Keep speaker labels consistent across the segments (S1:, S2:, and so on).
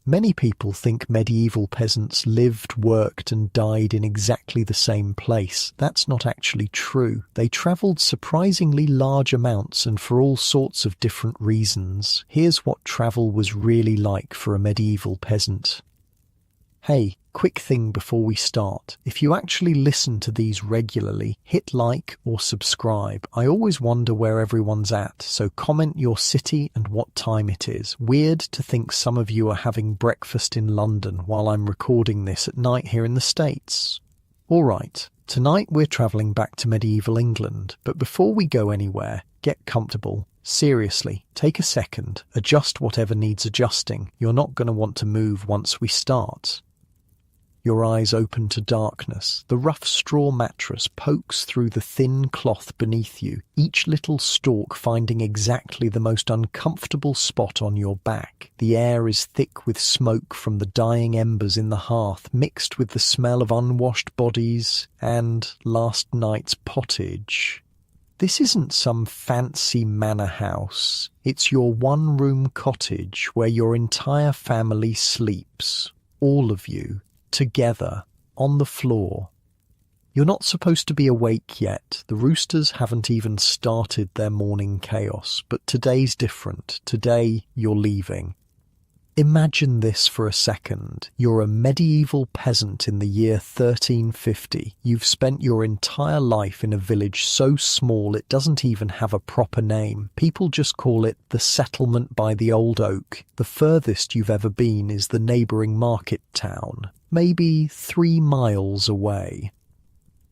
S1: Many people think medieval peasants lived, worked, and died in exactly the same place. That's not actually true. They travelled surprisingly large amounts and for all sorts of different reasons. Here's what travel was really like for a medieval peasant. Hey, quick thing before we start. If you actually listen to these regularly, hit like or subscribe. I always wonder where everyone's at, so comment your city and what time it is. Weird to think some of you are having breakfast in London while I'm recording this at night here in the States. Alright, tonight we're travelling back to medieval England, but before we go anywhere, get comfortable. Seriously, take a second, adjust whatever needs adjusting. You're not going to want to move once we start. Your eyes open to darkness. The rough straw mattress pokes through the thin cloth beneath you, each little stalk finding exactly the most uncomfortable spot on your back. The air is thick with smoke from the dying embers in the hearth, mixed with the smell of unwashed bodies and last night's pottage. This isn't some fancy manor house. It's your one-room cottage where your entire family sleeps. All of you. Together, on the floor. You're not supposed to be awake yet. The roosters haven't even started their morning chaos, but today's different. Today, you're leaving. Imagine this for a second. You're a medieval peasant in the year 1350. You've spent your entire life in a village so small it doesn't even have a proper name. People just call it the settlement by the old oak. The furthest you've ever been is the neighbouring market town, maybe 3 miles away.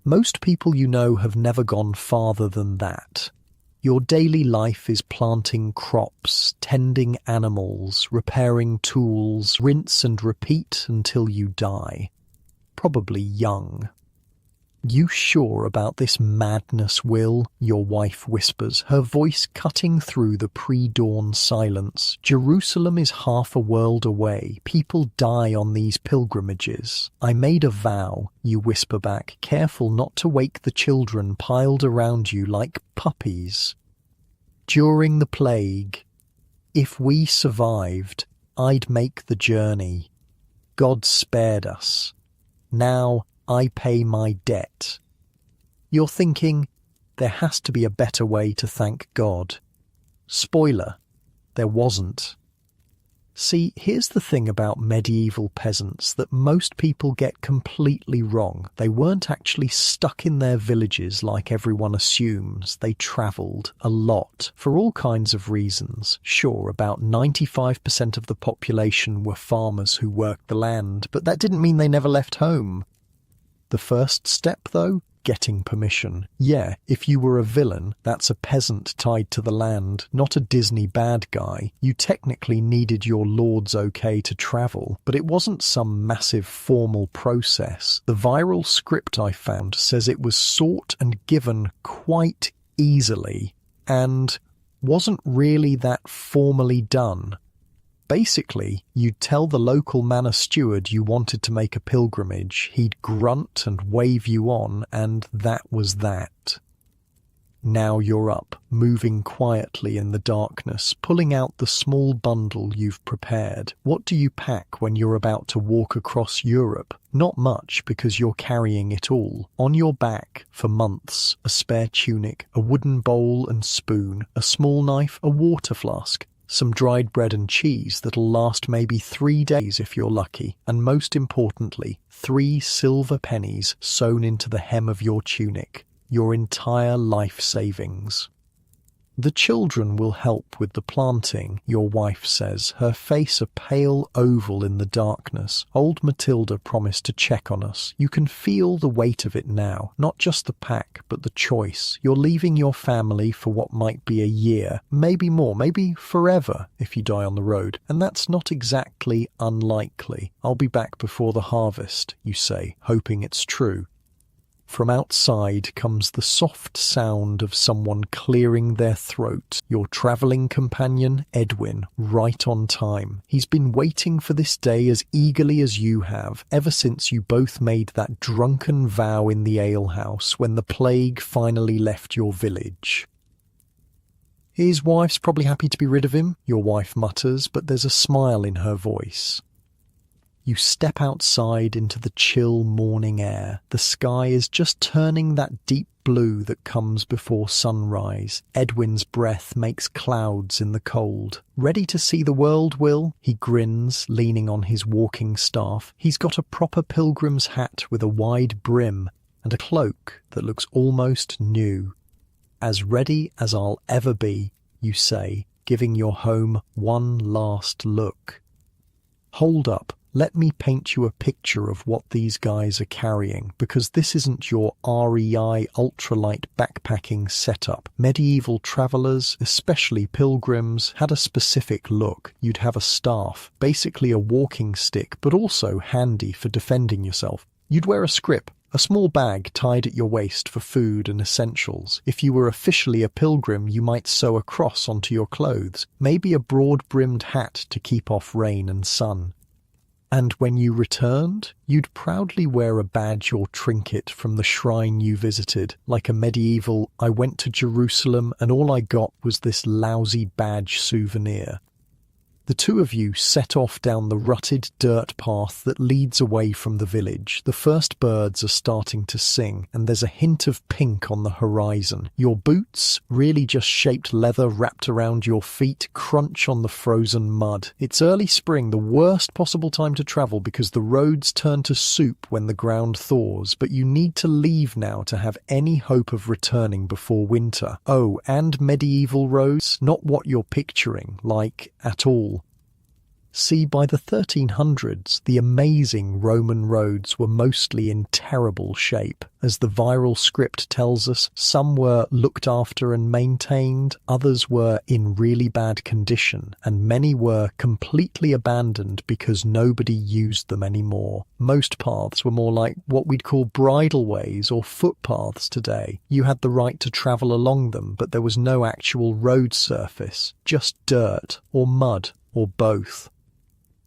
S1: Most people you know have never gone farther than that. Your daily life is planting crops, tending animals, repairing tools, rinse and repeat until you die. Probably young. You sure about this madness, Will? Your wife whispers, her voice cutting through the pre-dawn silence. Jerusalem is half a world away. People die on these pilgrimages. I made a vow, you whisper back, careful not to wake the children piled around you like puppies. During the plague, if we survived, I'd make the journey. God spared us. Now I pay my debt. You're thinking, there has to be a better way to thank God. Spoiler, there wasn't. See, here's the thing about medieval peasants that most people get completely wrong. They weren't actually stuck in their villages like everyone assumes. They travelled a lot for all kinds of reasons. Sure, about 95% of the population were farmers who worked the land, but that didn't mean they never left home. The first step, though? Getting permission. Yeah, if you were a villain, that's a peasant tied to the land, not a Disney bad guy. You technically needed your lord's okay to travel, but it wasn't some massive formal process. The viral script I found says it was sought and given quite easily, and wasn't really that formally done. Basically, you'd tell the local manor steward you wanted to make a pilgrimage, he'd grunt and wave you on, and that was that. Now you're up, moving quietly in the darkness, pulling out the small bundle you've prepared. What do you pack when you're about to walk across Europe? Not much, because you're carrying it all. On your back, for months, a spare tunic, a wooden bowl and spoon, a small knife, a water flask, some dried bread and cheese that'll last maybe 3 days if you're lucky, and most importantly, 3 silver pennies sewn into the hem of your tunic, your entire life savings. The children will help with the planting, your wife says, her face a pale oval in the darkness. Old Matilda promised to check on us. You can feel the weight of it now, not just the pack, but the choice. You're leaving your family for what might be a year, maybe more, maybe forever if you die on the road, and that's not exactly unlikely. I'll be back before the harvest, you say, hoping it's true. From outside comes the soft sound of someone clearing their throat. Your travelling companion, Edwin, right on time. He's been waiting for this day as eagerly as you have, ever since you both made that drunken vow in the alehouse when the plague finally left your village. His wife's probably happy to be rid of him, your wife mutters, but there's a smile in her voice. You step outside into the chill morning air. The sky is just turning that deep blue that comes before sunrise. Edwin's breath makes clouds in the cold. Ready to see the world, Will? He grins, leaning on his walking staff. He's got a proper pilgrim's hat with a wide brim and a cloak that looks almost new. As ready as I'll ever be, you say, giving your home one last look. Hold up. Let me paint you a picture of what these guys are carrying, because this isn't your REI ultralight backpacking setup. Medieval travellers, especially pilgrims, had a specific look. You'd have a staff, basically a walking stick, but also handy for defending yourself. You'd wear a scrip, a small bag tied at your waist for food and essentials. If you were officially a pilgrim, you might sew a cross onto your clothes, maybe a broad-brimmed hat to keep off rain and sun. And when you returned, you'd proudly wear a badge or trinket from the shrine you visited, like a medieval, "I went to Jerusalem and all I got was this lousy badge souvenir." The two of you set off down the rutted dirt path that leads away from the village. The first birds are starting to sing, and there's a hint of pink on the horizon. Your boots, really just shaped leather wrapped around your feet, crunch on the frozen mud. It's early spring, the worst possible time to travel because the roads turn to soup when the ground thaws, but you need to leave now to have any hope of returning before winter. Oh, and medieval roads, not what you're picturing, like, at all. See, by the 1300s, the amazing Roman roads were mostly in terrible shape. As the viral script tells us, some were looked after and maintained, others were in really bad condition, and many were completely abandoned because nobody used them anymore. Most paths were more like what we'd call bridleways or footpaths today. You had the right to travel along them, but there was no actual road surface, just dirt or mud or both.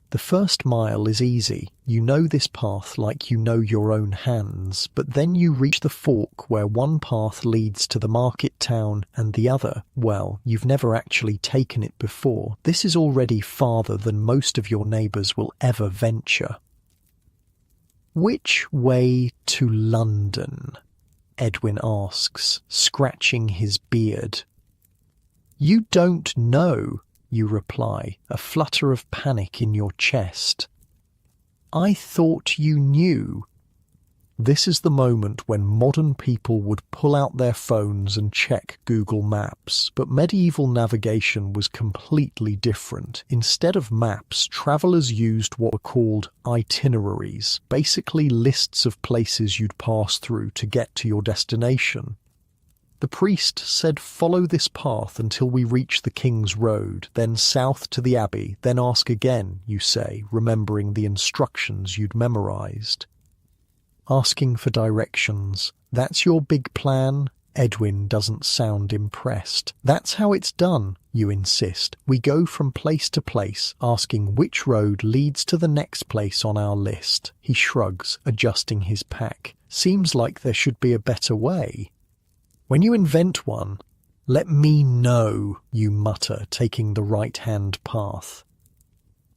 S1: The first mile is easy. You know this path like you know your own hands, but then you reach the fork where one path leads to the market town and the other, well, you've never actually taken it before. This is already farther than most of your neighbours will ever venture. Which way to London? Edwin asks, scratching his beard. You don't know, you reply, a flutter of panic in your chest. I thought you knew. This is the moment when modern people would pull out their phones and check Google Maps, but medieval navigation was completely different. Instead of maps, travellers used what were called itineraries, basically lists of places you'd pass through to get to your destination. The priest said, follow this path until we reach the King's Road, then south to the Abbey, then ask again, you say, remembering the instructions you'd memorized. Asking for directions. That's your big plan? Edwin doesn't sound impressed. That's how it's done, you insist. We go from place to place, asking which road leads to the next place on our list. He shrugs, adjusting his pack. Seems like there should be a better way. When you invent one, let me know, you mutter, taking the right-hand path.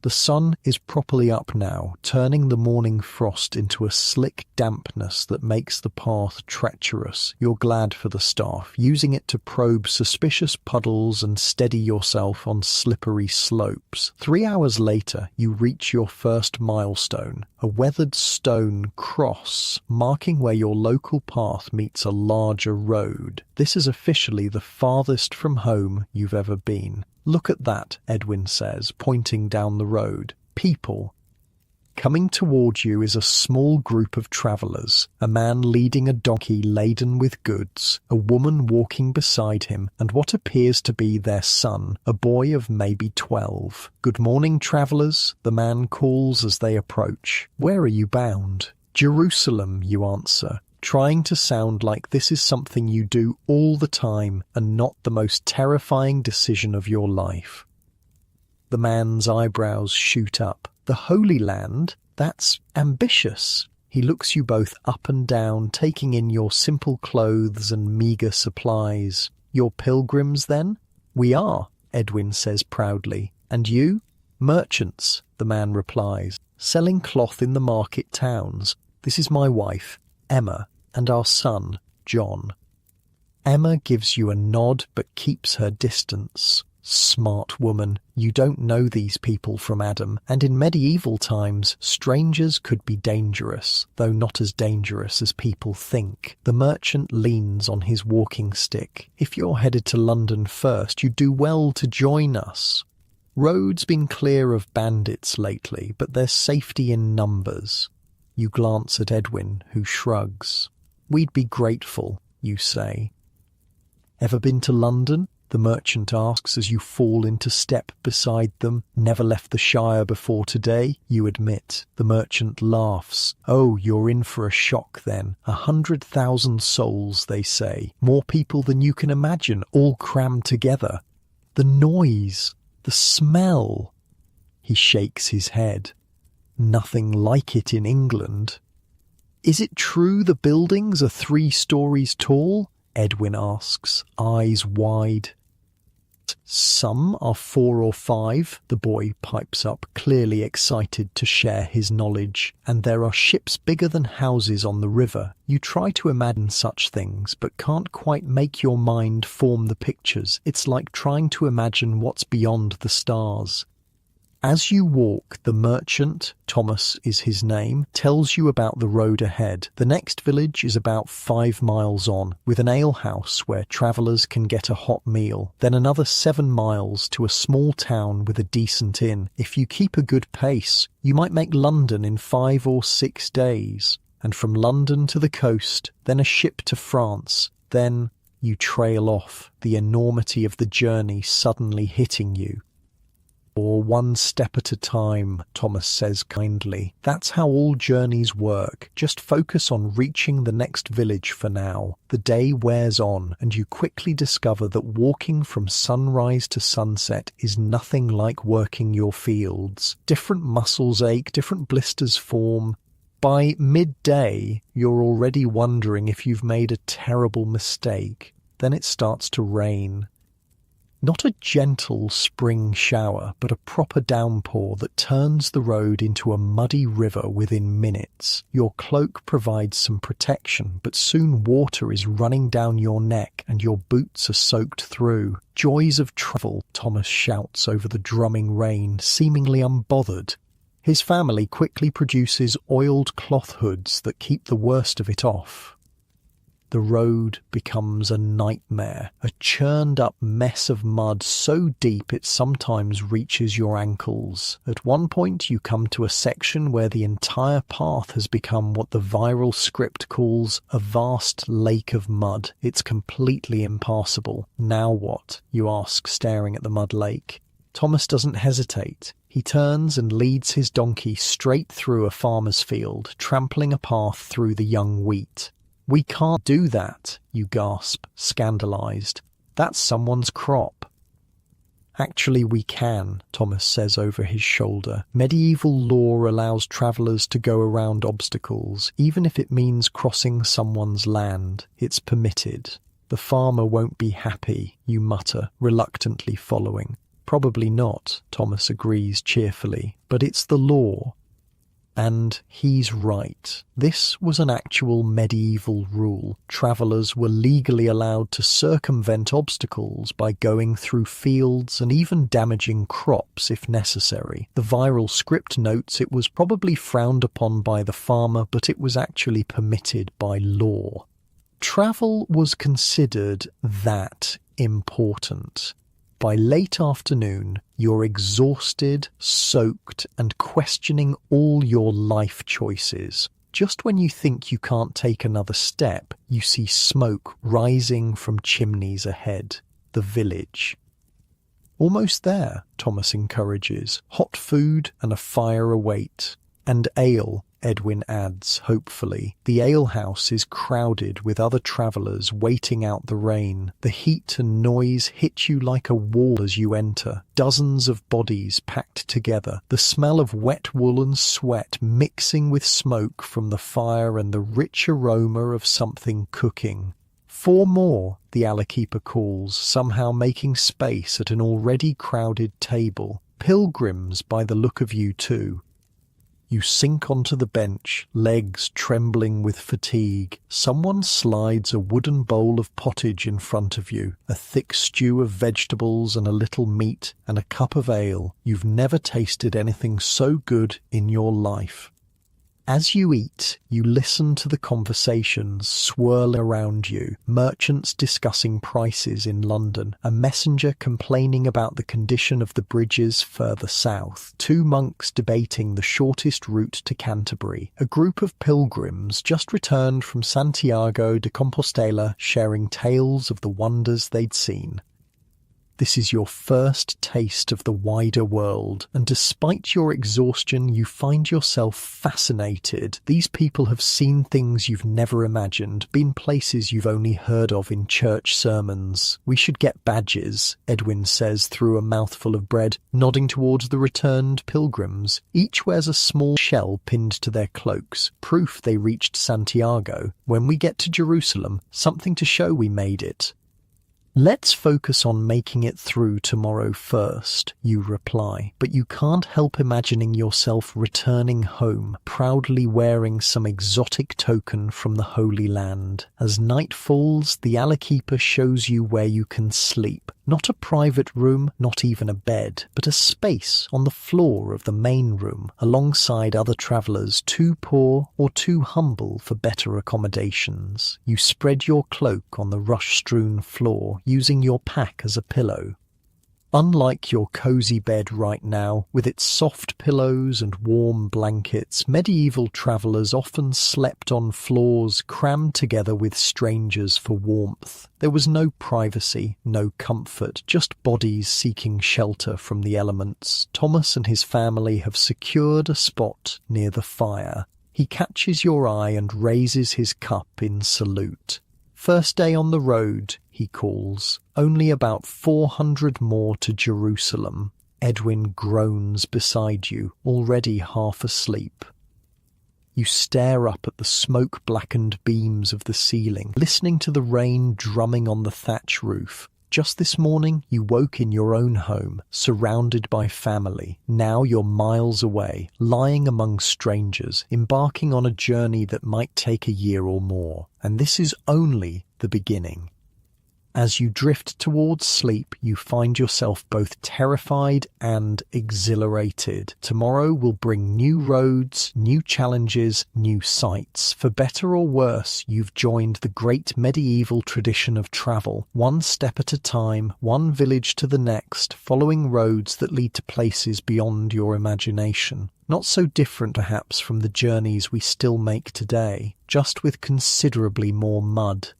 S1: The sun is properly up now, turning the morning frost into a slick dampness that makes the path treacherous. You're glad for the staff, using it to probe suspicious puddles and steady yourself on slippery slopes. 3 hours later, you reach your first milestone, a weathered stone cross, marking where your local path meets a larger road. This is officially the farthest from home you've ever been. Look at that, Edwin says, pointing down the road. People. Coming toward you is a small group of travellers, a man leading a donkey laden with goods, a woman walking beside him, and what appears to be their son, a boy of maybe 12. Good morning, travellers, the man calls as they approach. Where are you bound? Jerusalem, you answer, trying to sound like this is something you do all the time and not the most terrifying decision of your life. The man's eyebrows shoot up. The Holy Land? That's ambitious. He looks you both up and down, taking in your simple clothes and meagre supplies. You're pilgrims, then? We are, Edwin says proudly. And you? Merchants, the man replies. selling cloth in the market towns. This is my wife, Emma, and our son, John. Emma gives you a nod but keeps her distance. Smart woman, you don't know these people from Adam, and in medieval times, strangers could be dangerous, though not as dangerous as people think. The merchant leans on his walking stick. If you're headed to London first, you do well to join us. Road's been clear of bandits lately, but there's safety in numbers. You glance at Edwin, who shrugs. We'd be grateful, you say. Ever been to London? The merchant asks as you fall into step beside them. Never left the Shire before today, you admit. The merchant laughs. Oh, you're in for a shock then. 100,000 souls, they say. More people than you can imagine, all crammed together. The noise, the smell. He shakes his head. Nothing like it in England. Is it true the buildings are 3 stories tall? Edwin asks, eyes wide. Some are 4 or 5, the boy pipes up, clearly excited to share his knowledge. And there are ships bigger than houses on the river. You try to imagine such things, but can't quite make your mind form the pictures. It's like trying to imagine what's beyond the stars. As you walk, the merchant, Thomas is his name, tells you about the road ahead. The next village is about 5 miles on, with an alehouse where travellers can get a hot meal. Then another 7 miles to a small town with a decent inn. If you keep a good pace, you might make London in 5 or 6 days. And from London to the coast, then a ship to France. Then you trail off, the enormity of the journey suddenly hitting you. Or 1 step at a time, Thomas says kindly. That's how all journeys work. Just focus on reaching the next village for now. The day wears on, and you quickly discover that walking from sunrise to sunset is nothing like working your fields. Different muscles ache, different blisters form. By midday, you're already wondering if you've made a terrible mistake. Then it starts to rain. Not a gentle spring shower, but a proper downpour that turns the road into a muddy river within minutes. Your cloak provides some protection, but soon water is running down your neck and your boots are soaked through. Joys of travel, Thomas shouts over the drumming rain, seemingly unbothered. His family quickly produces oiled cloth hoods that keep the worst of it off. The road becomes a nightmare, a churned-up mess of mud so deep it sometimes reaches your ankles. At one point you come to a section where the entire path has become what the viral script calls a vast lake of mud. It's completely impassable. Now what? You ask, staring at the mud lake. Thomas doesn't hesitate. He turns and leads his donkey straight through a farmer's field, trampling a path through the young wheat. We can't do that, you gasp, scandalized. That's someone's crop. Actually, we can, Thomas says over his shoulder. Medieval law allows travellers to go around obstacles, even if it means crossing someone's land. It's permitted. The farmer won't be happy, you mutter, reluctantly following. Probably not, Thomas agrees cheerfully, but it's the law. And he's right. This was an actual medieval rule. Travellers were legally allowed to circumvent obstacles by going through fields and even damaging crops if necessary. The viral script notes it was probably frowned upon by the farmer, but it was actually permitted by law. Travel was considered that important. By late afternoon, you're exhausted, soaked, and questioning all your life choices. Just when you think you can't take another step, you see smoke rising from chimneys ahead. The village. Almost there, Thomas encourages. Hot food and a fire await. And ale, Edwin adds, hopefully. The alehouse is crowded with other travellers waiting out the rain. The heat and noise hit you like a wall as you enter. Dozens of bodies packed together. The smell of wet wool and sweat mixing with smoke from the fire and the rich aroma of something cooking. 4 more, the allekeeper calls, somehow making space at an already crowded table. Pilgrims by the look of you too. You sink onto the bench, legs trembling with fatigue. Someone slides a wooden bowl of pottage in front of you, a thick stew of vegetables and a little meat, and a cup of ale. You've never tasted anything so good in your life. As you eat, you listen to the conversations swirl around you, merchants discussing prices in London, a messenger complaining about the condition of the bridges further south, two monks debating the shortest route to Canterbury, a group of pilgrims just returned from Santiago de Compostela sharing tales of the wonders they'd seen. This is your first taste of the wider world, and despite your exhaustion, you find yourself fascinated. These people have seen things you've never imagined, been places you've only heard of in church sermons. "We should get badges," Edwin says through a mouthful of bread, nodding towards the returned pilgrims. Each wears a small shell pinned to their cloaks, proof they reached Santiago. "When we get to Jerusalem, something to show we made it." "Let's focus on making it through tomorrow first," you reply, but you can't help imagining yourself returning home, proudly wearing some exotic token from the Holy Land. As night falls, the alley-keeper shows you where you can sleep. Not a private room, not even a bed, but a space on the floor of the main room, alongside other travellers too poor or too humble for better accommodations. You spread your cloak on the rush-strewn floor, using your pack as a pillow. Unlike your cozy bed right now, with its soft pillows and warm blankets, medieval travellers often slept on floors crammed together with strangers for warmth. There was no privacy, no comfort, just bodies seeking shelter from the elements. Thomas and his family have secured a spot near the fire. He catches your eye and raises his cup in salute. "First day on the road," he calls. "Only about 400 more to Jerusalem." Edwin groans beside you, already half asleep. You stare up at the smoke-blackened beams of the ceiling, listening to the rain drumming on the thatch roof. Just this morning, you woke in your own home, surrounded by family. Now you're miles away, lying among strangers, embarking on a journey that might take a year or more. And this is only the beginning. As you drift towards sleep, you find yourself both terrified and exhilarated. Tomorrow will bring new roads, new challenges, new sights. For better or worse, you've joined the great medieval tradition of travel, one step at a time, one village to the next, following roads that lead to places beyond your imagination. Not so different perhaps from the journeys we still make today, just with considerably more mud.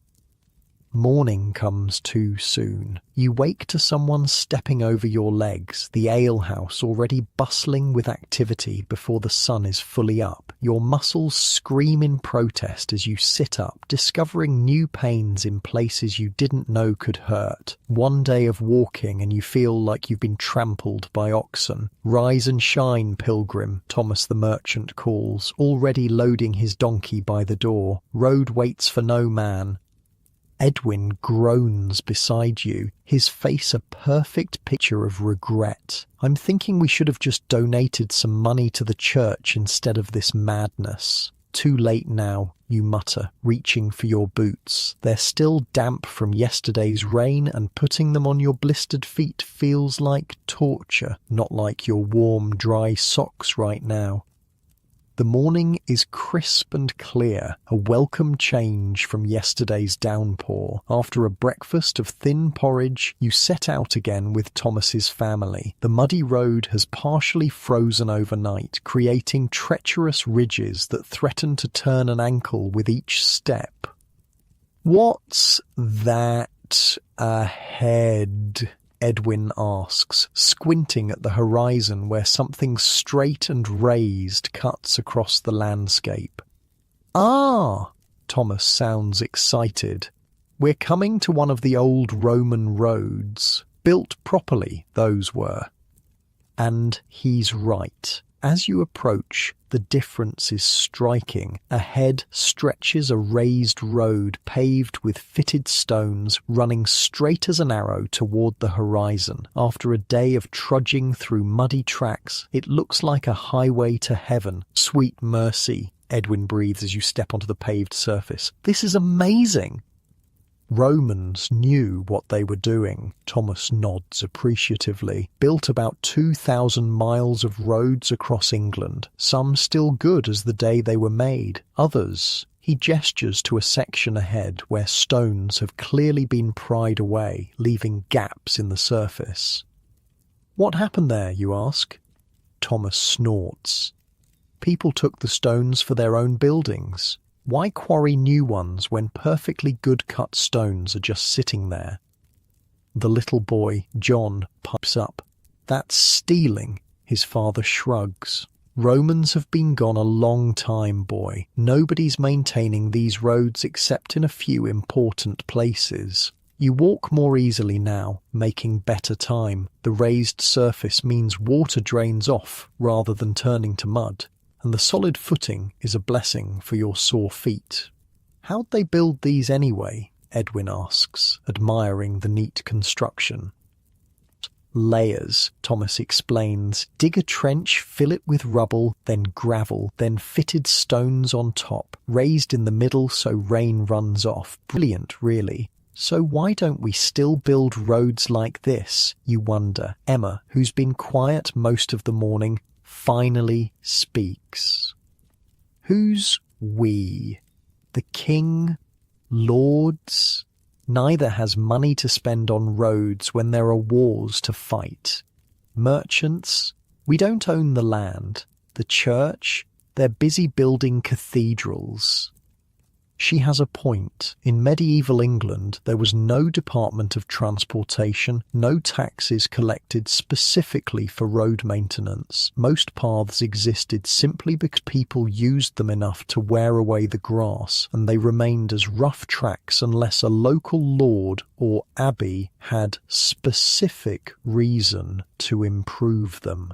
S1: Morning comes too soon. You wake to someone stepping over your legs, the alehouse already bustling with activity before the sun is fully up. Your muscles scream in protest as you sit up, discovering new pains in places you didn't know could hurt. One day of walking and you feel like you've been trampled by oxen. "Rise and shine, pilgrim," Thomas the merchant calls, already loading his donkey by the door. "Road waits for no man." Edwin groans beside you, his face a perfect picture of regret. "I'm thinking we should have just donated some money to the church instead of this madness." "Too late now," you mutter, reaching for your boots. They're still damp from yesterday's rain, and putting them on your blistered feet feels like torture, not like your warm, dry socks right now. The morning is crisp and clear, a welcome change from yesterday's downpour. After a breakfast of thin porridge, you set out again with Thomas's family. The muddy road has partially frozen overnight, creating treacherous ridges that threaten to turn an ankle with each step. "What's that ahead?" Edwin asks, squinting at the horizon where something straight and raised cuts across the landscape. "Ah!" Thomas sounds excited. "We're coming to one of the old Roman roads. Built properly, those were." And he's right. As you approach, the difference is striking. Ahead stretches a raised road paved with fitted stones, running straight as an arrow toward the horizon. After a day of trudging through muddy tracks, it looks like a highway to heaven. Sweet mercy, Edwin breathes as you step onto the paved surface. This is amazing. Romans knew what they were doing, Thomas nods appreciatively. Built about 2,000 miles of roads across England, some still good as the day they were made. Others, he gestures to a section ahead where stones have clearly been pried away, leaving gaps in the surface. What happened there, you ask? Thomas snorts. People took the stones for their own buildings. Why quarry new ones when perfectly good-cut stones are just sitting there? The little boy, John, pipes up. That's stealing, his father shrugs. Romans have been gone a long time, boy. Nobody's maintaining these roads except in a few important places. You walk more easily now, making better time. The raised surface means water drains off rather than turning to mud. And the solid footing is a blessing for your sore feet. How'd they build these anyway? Edwin asks, admiring the neat construction. Layers, Thomas explains. Dig a trench, fill it with rubble, then gravel, then fitted stones on top, raised in the middle so rain runs off. Brilliant, really. So why don't we still build roads like this, you wonder? Emma, who's been quiet most of the morning, finally speaks. Who's we? The king? Lords? Neither has money to spend on roads when there are wars to fight. Merchants? We don't own the land. The church? They're busy building cathedrals. She has a point. In medieval England, there was no department of transportation, no taxes collected specifically for road maintenance. Most paths existed simply because people used them enough to wear away the grass, and they remained as rough tracks unless a local lord or abbey had specific reason to improve them.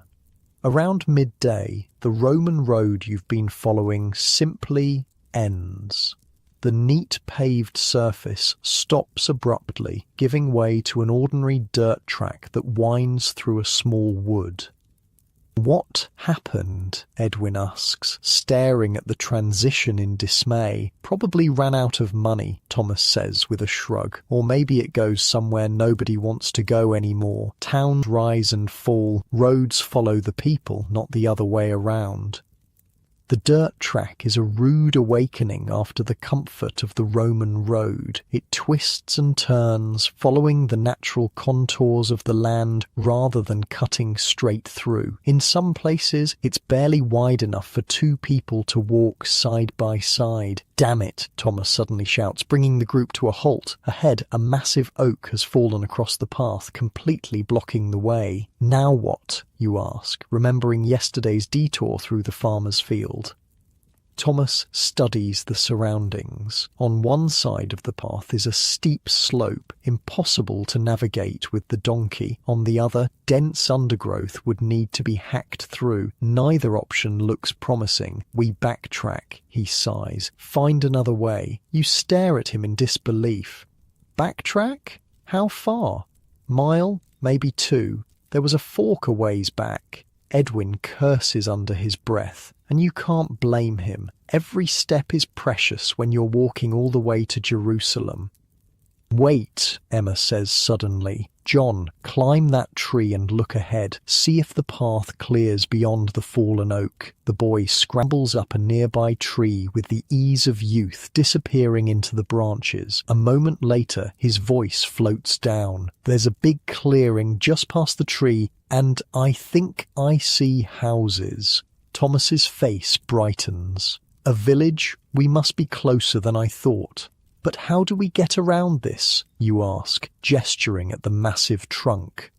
S1: Around midday, the Roman road you've been following simply ends. The neat paved surface stops abruptly, giving way to an ordinary dirt track that winds through a small wood. What happened? Edwin asks, staring at the transition in dismay. Probably ran out of money, Thomas says with a shrug. Or maybe it goes somewhere nobody wants to go anymore. Towns rise and fall, roads follow the people, not the other way around. The dirt track is a rude awakening after the comfort of the Roman road. It twists and turns, following the natural contours of the land rather than cutting straight through. In some places, it's barely wide enough for two people to walk side by side. Damn it, Thomas suddenly shouts, bringing the group to a halt. Ahead, a massive oak has fallen across the path, completely blocking the way. Now what? You ask, remembering yesterday's detour through the farmer's field. Thomas studies the surroundings. On one side of the path is a steep slope, impossible to navigate with the donkey. On the other, dense undergrowth would need to be hacked through. Neither option looks promising. We backtrack, he sighs. Find another way. You stare at him in disbelief. Backtrack? How far? Mile? Maybe 2. There was a fork a ways back. Edwin curses under his breath, and you can't blame him. Every step is precious when you're walking all the way to Jerusalem. Wait, Emma says suddenly. John, climb that tree and look ahead. See if the path clears beyond the fallen oak. The boy scrambles up a nearby tree with the ease of youth, disappearing into the branches. A moment later, his voice floats down. There's a big clearing just past the tree, and I think I see houses. Thomas's face brightens. A village? We must be closer than I thought. But how do we get around this, you ask, gesturing at the massive trunk.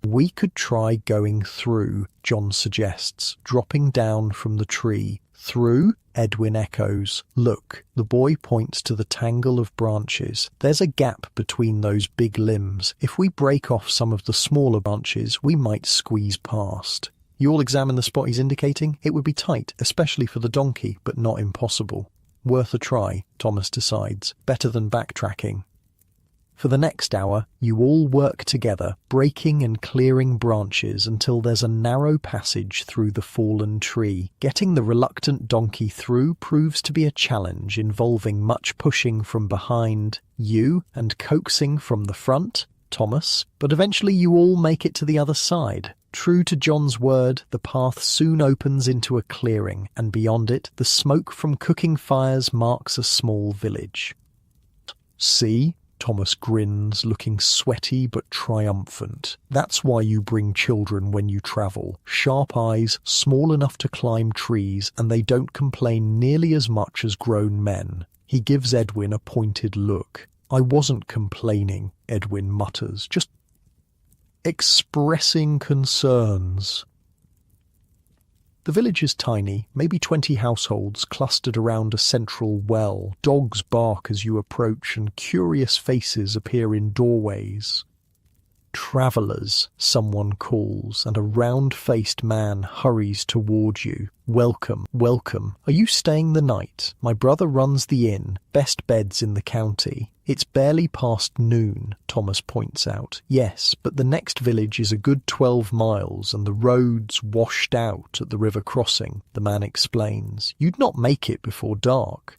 S1: We could try going through, John suggests, dropping down from the tree. Through? Edwin echoes. Look, the boy points to the tangle of branches. There's a gap between those big limbs. If we break off some of the smaller branches, we might squeeze past. You all examine the spot he's indicating. It would be tight, especially for the donkey, but not impossible. Worth a try, Thomas decides. Better than backtracking. For the next hour, you all work together, breaking and clearing branches until there's a narrow passage through the fallen tree. Getting the reluctant donkey through proves to be a challenge involving much pushing from behind you and coaxing from the front, Thomas, but eventually you all make it to the other side. True to John's word, the path soon opens into a clearing, and beyond it, the smoke from cooking fires marks a small village. See? Thomas grins, looking sweaty but triumphant. That's why you bring children when you travel. Sharp eyes, small enough to climb trees, and they don't complain nearly as much as grown men. He gives Edwin a pointed look. I wasn't complaining, Edwin mutters, just expressing concerns. The village is tiny, maybe 20 households clustered around a central well. Dogs bark as you approach and curious faces appear in doorways. Travellers, someone calls, and a round-faced man hurries toward you. Welcome, welcome. Are you staying the night? My brother runs the inn, best beds in the county. It's barely past noon, Thomas points out. Yes, but the next village is a good 12 miles and the road's washed out at the river crossing, the man explains. You'd not make it before dark.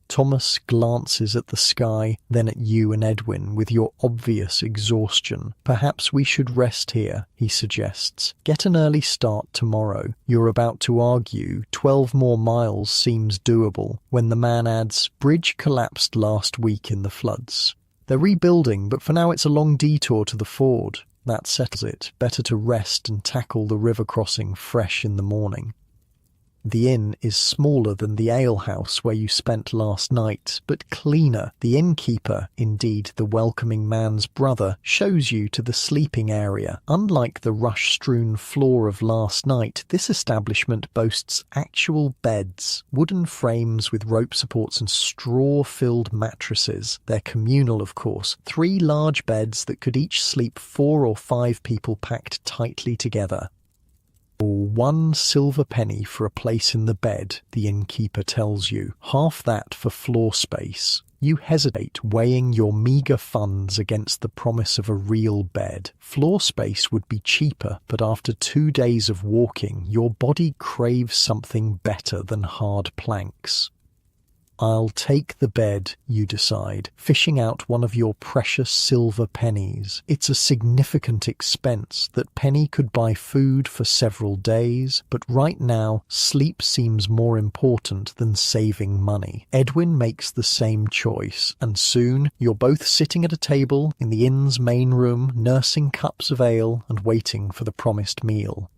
S1: Thomas glances at the sky, then at you and Edwin with your obvious exhaustion. Perhaps we should rest here, he suggests. Get an early start tomorrow. You're about to argue 12 more miles seems doable, when the man adds, bridge collapsed last week in the floods. They're rebuilding, but for now it's a long detour to the ford. That settles it. Better to rest and tackle the river crossing fresh in the morning. The inn is smaller than the alehouse where you spent last night, but cleaner. The innkeeper, indeed the welcoming man's brother, shows you to the sleeping area. Unlike the rush-strewn floor of last night, this establishment boasts actual beds, wooden frames with rope supports and straw-filled mattresses. They're communal, of course. 3 large beds that could each sleep 4 or 5 people packed tightly together. Or 1 silver penny for a place in the bed, the innkeeper tells you. Half that for floor space. You hesitate, weighing your meagre funds against the promise of a real bed. Floor space would be cheaper, but after 2 days of walking, your body craves something better than hard planks. I'll take the bed, you decide, fishing out one of your precious silver pennies. It's a significant expense. That penny could buy food for several days, but right now, sleep seems more important than saving money. Edwin makes the same choice, and soon you're both sitting at a table in the inn's main room, nursing cups of ale and waiting for the promised meal.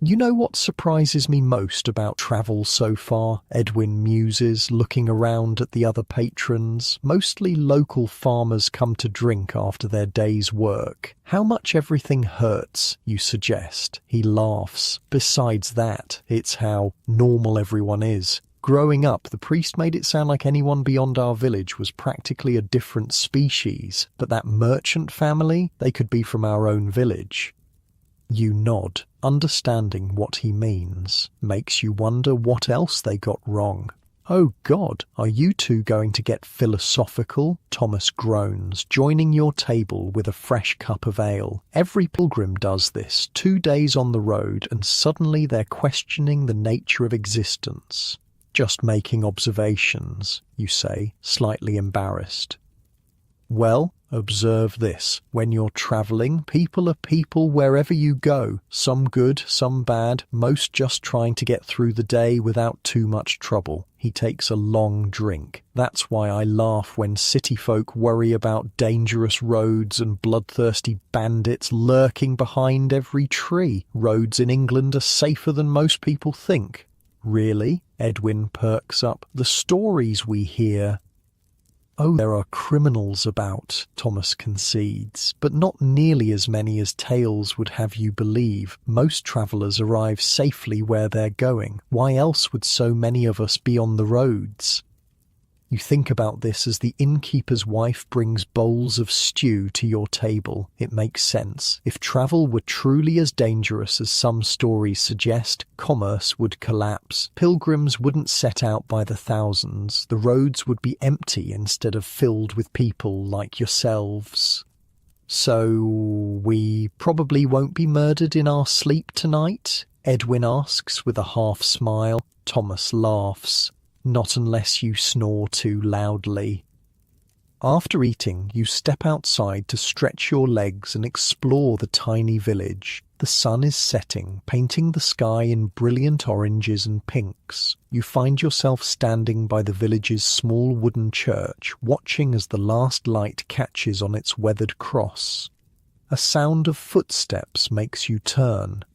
S1: You know what surprises me most about travel so far? Edwin muses, looking around at the other patrons. Mostly local farmers come to drink after their day's work. How much everything hurts, you suggest. He laughs. Besides that, it's how normal everyone is. Growing up, the priest made it sound like anyone beyond our village was practically a different species. But that merchant family, they could be from our own village. You nod, understanding what he means. Makes you wonder what else they got wrong. Oh God, are you two going to get philosophical? Thomas groans, joining your table with a fresh cup of ale. Every pilgrim does this, 2 days on the road, and suddenly they're questioning the nature of existence. Just making observations, you say, slightly embarrassed. Well, observe this. When you're travelling, people are people wherever you go. Some good, some bad, most just trying to get through the day without too much trouble. He takes a long drink. That's why I laugh when city folk worry about dangerous roads and bloodthirsty bandits lurking behind every tree. Roads in England are safer than most people think. Really? Edwin perks up. The stories we hear... Oh, there are criminals about, Thomas concedes, but not nearly as many as tales would have you believe. Most travellers arrive safely where they're going. Why else would so many of us be on the roads? You think about this as the innkeeper's wife brings bowls of stew to your table. It makes sense. If travel were truly as dangerous as some stories suggest, commerce would collapse. Pilgrims wouldn't set out by the thousands. The roads would be empty instead of filled with people like yourselves. So, we probably won't be murdered in our sleep tonight? Edwin asks with a half smile. Thomas laughs. Not unless you snore too loudly. After eating, you step outside to stretch your legs and explore the tiny village. The sun is setting, painting the sky in brilliant oranges and pinks. You find yourself standing by the village's small wooden church, watching as the last light catches on its weathered cross. A sound of footsteps makes you turn.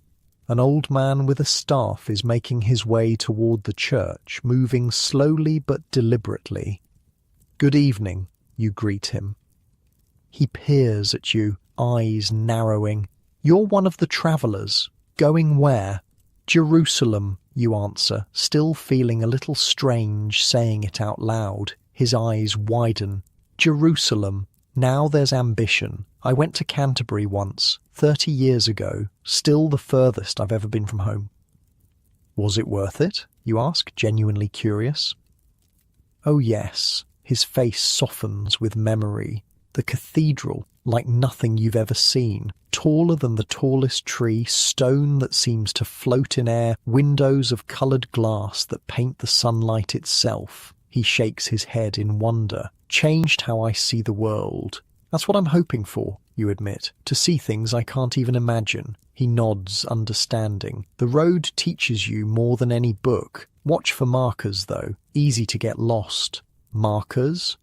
S1: An old man with a staff is making his way toward the church, moving slowly but deliberately. "Good evening," you greet him. He peers at you, eyes narrowing. "You're one of the travellers. Going where?" "Jerusalem," you answer, still feeling a little strange saying it out loud. His eyes widen. "Jerusalem. Now there's ambition. I went to Canterbury once, 30 years ago, still the furthest I've ever been from home." "Was it worth it?" you ask, genuinely curious. "Oh yes." His face softens with memory. The cathedral, like nothing you've ever seen, taller than the tallest tree, stone that seems to float in air, windows of coloured glass that paint the sunlight itself. He shakes his head in wonder. "Changed how I see the world. That's what I'm hoping for," you admit, "to see things I can't even imagine." He nods, understanding. "The road teaches you more than any book. Watch for markers, though. Easy to get lost." "Markers?"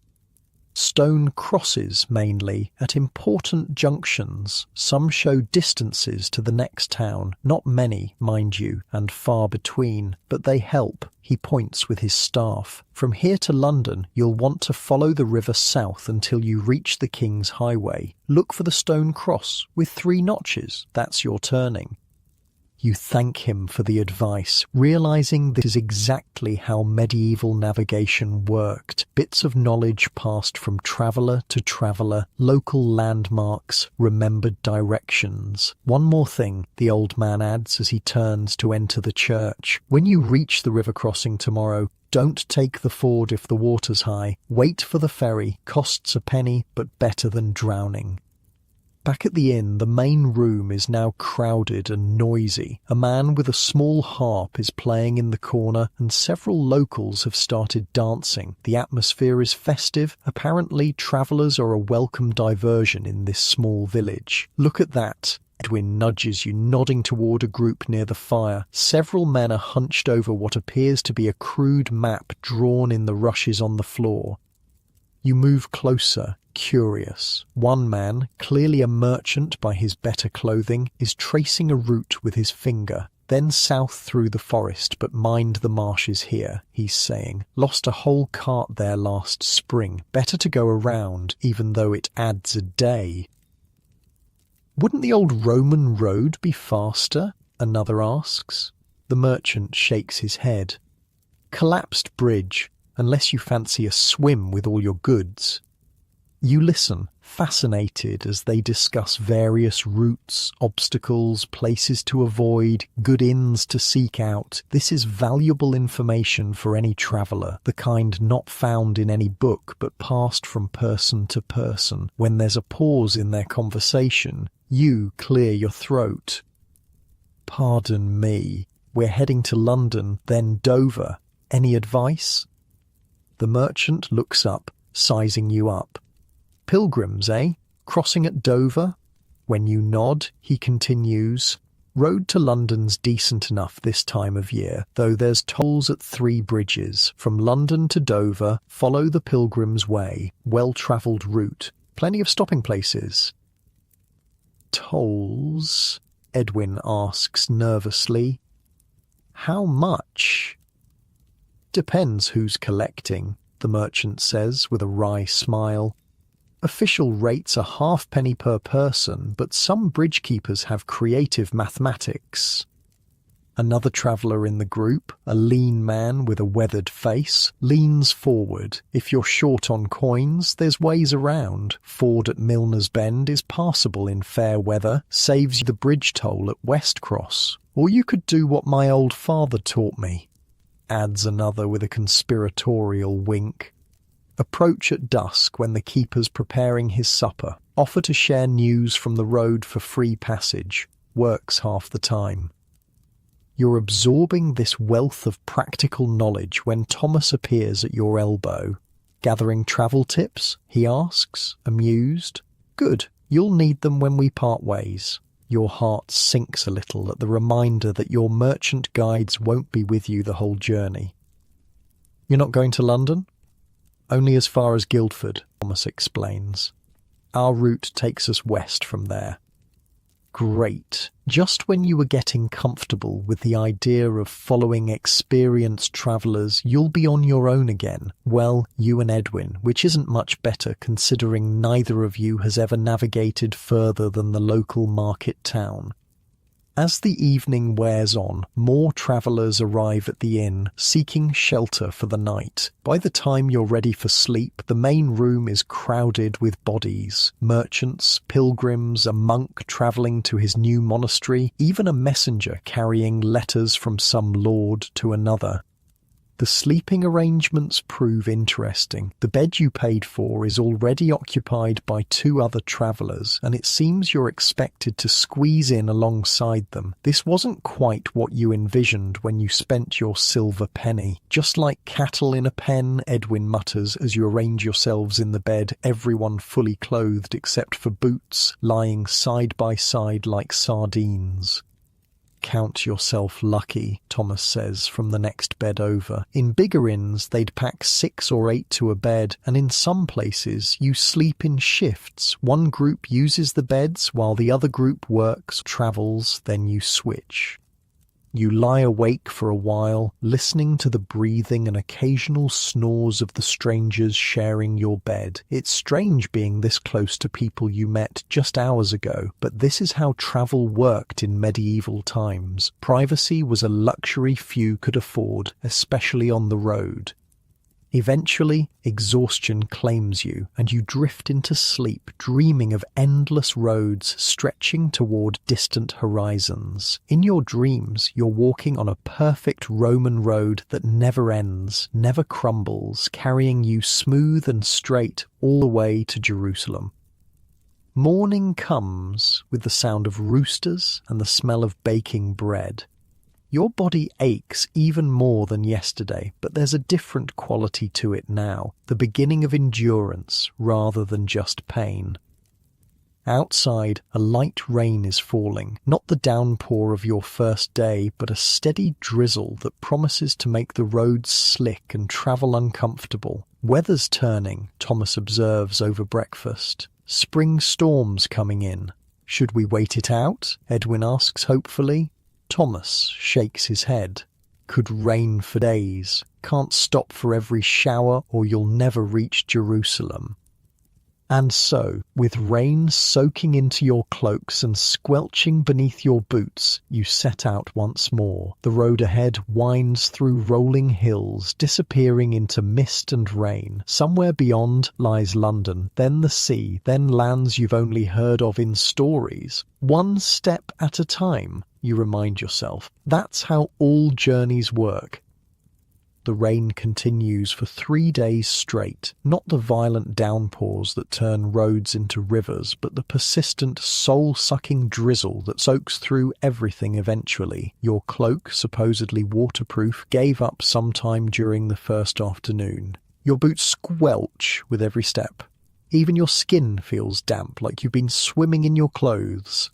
S1: "Stone crosses, mainly, at important junctions. Some show distances to the next town. Not many, mind you, and far between, but they help." He points with his staff. "From here to London, you'll want to follow the river south until you reach the King's Highway. Look for the stone cross with 3 notches. That's your turning." You thank him for the advice, realizing this is exactly how medieval navigation worked. Bits of knowledge passed from traveller to traveller, local landmarks, remembered directions. "One more thing," the old man adds as he turns to enter the church. "When you reach the river crossing tomorrow, don't take the ford if the water's high. Wait for the ferry. Costs a penny, but better than drowning." Back at the inn, the main room is now crowded and noisy. A man with a small harp is playing in the corner, and several locals have started dancing. The atmosphere is festive. Apparently, travellers are a welcome diversion in this small village. "Look at that." Edwin nudges you, nodding toward a group near the fire. Several men are hunched over what appears to be a crude map drawn in the rushes on the floor. You move closer, curious. One man, clearly a merchant by his better clothing, is tracing a route with his finger. "Then south through the forest, but mind the marshes here," he's saying. "Lost a whole cart there last spring. Better to go around, even though it adds a day." "Wouldn't the old Roman road be faster?" another asks. The merchant shakes his head. "Collapsed bridge. Unless you fancy a swim with all your goods." You listen, fascinated as they discuss various routes, obstacles, places to avoid, good inns to seek out. This is valuable information for any traveller, the kind not found in any book but passed from person to person. When there's a pause in their conversation, you clear your throat. "Pardon me. We're heading to London, then Dover. Any advice?" The merchant looks up, sizing you up. "Pilgrims, eh? Crossing at Dover?" When you nod, he continues, "Road to London's decent enough this time of year, though there's tolls at 3 bridges. From London to Dover, follow the Pilgrim's Way. Well-travelled route. Plenty of stopping places." "Tolls?" Edwin asks nervously. "How much?" "Depends who's collecting," the merchant says with a wry smile. "Official rates are halfpenny per person, but some bridge keepers have creative mathematics." Another traveller in the group, a lean man with a weathered face, leans forward. If you're short on coins, there's ways around. Ford at Milner's Bend is passable in fair weather, saves you the bridge toll at West Cross. Or you could do what my old father taught me, adds another with a conspiratorial wink. Approach at dusk when the keeper's preparing his supper. Offer to share news from the road for free passage. Works half the time. You're absorbing this wealth of practical knowledge when Thomas appears at your elbow. Gathering travel tips? He asks, amused. Good, you'll need them when we part ways. Your heart sinks a little at the reminder that your merchant guides won't be with you the whole journey. You're not going to London? Only as far as Guildford, Thomas explains. Our route takes us west from there. Great. Just when you were getting comfortable with the idea of following experienced travellers, you'll be on your own again. Well, you and Edwin, which isn't much better considering neither of you has ever navigated further than the local market town. As the evening wears on, more travellers arrive at the inn, seeking shelter for the night. By the time you're ready for sleep, the main room is crowded with bodies. Merchants, pilgrims, a monk travelling to his new monastery, even a messenger carrying letters from some lord to another. The sleeping arrangements prove interesting. The bed you paid for is already occupied by 2 other travellers, and it seems you're expected to squeeze in alongside them. This wasn't quite what you envisioned when you spent your silver penny. Just like cattle in a pen, Edwin mutters as you arrange yourselves in the bed, everyone fully clothed except for Boots, lying side by side like sardines. Count yourself lucky, Thomas says from the next bed over. In bigger inns, they'd pack 6 or 8 to a bed, and in some places, you sleep in shifts. One group uses the beds while the other group works, travels, then you switch. You lie awake for a while, listening to the breathing and occasional snores of the strangers sharing your bed. It's strange being this close to people you met just hours ago, but this is how travel worked in medieval times. Privacy was a luxury few could afford, especially on the road. Eventually, exhaustion claims you, and you drift into sleep, dreaming of endless roads stretching toward distant horizons. In your dreams, you're walking on a perfect Roman road that never ends, never crumbles, carrying you smooth and straight all the way to Jerusalem. Morning comes with the sound of roosters and the smell of baking bread. Your body aches even more than yesterday, but there's a different quality to it now, the beginning of endurance rather than just pain. Outside, a light rain is falling, not the downpour of your first day, but a steady drizzle that promises to make the roads slick and travel uncomfortable. Weather's turning, Thomas observes over breakfast. Spring storms coming in. Should we wait it out? Edwin asks hopefully. Thomas shakes his head. Could rain for days. Can't stop for every shower or you'll never reach Jerusalem. And so, with rain soaking into your cloaks and squelching beneath your boots, you set out once more. The road ahead winds through rolling hills, disappearing into mist and rain. Somewhere beyond lies London, then the sea, then lands you've only heard of in stories. One step at a time, you remind yourself. That's how all journeys work. The rain continues for 3 days straight, not the violent downpours that turn roads into rivers, but the persistent, soul-sucking drizzle that soaks through everything eventually. Your cloak, supposedly waterproof, gave up sometime during the first afternoon. Your boots squelch with every step. Even your skin feels damp, like you've been swimming in your clothes.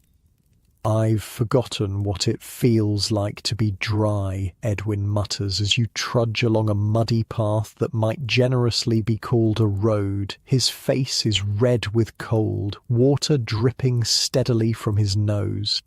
S1: I've forgotten what it feels like to be dry, Edwin mutters as you trudge along a muddy path that might generously be called a road. His face is red with cold, water dripping steadily from his nose.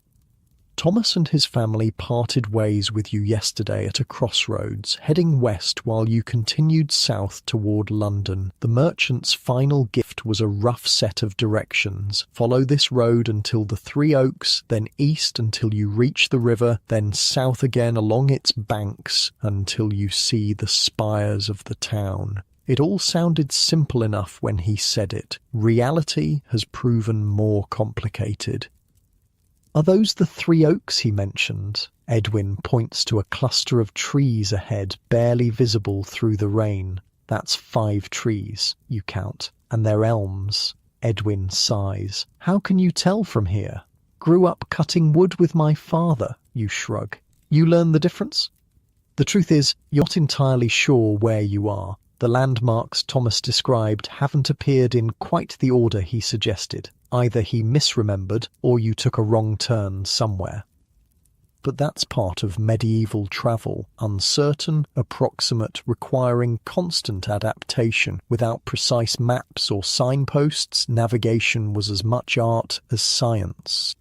S1: Thomas and his family parted ways with you yesterday at a crossroads, heading west while you continued south toward London. The merchant's final gift was a rough set of directions. Follow this road until the Three Oaks, then east until you reach the river, then south again along its banks until you see the spires of the town. It all sounded simple enough when he said it. Reality has proven more complicated. Are those the Three Oaks he mentioned? Edwin points to a cluster of trees ahead, barely visible through the rain. That's 5 trees, you count, and they're elms. Edwin sighs. How can you tell from here? Grew up cutting wood with my father, you shrug. You learn the difference? The truth is, you're not entirely sure where you are. The landmarks Thomas described haven't appeared in quite the order he suggested. Either he misremembered or you took a wrong turn somewhere. But that's part of medieval travel, uncertain, approximate, requiring constant adaptation. Without precise maps or signposts, navigation was as much art as science.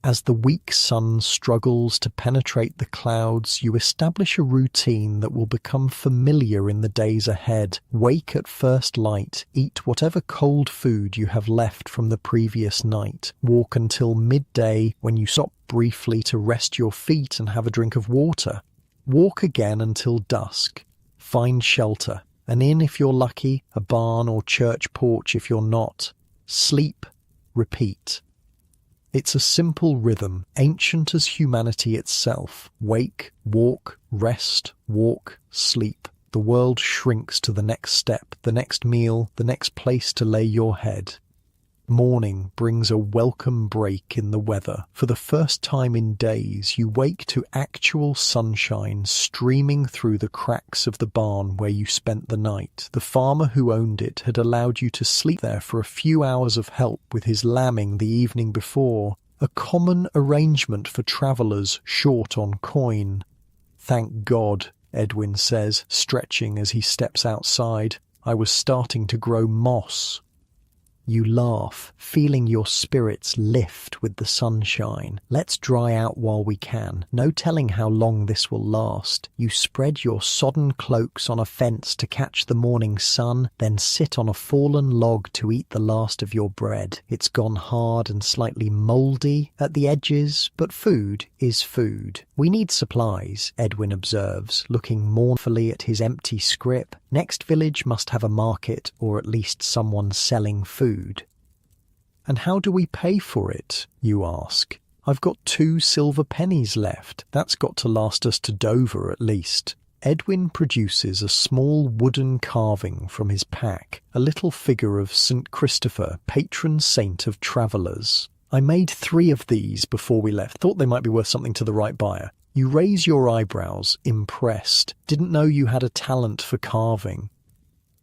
S1: As the weak sun struggles to penetrate the clouds, you establish a routine that will become familiar in the days ahead. Wake at first light, eat whatever cold food you have left from the previous night. Walk until midday, when you stop briefly to rest your feet and have a drink of water. Walk again until dusk. Find shelter, an inn if you're lucky, a barn or church porch if you're not. Sleep, repeat. It's a simple rhythm, ancient as humanity itself. Wake, walk, rest, walk, sleep. The world shrinks to the next step, the next meal, the next place to lay your head. Morning brings a welcome break in the weather. For the first time in days, you wake to actual sunshine streaming through the cracks of the barn where you spent the night. The farmer who owned it had allowed you to sleep there for a few hours of help with his lambing the evening before, a common arrangement for travellers short on coin. Thank God, Edwin says, stretching as he steps outside. I was starting to grow moss. You laugh, feeling your spirits lift with the sunshine. Let's dry out while we can. No telling how long this will last. You spread your sodden cloaks on a fence to catch the morning sun, then sit on a fallen log to eat the last of your bread. It's gone hard and slightly mouldy at the edges, but food is food. We need supplies, Edwin observes, looking mournfully at his empty scrip. Next village must have a market, or at least someone selling food. And how do we pay for it, you ask? I've got 2 silver pennies left. That's got to last us to Dover at least. Edwin produces a small wooden carving from his pack, a little figure of St. Christopher, patron saint of travellers. I made 3 of these before we left. Thought they might be worth something to the right buyer. You raise your eyebrows, impressed. Didn't know you had a talent for carving.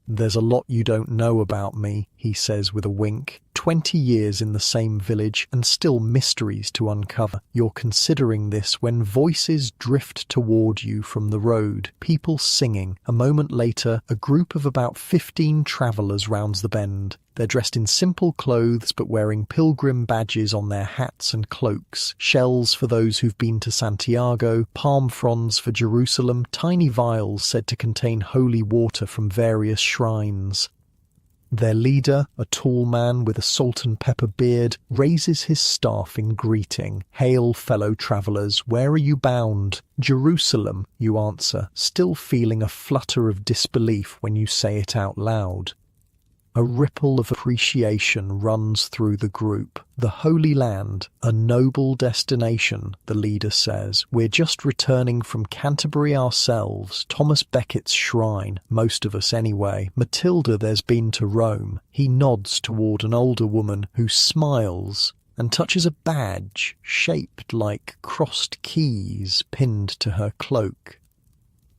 S1: There's a lot you don't know about me, he says with a wink. 20 years in the same village and still mysteries to uncover. You're considering this when voices drift toward you from the road, people singing. A moment later, a group of about 15 travellers rounds the bend. They're dressed in simple clothes but wearing pilgrim badges on their hats and cloaks, shells for those who've been to Santiago, palm fronds for Jerusalem, tiny vials said to contain holy water from various shrines. Their leader, a tall man with a salt and pepper beard, raises his staff in greeting. Hail, fellow travellers, where are you bound? Jerusalem, you answer, still feeling a flutter of disbelief when you say it out loud. A ripple of appreciation runs through the group. The Holy Land, a noble destination, the leader says. We're just returning from Canterbury ourselves, Thomas Becket's shrine, most of us anyway. Matilda there's been to Rome. He nods toward an older woman who smiles and touches a badge shaped like crossed keys pinned to her cloak.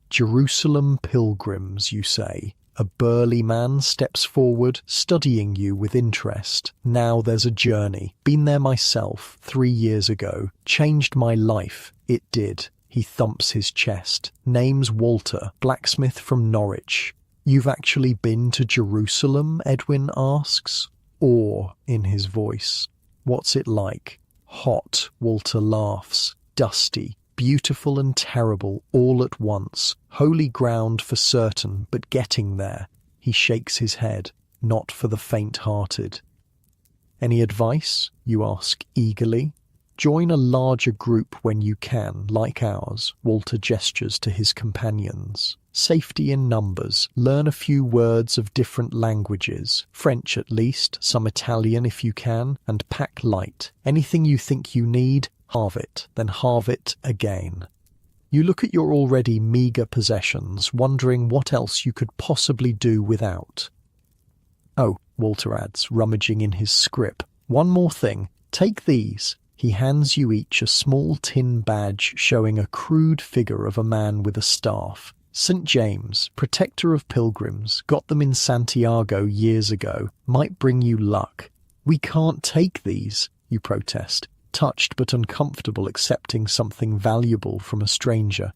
S1: Jerusalem pilgrims, you say. A burly man steps forward, studying you with interest. Now there's a journey. Been there myself 3 years ago. Changed my life. It did. He thumps his chest. Name's Walter, blacksmith from Norwich. You've actually been to Jerusalem? Edwin asks, awe in his voice. What's it like? Hot, Walter laughs. Dusty, beautiful and terrible all at once. Holy ground for certain, but getting there. He shakes his head. Not for the faint-hearted. Any advice? You ask eagerly. Join a larger group when you can, like ours, Walter gestures to his companions. Safety in numbers. Learn a few words of different languages, French at least, some Italian if you can, and pack light. Anything you think you need, halve it, then halve it again. You look at your already meagre possessions, wondering what else you could possibly do without. Oh, Walter adds, rummaging in his scrip. One more thing. Take these. He hands you each a small tin badge showing a crude figure of a man with a staff. St. James, protector of pilgrims, got them in Santiago years ago. Might bring you luck. We can't take these, you protest, touched but uncomfortable accepting something valuable from a stranger.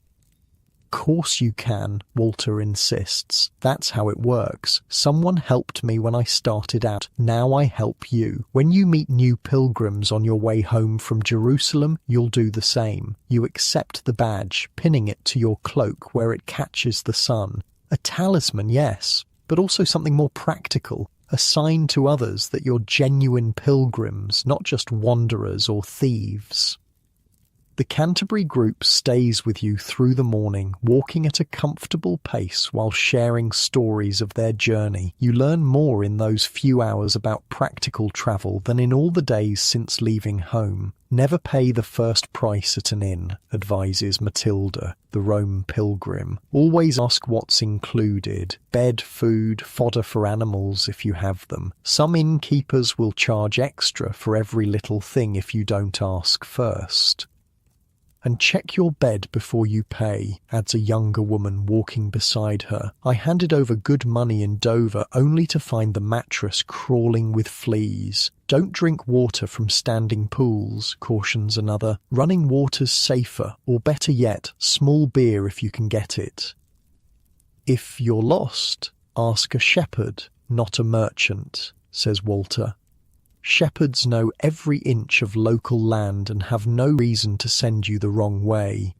S1: Course you can, Walter insists. That's how it works. Someone helped me when I started out. Now I help you. When you meet new pilgrims on your way home from Jerusalem, you'll do the same. You accept the badge, pinning it to your cloak where it catches the sun. A talisman, yes, but also something more practical. A sign to others that you're genuine pilgrims, not just wanderers or thieves. The Canterbury group stays with you through the morning, walking at a comfortable pace while sharing stories of their journey. You learn more in those few hours about practical travel than in all the days since leaving home. Never pay the first price at an inn, advises Matilda, the Rome pilgrim. Always ask what's included. Bed, food, fodder for animals if you have them. Some innkeepers will charge extra for every little thing if you don't ask first. And check your bed before you pay, adds a younger woman walking beside her. I handed over good money in Dover only to find the mattress crawling with fleas. Don't drink water from standing pools, cautions another. Running water's safer, or better yet, small beer if you can get it. If you're lost, ask a shepherd, not a merchant, says Walter. Shepherds know every inch of local land and have no reason to send you the wrong way.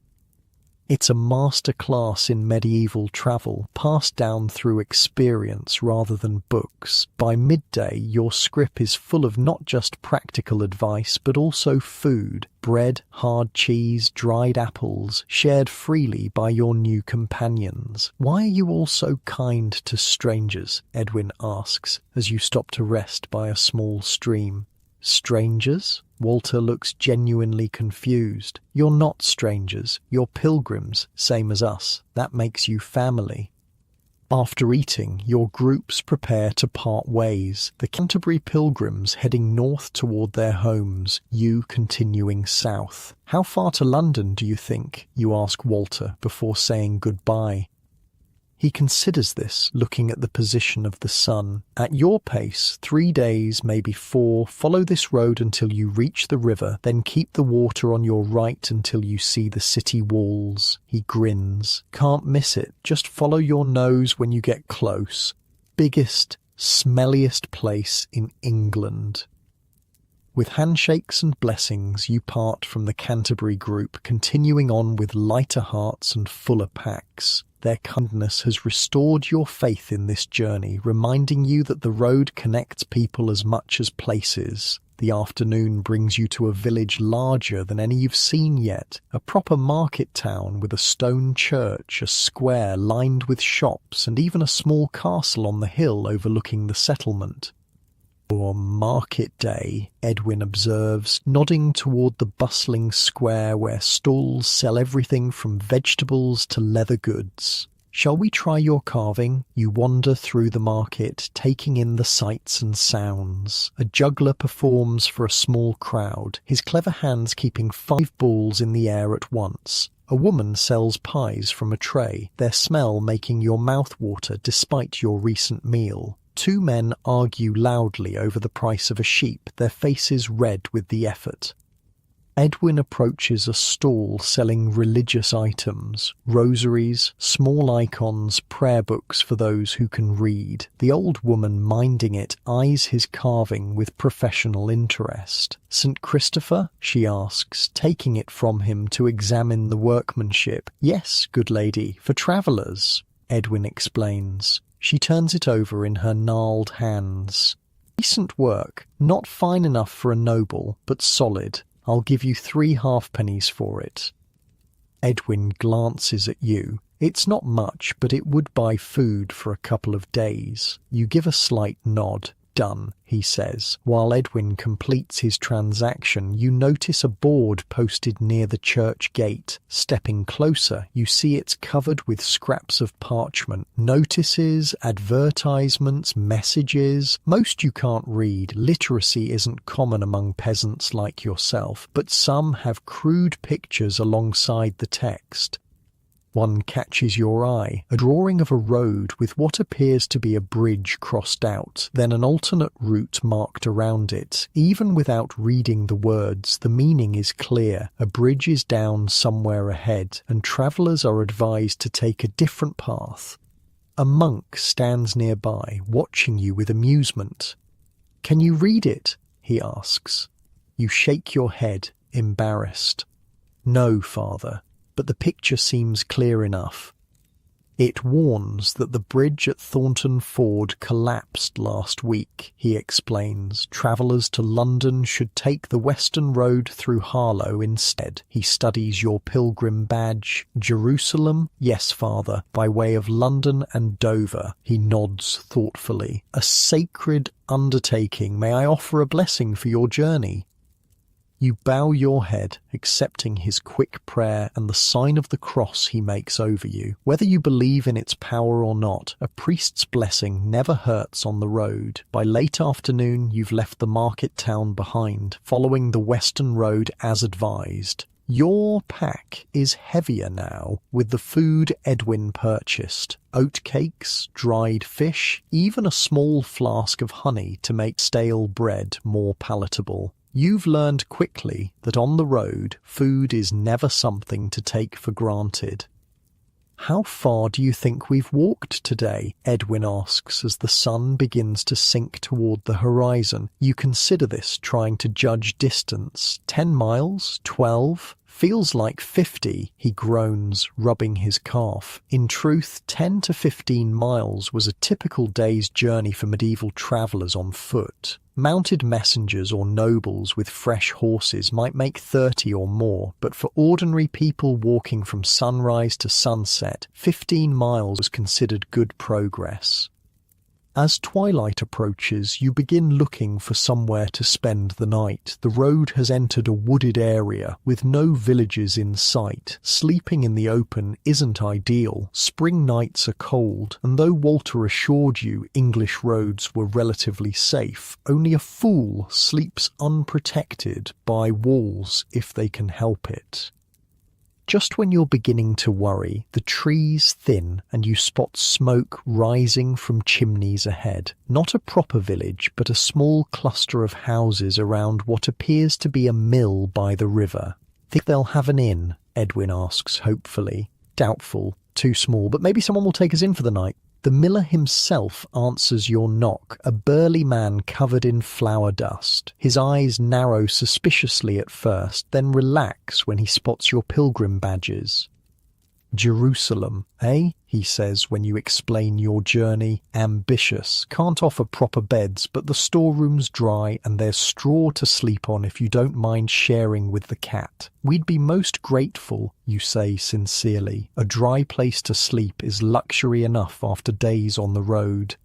S1: It's a master class in medieval travel, passed down through experience rather than books. By midday, your scrip is full of not just practical advice, but also food, bread, hard cheese, dried apples, shared freely by your new companions. Why are you all so kind to strangers? Edwin asks, as you stop to rest by a small stream. Strangers? Walter looks genuinely confused. You're not strangers. You're pilgrims, same as us. That makes you family. After eating, your groups prepare to part ways. The Canterbury pilgrims heading north toward their homes, you continuing south. How far to London, do you think? You ask Walter before saying goodbye. He considers this, looking at the position of the sun. At your pace, 3 days, maybe 4, follow this road until you reach the river, then keep the water on your right until you see the city walls. He grins. Can't miss it. Just follow your nose when you get close. Biggest, smelliest place in England. With handshakes and blessings, you part from the Canterbury group, continuing on with lighter hearts and fuller packs. Their kindness has restored your faith in this journey, reminding you that the road connects people as much as places. The afternoon brings you to a village larger than any you've seen yet, a proper market town with a stone church, a square lined with shops, and even a small castle on the hill overlooking the settlement. Or market day, Edwin observes, nodding toward the bustling square where stalls sell everything from vegetables to leather goods. Shall we try your carving? You wander through the market, taking in the sights and sounds. A juggler performs for a small crowd, his clever hands keeping 5 balls in the air at once. A woman sells pies from a tray, their smell making your mouth water despite your recent meal. 2 men argue loudly over the price of a sheep, their faces red with the effort. Edwin approaches a stall selling religious items, rosaries, small icons, prayer books for those who can read. The old woman minding it eyes his carving with professional interest. "St. Christopher?" she asks, taking it from him to examine the workmanship. "Yes, good lady, for travellers," Edwin explains. She turns it over in her gnarled hands. "Decent work, not fine enough for a noble, but solid. I'll give you 3 halfpennies for it." Edwin glances at you. It's not much, but it would buy food for a couple of days. You give a slight nod. "Done," he says. While Edwin completes his transaction, you notice a board posted near the church gate. Stepping closer, you see it's covered with scraps of parchment. Notices, advertisements, messages. Most you can't read. Literacy isn't common among peasants like yourself, but some have crude pictures alongside the text. One catches your eye, a drawing of a road with what appears to be a bridge crossed out, then an alternate route marked around it. Even without reading the words, the meaning is clear. A bridge is down somewhere ahead, and travellers are advised to take a different path. A monk stands nearby, watching you with amusement. "Can you read it?" he asks. You shake your head, embarrassed. "No, Father, but the picture seems clear enough." It warns that the bridge at Thornton Ford collapsed last week, he explains. Travellers to London should take the Western Road through Harlow instead. He studies your pilgrim badge. "Jerusalem?" "Yes, Father, by way of London and Dover." He nods thoughtfully. "A sacred undertaking. May I offer a blessing for your journey?" You bow your head, accepting his quick prayer and the sign of the cross he makes over you. Whether you believe in its power or not, a priest's blessing never hurts on the road. By late afternoon, you've left the market town behind, following the Western Road as advised. Your pack is heavier now, with the food Edwin purchased. Oatcakes, dried fish, even a small flask of honey to make stale bread more palatable. You've learned quickly that on the road, food is never something to take for granted. "How far do you think we've walked today?" Edwin asks as the sun begins to sink toward the horizon. You consider this, trying to judge distance. 10 miles? 12? "Feels like 50, he groans, rubbing his calf. In truth, 10 to 15 miles was a typical day's journey for medieval travellers on foot. Mounted messengers or nobles with fresh horses might make 30 or more, but for ordinary people walking from sunrise to sunset, 15 miles was considered good progress. As twilight approaches, you begin looking for somewhere to spend the night. The road has entered a wooded area, with no villages in sight. Sleeping in the open isn't ideal. Spring nights are cold, and though Walter assured you English roads were relatively safe, only a fool sleeps unprotected by walls if they can help it. Just when you're beginning to worry, the trees thin and you spot smoke rising from chimneys ahead. Not a proper village, but a small cluster of houses around what appears to be a mill by the river. "Think they'll have an inn?" Edwin asks hopefully. "Doubtful. Too small, but maybe someone will take us in for the night." The miller himself answers your knock, a burly man covered in flour dust. His eyes narrow suspiciously at first, then relax when he spots your pilgrim badges. "Jerusalem, eh?" he says when you explain your journey. "Ambitious. Can't offer proper beds, but the storeroom's dry and there's straw to sleep on if you don't mind sharing with the cat. We'd be most grateful," you say sincerely. A dry place to sleep is luxury enough after days on the road.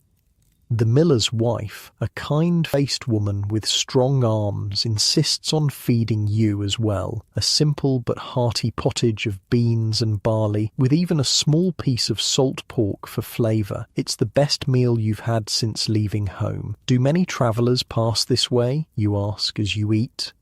S1: The miller's wife, a kind-faced woman with strong arms, insists on feeding you as well. A simple but hearty pottage of beans and barley, with even a small piece of salt pork for flavour. It's the best meal you've had since leaving home. "Do many travellers pass this way?" you ask as you eat.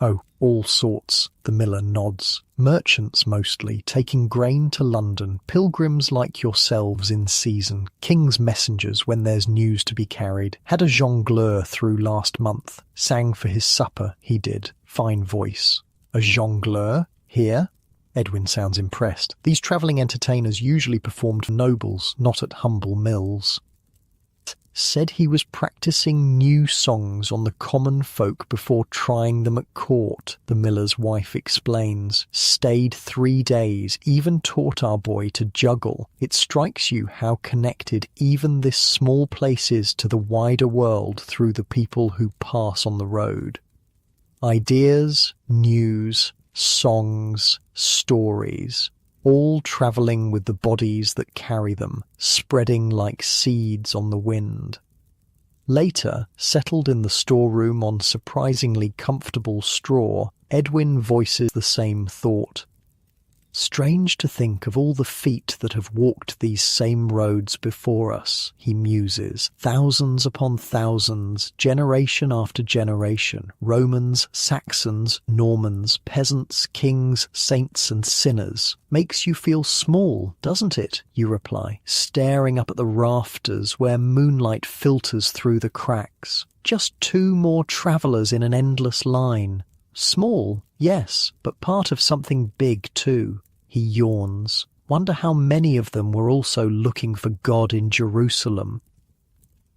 S1: Oh, all sorts, the miller nods. Merchants mostly, taking grain to London, pilgrims like yourselves in season, king's messengers when there's news to be carried. Had a jongleur through last month. Sang for his supper, he did. Fine voice. A jongleur? Here? Edwin sounds impressed. These travelling entertainers usually performed for nobles, not at humble mills. Said he was practising new songs on the common folk before trying them at court, the miller's wife explains. Stayed 3 days, even taught our boy to juggle. It strikes you how connected even this small place is to the wider world through the people who pass on the road. Ideas, news, songs, stories, all travelling with the bodies that carry them, spreading like seeds on the wind. Later, settled in the storeroom on surprisingly comfortable straw, Edwin voices the same thought. Strange to think of all the feet that have walked these same roads before us, he muses. Thousands upon thousands, generation after generation, Romans, Saxons, Normans, peasants, kings, saints and sinners. Makes you feel small, doesn't it? You reply, staring up at the rafters where moonlight filters through the cracks. Just 2 more travellers in an endless line. Small, yes, but part of something big too. He yawns. Wonder how many of them were also looking for God in Jerusalem.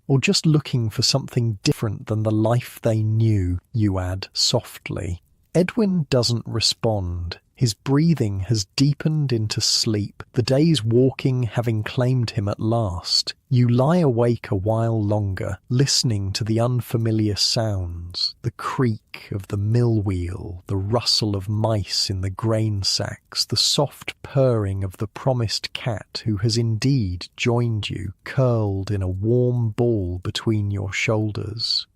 S1: Or just looking for something different than the life they knew, you add softly. Edwin doesn't respond. His breathing has deepened into sleep, the day's walking having claimed him at last. You lie awake a while longer, listening to the unfamiliar sounds, the creak of the mill wheel, the rustle of mice in the grain sacks, the soft purring of the promised cat who has indeed joined you, curled in a warm ball between your shoulders.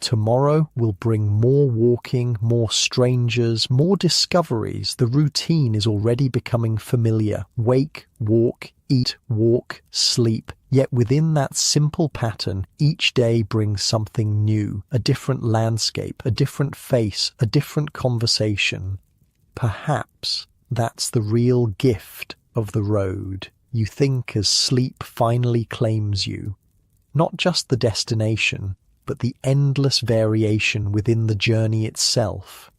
S1: Tomorrow will bring more walking, more strangers, more discoveries. The routine is already becoming familiar. Wake, walk, eat, walk, sleep. Yet within that simple pattern, each day brings something new, a different landscape, a different face, a different conversation. Perhaps that's the real gift of the road, you think as sleep finally claims you. Not just the destination, but the endless variation within the journey itself.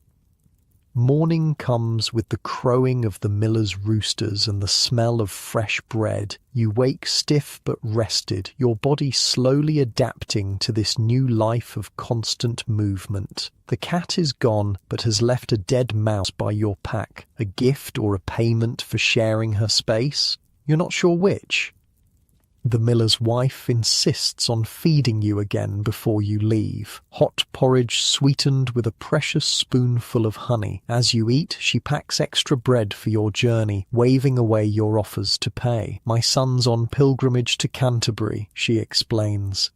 S1: Morning comes with the crowing of the miller's roosters and the smell of fresh bread. You wake stiff but rested, your body slowly adapting to this new life of constant movement. The cat is gone, but has left a dead mouse by your pack, a gift or a payment for sharing her space. You're not sure which. The miller's wife insists on feeding you again before you leave. Hot porridge sweetened with a precious spoonful of honey. As you eat, she packs extra bread for your journey, waving away your offers to pay. My son's on pilgrimage to Canterbury, she explains.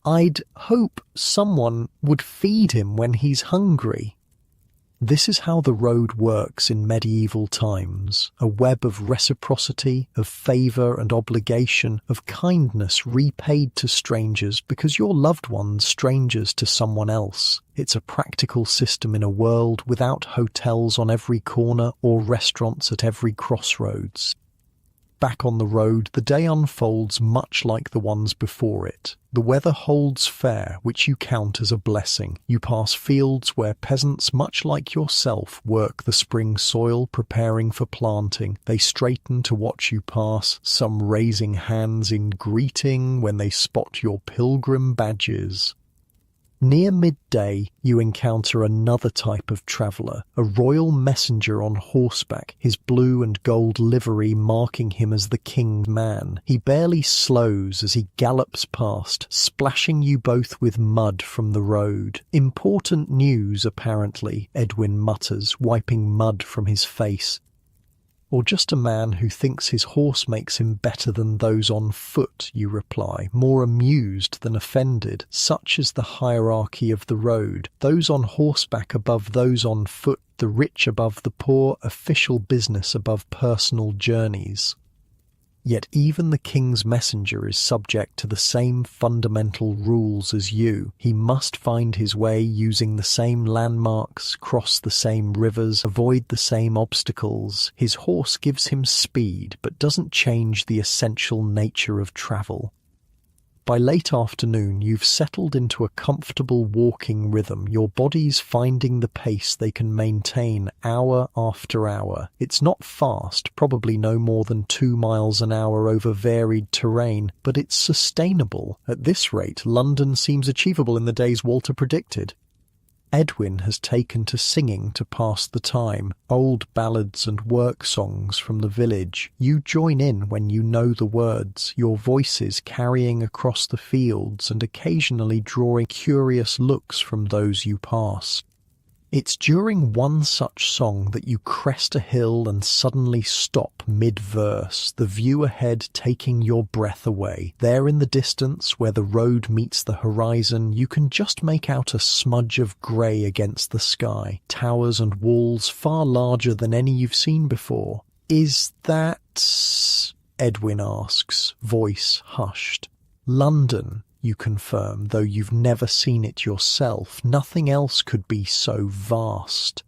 S1: I'd hope someone would feed him when he's hungry. This is how the road works in medieval times, a web of reciprocity, of favour and obligation, of kindness repaid to strangers because your loved ones strangers to someone else. It's a practical system in a world without hotels on every corner or restaurants at every crossroads. Back on the road, the day unfolds much like the ones before it. The weather holds fair, which you count as a blessing. You pass fields where peasants, much like yourself, work the spring soil, preparing for planting. They straighten to watch you pass, some raising hands in greeting when they spot your pilgrim badges. Near midday, you encounter another type of traveller, a royal messenger on horseback, his blue and gold livery marking him as the king's man. He barely slows as he gallops past, splashing you both with mud from the road. Important news, apparently, Edwin mutters, wiping mud from his face. Or just a man who thinks his horse makes him better than those on foot, you reply, more amused than offended. Such is the hierarchy of the road. Those on horseback above those on foot, the rich above the poor, official business above personal journeys. Yet even the king's messenger is subject to the same fundamental rules as you. He must find his way using the same landmarks, cross the same rivers, avoid the same obstacles. His horse gives him speed, but doesn't change the essential nature of travel. By late afternoon, you've settled into a comfortable walking rhythm, your body's finding the pace they can maintain hour after hour. It's not fast, probably no more than 2 miles an hour over varied terrain, but it's sustainable. At this rate, London seems achievable in the days Walter predicted. Edwin has taken to singing to pass the time, old ballads and work songs from the village. You join in when you know the words, your voices carrying across the fields and occasionally drawing curious looks from those you pass. It's during one such song that you crest a hill and suddenly stop mid-verse, the view ahead taking your breath away. There in the distance, where the road meets the horizon, you can just make out a smudge of grey against the sky, towers and walls far larger than any you've seen before. "Is that—" Edwin asks, voice hushed. "London," you confirm, though you've never seen it yourself. Nothing else could be so vast.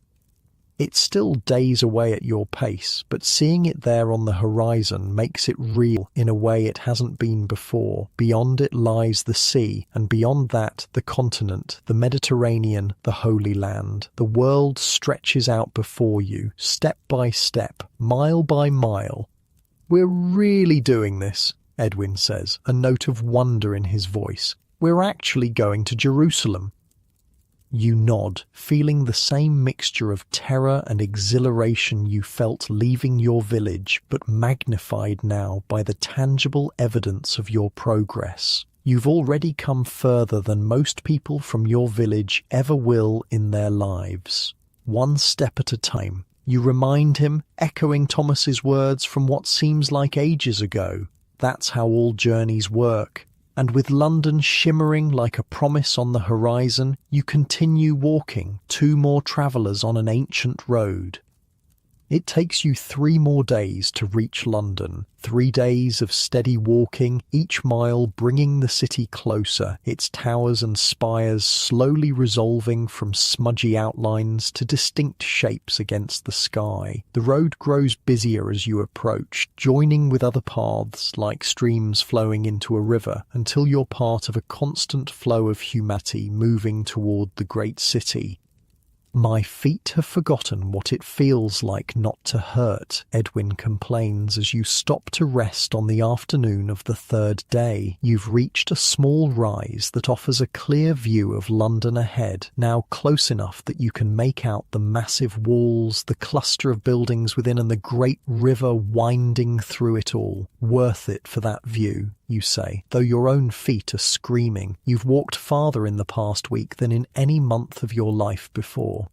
S1: It's still days away at your pace, but seeing it there on the horizon makes it real in a way it hasn't been before. Beyond it lies the sea, and beyond that the continent, the Mediterranean, the Holy Land. The world stretches out before you, step by step, mile by mile. "We're really doing this," Edwin says, a note of wonder in his voice. "We're actually going to Jerusalem." You nod, feeling the same mixture of terror and exhilaration you felt leaving your village, but magnified now by the tangible evidence of your progress. You've already come further than most people from your village ever will in their lives. One step at a time. You remind him, echoing Thomas's words from what seems like ages ago. That's how all journeys work. And with London shimmering like a promise on the horizon, you continue walking, 2 more travellers on an ancient road. It takes you 3 more days to reach London, 3 days of steady walking, each mile bringing the city closer, its towers and spires slowly resolving from smudgy outlines to distinct shapes against the sky. The road grows busier as you approach, joining with other paths like streams flowing into a river, until you're part of a constant flow of humanity moving toward the great city. "My feet have forgotten what it feels like not to hurt," Edwin complains as you stop to rest on the afternoon of the 3rd day. You've reached a small rise that offers a clear view of London ahead, now close enough that you can make out the massive walls, the cluster of buildings within, and the great river winding through it all. "Worth it for that view," you say, though your own feet are screaming. You've walked farther in the past week than in any month of your life before.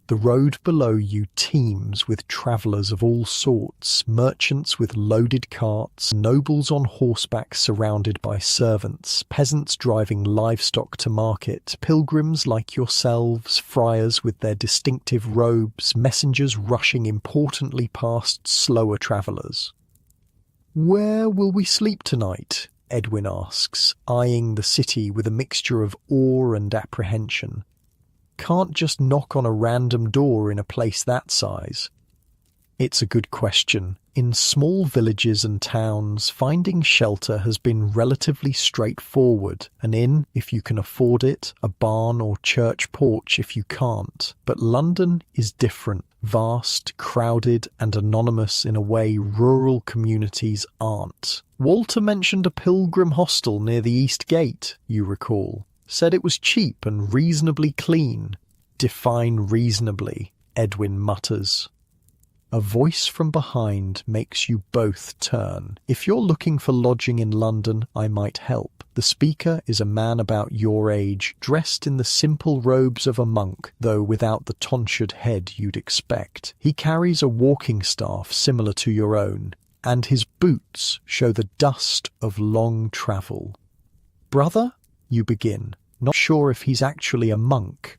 S1: The road below you teems with travellers of all sorts, merchants with loaded carts, nobles on horseback surrounded by servants, peasants driving livestock to market, pilgrims like yourselves, friars with their distinctive robes, messengers rushing importantly past slower travellers. "Where will we sleep tonight?" Edwin asks, eyeing the city with a mixture of awe and apprehension. "Can't just knock on a random door in a place that size." It's a good question. In small villages and towns, finding shelter has been relatively straightforward. An inn, if you can afford it, a barn or church porch if you can't. But London is different. Vast, crowded, and anonymous in a way rural communities aren't. Walter mentioned a pilgrim hostel near the East Gate, you recall. Said it was cheap and reasonably clean. "Define reasonably," Edwin mutters. A voice from behind makes you both turn. "If you're looking for lodging in London, I might help." The speaker is a man about your age, dressed in the simple robes of a monk, though without the tonsured head you'd expect. He carries a walking staff similar to your own, and his boots show the dust of long travel. "Brother?" you begin, not sure if he's actually a monk.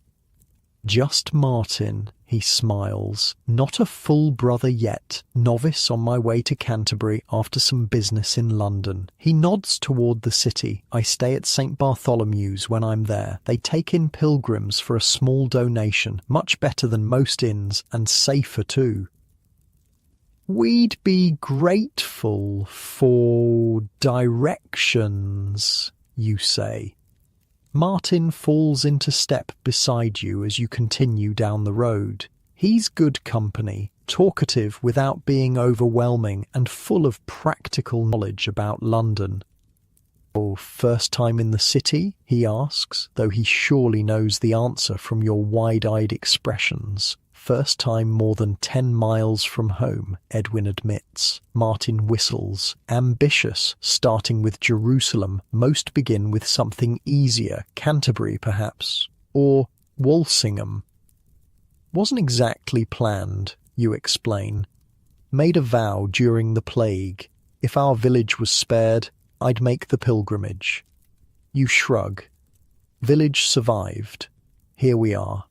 S1: "Just Martin," he smiles. Not a full brother yet. Novice on my way to Canterbury after some business in London. He nods toward the city. I stay at St. Bartholomew's when I'm there. They take in pilgrims for a small donation. Much better than most inns, and safer too. We'd be grateful for directions, you say. Martin falls into step beside you as you continue down the road. He's good company, talkative without being overwhelming and full of practical knowledge about London. "Oh, first time in the city?" he asks, though he surely knows the answer from your wide-eyed expressions. "First time more than 10 miles from home," Edwin admits. Martin whistles. "Ambitious, starting with Jerusalem. Most begin with something easier, Canterbury perhaps, or Walsingham." "Wasn't exactly planned," you explain. "Made a vow during the plague. If our village was spared, I'd make the pilgrimage." You shrug. "Village survived. Here we are."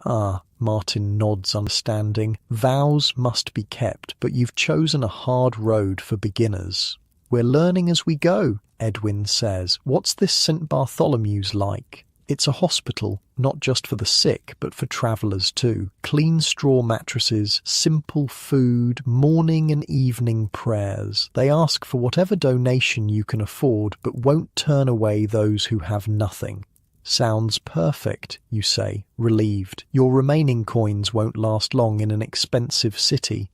S1: "Ah," Martin nods understanding. "Vows must be kept, but you've chosen a hard road for beginners." "We're learning as we go," Edwin says. "What's this St. Bartholomew's like?" "It's a hospital, not just for the sick, but for travellers too. Clean straw mattresses, simple food, morning and evening prayers. They ask for whatever donation you can afford, but won't turn away those who have nothing." "Sounds perfect," you say, relieved. "Your remaining coins won't last long in an expensive city."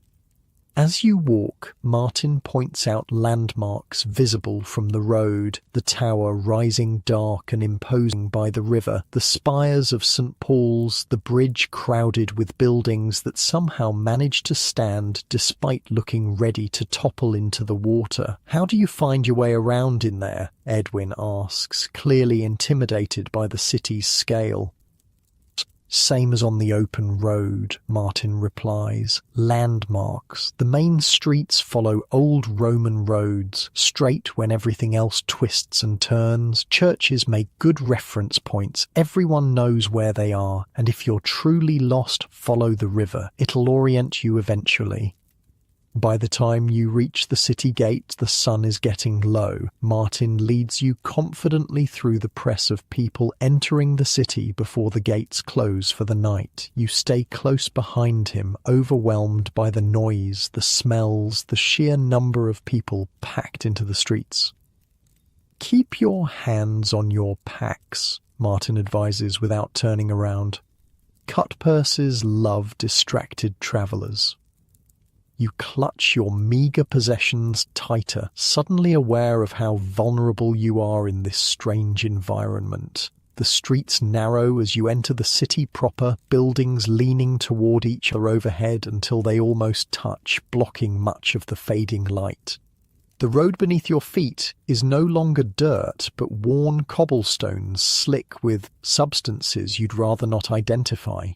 S1: As you walk, Martin points out landmarks visible from the road, the tower rising dark and imposing by the river, the spires of St. Paul's, the bridge crowded with buildings that somehow manage to stand despite looking ready to topple into the water. "How do you find your way around in there?" Edwin asks, clearly intimidated by the city's scale. "Same as on the open road," Martin replies. "Landmarks. The main streets follow old Roman roads, straight when everything else twists and turns. Churches make good reference points. Everyone knows where they are, and if you're truly lost, follow the river. It'll orient you eventually." By the time you reach the city gate, the sun is getting low. Martin leads you confidently through the press of people entering the city before the gates close for the night. You stay close behind him, overwhelmed by the noise, the smells, the sheer number of people packed into the streets. "Keep your hands on your packs," Martin advises without turning around. Cut purses love distracted travellers. You clutch your meagre possessions tighter, suddenly aware of how vulnerable you are in this strange environment. The streets narrow as you enter the city proper, buildings leaning toward each other overhead until they almost touch, blocking much of the fading light. The road beneath your feet is no longer dirt, but worn cobblestones slick with substances you'd rather not identify.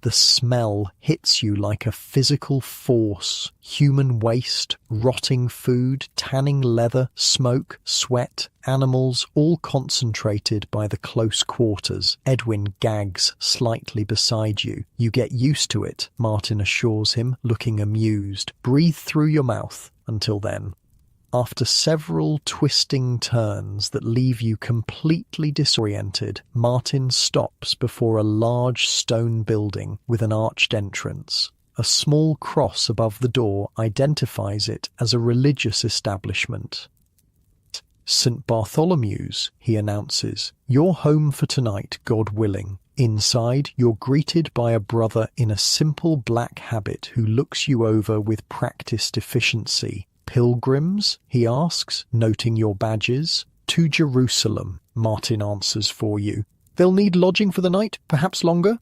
S1: The smell hits you like a physical force. Human waste, rotting food, tanning leather, smoke, sweat, animals, all concentrated by the close quarters. Edwin gags slightly beside you. You get used to it, Martin assures him, looking amused. Breathe through your mouth until then. After several twisting turns that leave you completely disoriented, Martin stops before a large stone building with an arched entrance. A small cross above the door identifies it as a religious establishment. "St. Bartholomew's," he announces. "You're home for tonight, God willing." Inside, you're greeted by a brother in a simple black habit who looks you over with practiced efficiency. "Pilgrims?" he asks, noting your badges. "To Jerusalem," Martin answers for you. "They'll need lodging for the night, perhaps longer?"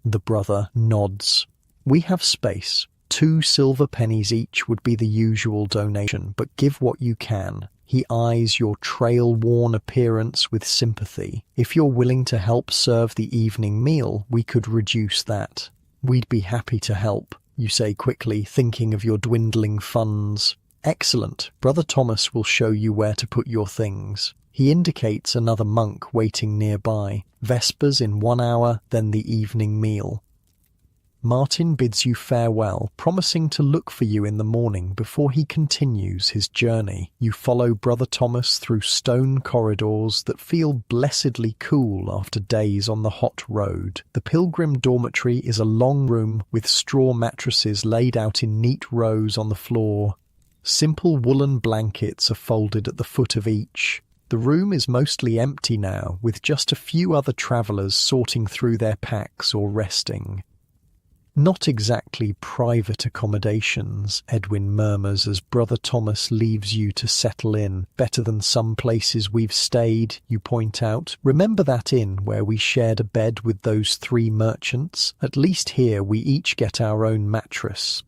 S1: The brother nods. "We have space. 2 silver pennies each would be the usual donation, but give what you can." He eyes your trail-worn appearance with sympathy. "If you're willing to help serve the evening meal, we could reduce that." "We'd be happy to help," you say quickly, thinking of your dwindling funds. "Excellent. Brother Thomas will show you where to put your things." He indicates another monk waiting nearby. Vespers in 1 hour, then the evening meal. Martin bids you farewell, promising to look for you in the morning before he continues his journey. You follow Brother Thomas through stone corridors that feel blessedly cool after days on the hot road. The pilgrim dormitory is a long room with straw mattresses laid out in neat rows on the floor. Simple woolen blankets are folded at the foot of each. The room is mostly empty now, with just a few other travellers sorting through their packs or resting. Not exactly private accommodations, Edwin murmurs as Brother Thomas leaves you to settle in. Better than some places we've stayed, you point out. Remember that inn where we shared a bed with those 3 merchants? At least here we each get our own mattress.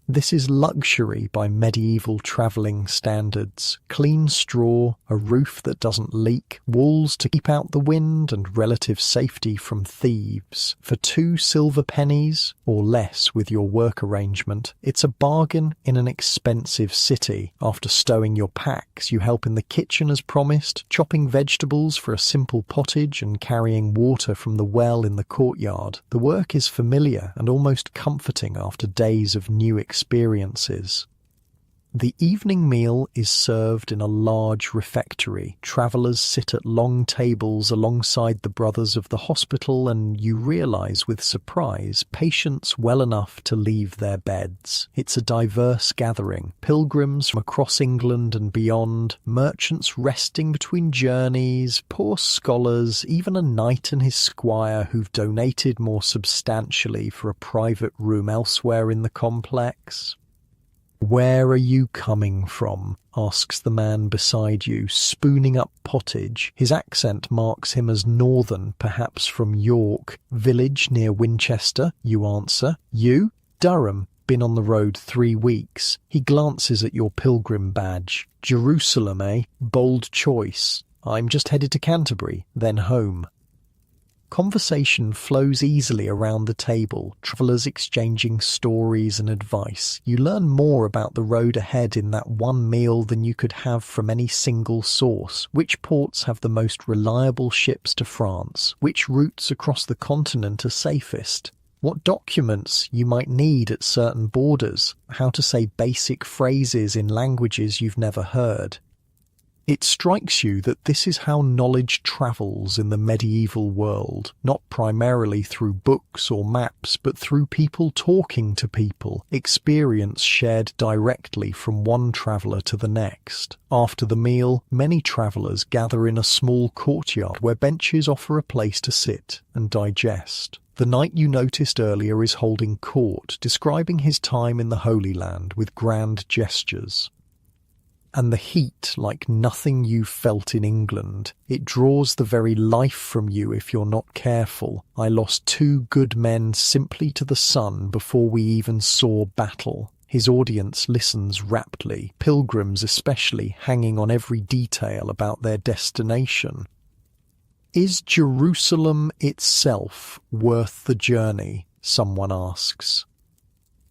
S1: This is luxury by medieval travelling standards. Clean straw, a roof that doesn't leak, walls to keep out the wind, and relative safety from thieves. For 2 silver pennies, or less with your work arrangement, it's a bargain in an expensive city. After stowing your packs, you help in the kitchen as promised, chopping vegetables for a simple pottage and carrying water from the well in the courtyard. The work is familiar and almost comforting after days of new experiences. The evening meal is served in a large refectory. Travellers sit at long tables alongside the brothers of the hospital, and you realise with surprise patients well enough to leave their beds. It's a diverse gathering. Pilgrims from across England and beyond, merchants resting between journeys, poor scholars, even a knight and his squire who've donated more substantially for a private room elsewhere in the complex. "Where are you coming from?" asks the man beside you, spooning up pottage. His accent marks him as northern, perhaps from York. "Village near Winchester," you answer. "You?" "Durham. Been on the road 3 weeks." He glances at your pilgrim badge. "Jerusalem, eh? Bold choice." "I'm just headed to Canterbury, then home." Conversation flows easily around the table, travellers exchanging stories and advice. You learn more about the road ahead in that one meal than you could have from any single source. Which ports have the most reliable ships to France? Which routes across the continent are safest? What documents you might need at certain borders? How to say basic phrases in languages you've never heard. It strikes you that this is how knowledge travels in the medieval world, not primarily through books or maps, but through people talking to people, experience shared directly from one traveller to the next. After the meal, many travellers gather in a small courtyard where benches offer a place to sit and digest. The knight you noticed earlier is holding court, describing his time in the Holy Land with grand gestures. And the heat, like nothing you've felt in England. It draws the very life from you if you're not careful. I lost 2 good men simply to the sun before we even saw battle. His audience listens raptly, pilgrims especially hanging on every detail about their destination. Is Jerusalem itself worth the journey? Someone asks.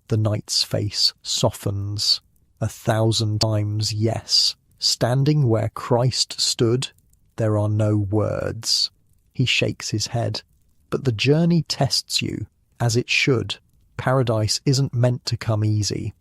S1: The knight's face softens. 1,000 times yes. Standing where Christ stood, there are no words. He shakes his head. But the journey tests you, as it should. Paradise isn't meant to come easy.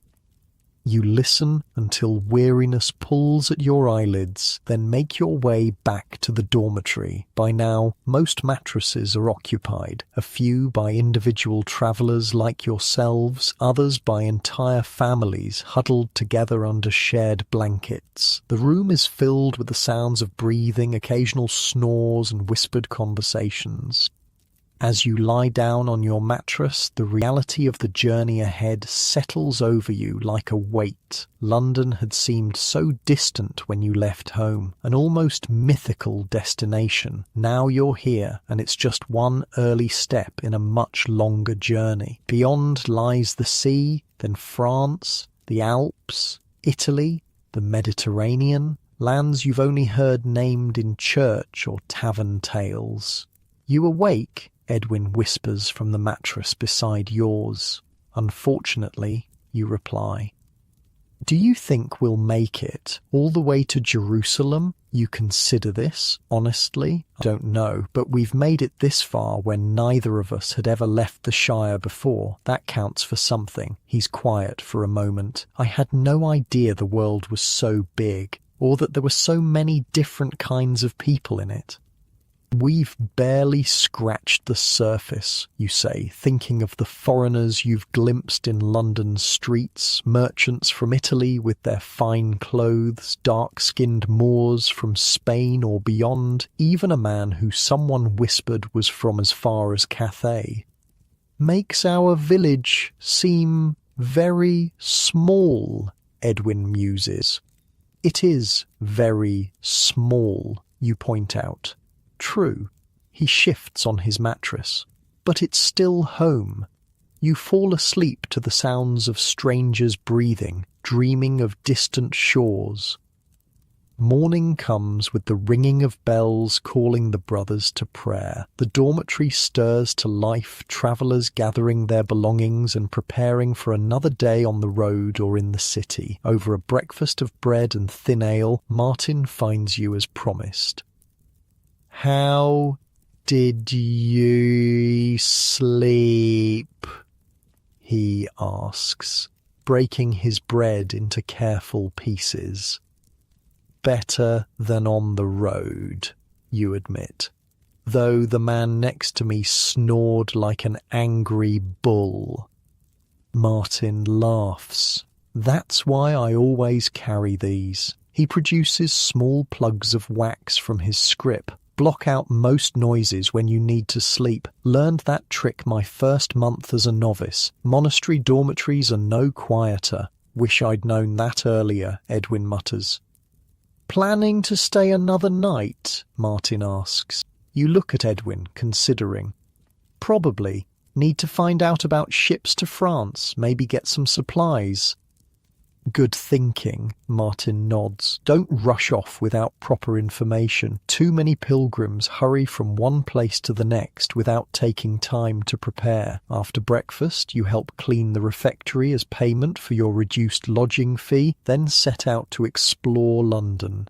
S1: You listen until weariness pulls at your eyelids, then make your way back to the dormitory. By now, most mattresses are occupied, a few by individual travellers like yourselves, others by entire families huddled together under shared blankets. The room is filled with the sounds of breathing, occasional snores and whispered conversations. As you lie down on your mattress, the reality of the journey ahead settles over you like a weight. London had seemed so distant when you left home, an almost mythical destination. Now you're here, and it's just one early step in a much longer journey. Beyond lies the sea, then France, the Alps, Italy, the Mediterranean, lands you've only heard named in church or tavern tales. You awake? Edwin whispers from the mattress beside yours. "Unfortunately," you reply. Do you think we'll make it all the way to Jerusalem? You consider this? Honestly, I don't know, but we've made it this far when neither of us had ever left the Shire before. That counts for something. He's quiet for a moment. I had no idea the world was so big, or that there were so many different kinds of people in it. We've barely scratched the surface, you say, thinking of the foreigners you've glimpsed in London's streets, merchants from Italy with their fine clothes, dark-skinned Moors from Spain or beyond, even a man who someone whispered was from as far as Cathay. Makes our village seem very small, Edwin muses. It is very small, you point out. True, he shifts on his mattress, but it's still home. You fall asleep to the sounds of strangers breathing, dreaming of distant shores. Morning comes with the ringing of bells calling the brothers to prayer. The dormitory stirs to life, travellers gathering their belongings and preparing for another day on the road or in the city. Over a breakfast of bread and thin ale, Martin finds you as promised. How did you sleep? He asks, breaking his bread into careful pieces. Better than on the road, you admit, though the man next to me snored like an angry bull. Martin laughs. That's why I always carry these. He produces small plugs of wax from his scrip. Block out most noises when you need to sleep. Learned that trick my first month as a novice. Monastery dormitories are no quieter. Wish I'd known that earlier, Edwin mutters. Planning to stay another night? Martin asks. You look at Edwin, considering. Probably. Need to find out about ships to France, maybe get some supplies. Good thinking, Martin nods. Don't rush off without proper information. Too many pilgrims hurry from one place to the next without taking time to prepare. After breakfast, you help clean the refectory as payment for your reduced lodging fee, then set out to explore London.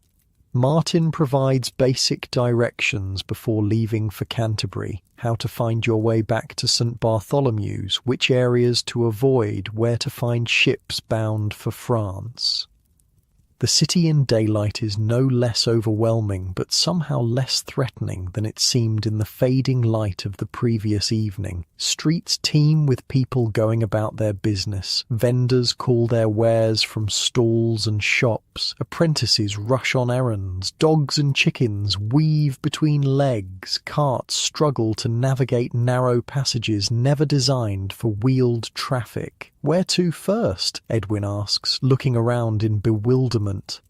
S1: Martin provides basic directions before leaving for Canterbury. How to find your way back to St. Bartholomew's, which areas to avoid, where to find ships bound for France. The city in daylight is no less overwhelming, but somehow less threatening than it seemed in the fading light of the previous evening. Streets teem with people going about their business. Vendors call their wares from stalls and shops. Apprentices rush on errands. Dogs and chickens weave between legs. Carts struggle to navigate narrow passages never designed for wheeled traffic. Where to first? Edwin asks, looking around in bewilderment.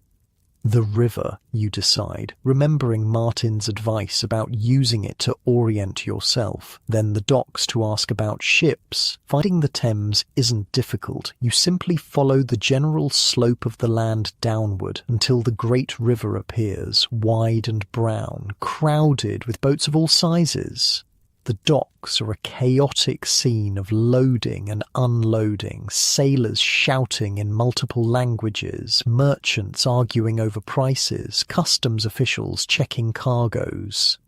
S1: The river, you decide, remembering Martin's advice about using it to orient yourself. Then the docks to ask about ships. Finding the Thames isn't difficult. You simply follow the general slope of the land downward until the great river appears, wide and brown, crowded with boats of all sizes. The docks are a chaotic scene of loading and unloading, sailors shouting in multiple languages, merchants arguing over prices, customs officials checking cargoes.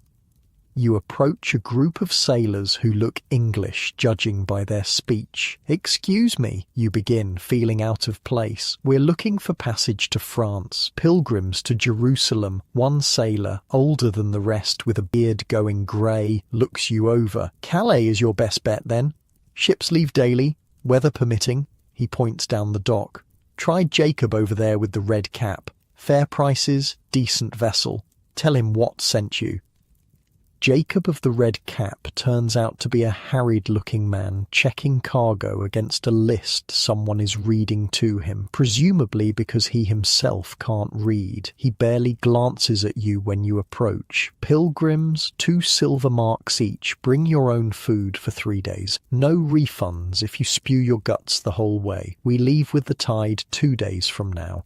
S1: You approach a group of sailors who look English, judging by their speech. "Excuse me," you begin, feeling out of place. "We're looking for passage to France, pilgrims to Jerusalem." One sailor, older than the rest with a beard going grey, looks you over. "Calais is your best bet, then. Ships leave daily, weather permitting." He points down the dock. "Try Jacob over there with the red cap. Fair prices, decent vessel. Tell him Watt sent you." Jacob of the red cap turns out to be a harried-looking man checking cargo against a list someone is reading to him, presumably because he himself can't read. He barely glances at you when you approach. "Pilgrims, 2 silver marks each. Bring your own food for 3 days. No refunds if you spew your guts the whole way. We leave with the tide 2 days from now."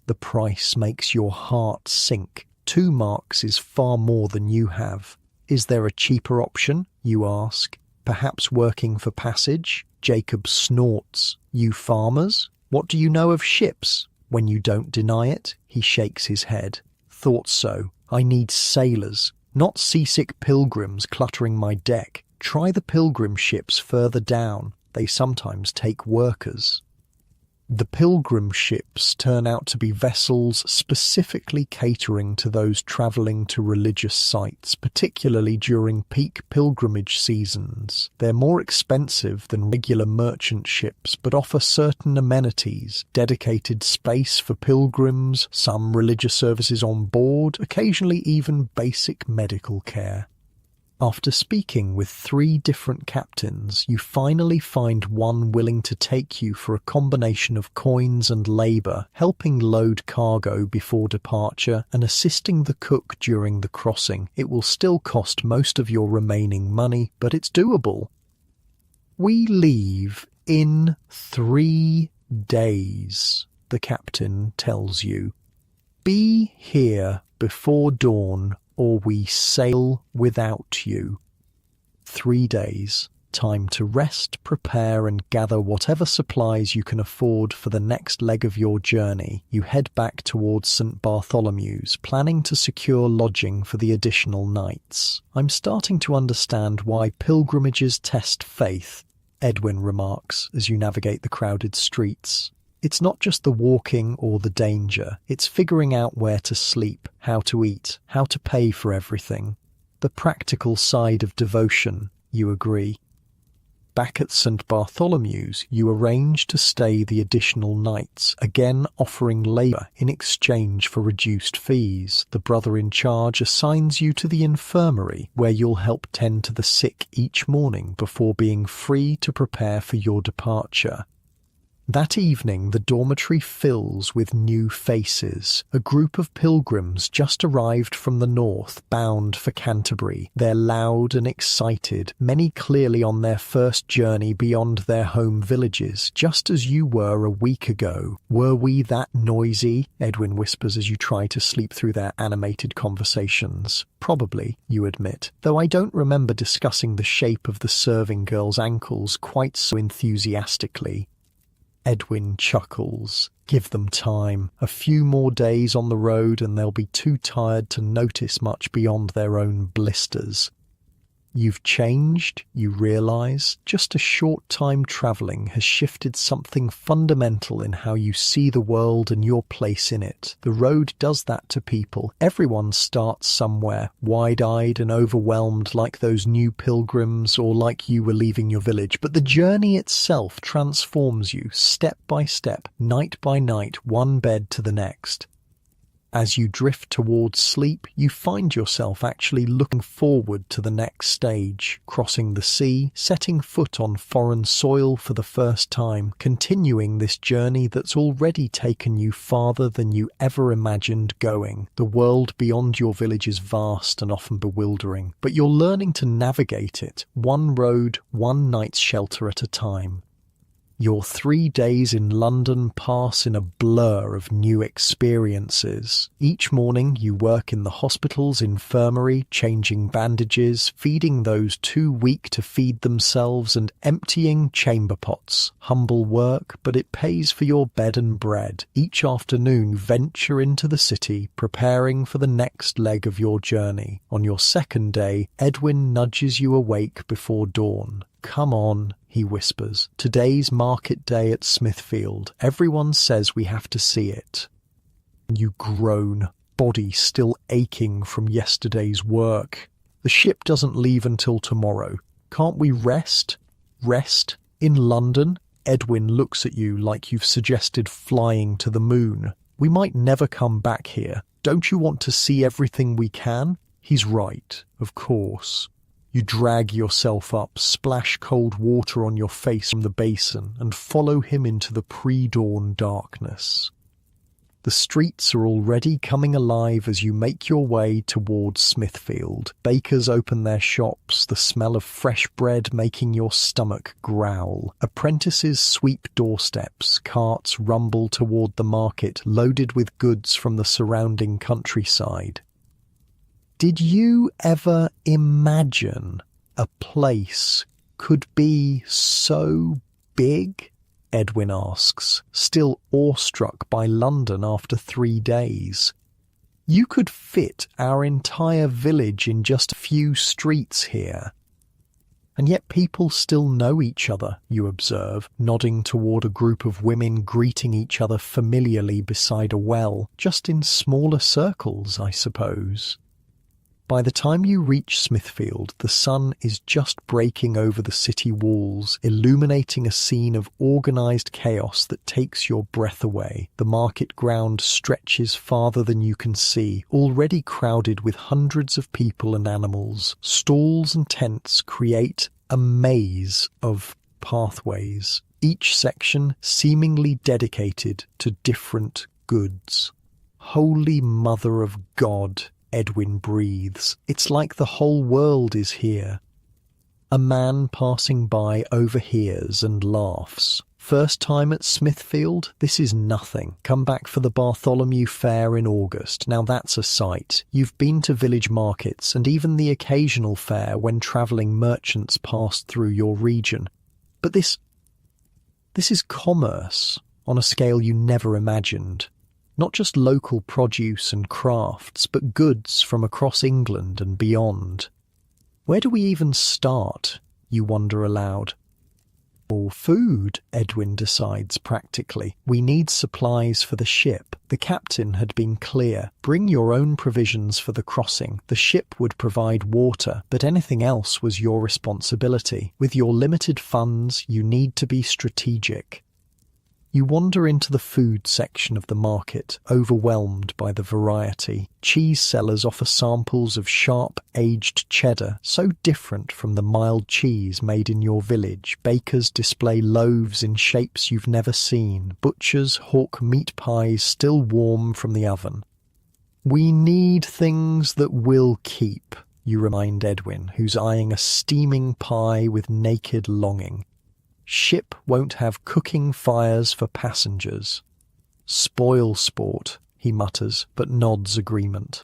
S1: The price makes your heart sink. 2 marks is far more than you have. Is there a cheaper option? You ask. Perhaps working for passage? Jacob snorts. You farmers? What do you know of ships? When you don't deny it, he shakes his head. Thought so. I need sailors, not seasick pilgrims cluttering my deck. Try the pilgrim ships further down. They sometimes take workers. The pilgrim ships turn out to be vessels specifically catering to those travelling to religious sites, particularly during peak pilgrimage seasons. They're more expensive than regular merchant ships, but offer certain amenities, dedicated space for pilgrims, some religious services on board, occasionally even basic medical care. After speaking with 3 different captains, you finally find one willing to take you for a combination of coins and labour, helping load cargo before departure and assisting the cook during the crossing. It will still cost most of your remaining money, but it's doable. We leave in 3 days, the captain tells you. Be here before dawn, or we sail without you. 3 days. Time to rest, prepare and gather whatever supplies you can afford for the next leg of your journey. You head back towards St. Bartholomew's, planning to secure lodging for the additional nights. I'm starting to understand why pilgrimages test faith, Edwin remarks as you navigate the crowded streets. It's not just the walking or the danger, it's figuring out where to sleep, how to eat, how to pay for everything. The practical side of devotion, you agree. Back at St. Bartholomew's, you arrange to stay the additional nights, again offering labour in exchange for reduced fees. The brother in charge assigns you to the infirmary, where you'll help tend to the sick each morning before being free to prepare for your departure. That evening, the dormitory fills with new faces. A group of pilgrims just arrived from the north, bound for Canterbury. They're loud and excited, many clearly on their first journey beyond their home villages, just as you were a week ago. Were we that noisy? Edwin whispers as you try to sleep through their animated conversations. Probably, you admit, though I don't remember discussing the shape of the serving girl's ankles quite so enthusiastically. Edwin chuckles. Give them time. A few more days on the road and they'll be too tired to notice much beyond their own blisters. You've changed, you realise. Just a short time travelling has shifted something fundamental in how you see the world and your place in it. The road does that to people. Everyone starts somewhere, wide-eyed and overwhelmed like those new pilgrims or like you were leaving your village. But the journey itself transforms you, step by step, night by night, one bed to the next. As you drift towards sleep, you find yourself actually looking forward to the next stage, crossing the sea, setting foot on foreign soil for the first time, continuing this journey that's already taken you farther than you ever imagined going. The world beyond your village is vast and often bewildering, but you're learning to navigate it, one road, one night's shelter at a time. Your 3 days in London pass in a blur of new experiences. Each morning you work in the hospital's infirmary, changing bandages, feeding those too weak to feed themselves and emptying chamber pots. Humble work, but it pays for your bed and bread. Each afternoon you venture into the city, preparing for the next leg of your journey. On your second day, Edwin nudges you awake before dawn. Come on, he whispers. Today's market day at Smithfield. Everyone says we have to see it. You groan, body still aching from yesterday's work. The ship doesn't leave until tomorrow. Can't we rest? Rest? In London? Edwin looks at you like you've suggested flying to the moon. We might never come back here. Don't you want to see everything we can? He's right, of course. You drag yourself up, splash cold water on your face from the basin, and follow him into the pre-dawn darkness. The streets are already coming alive as you make your way towards Smithfield. Bakers open their shops, the smell of fresh bread making your stomach growl. Apprentices sweep doorsteps, carts rumble toward the market, loaded with goods from the surrounding countryside. Did you ever imagine a place could be so big? Edwin asks, still awestruck by London after 3 days. You could fit our entire village in just a few streets here. And yet people still know each other, you observe, nodding toward a group of women greeting each other familiarly beside a well, just in smaller circles, I suppose. By the time you reach Smithfield, the sun is just breaking over the city walls, illuminating a scene of organised chaos that takes your breath away. The market ground stretches farther than you can see, already crowded with hundreds of people and animals. Stalls and tents create a maze of pathways, each section seemingly dedicated to different goods. Holy Mother of God! Edwin breathes. It's like the whole world is here. A man passing by overhears and laughs. First time at Smithfield? This is nothing. Come back for the Bartholomew Fair in August. Now that's a sight. You've been to village markets and even the occasional fair when travelling merchants pass through your region. But this is commerce on a scale you never imagined. Not just local produce and crafts, but goods from across England and beyond. Where do we even start, you wonder aloud? Or food, Edwin decides practically. We need supplies for the ship. The captain had been clear. Bring your own provisions for the crossing. The ship would provide water, but anything else was your responsibility. With your limited funds, you need to be strategic. You wander into the food section of the market, overwhelmed by the variety. Cheese sellers offer samples of sharp, aged cheddar, so different from the mild cheese made in your village. Bakers display loaves in shapes you've never seen. Butchers hawk meat pies still warm from the oven. We need things that will keep, you remind Edwin, who's eyeing a steaming pie with naked longing. Ship won't have cooking fires for passengers. Spoil sport, he mutters, but nods agreement.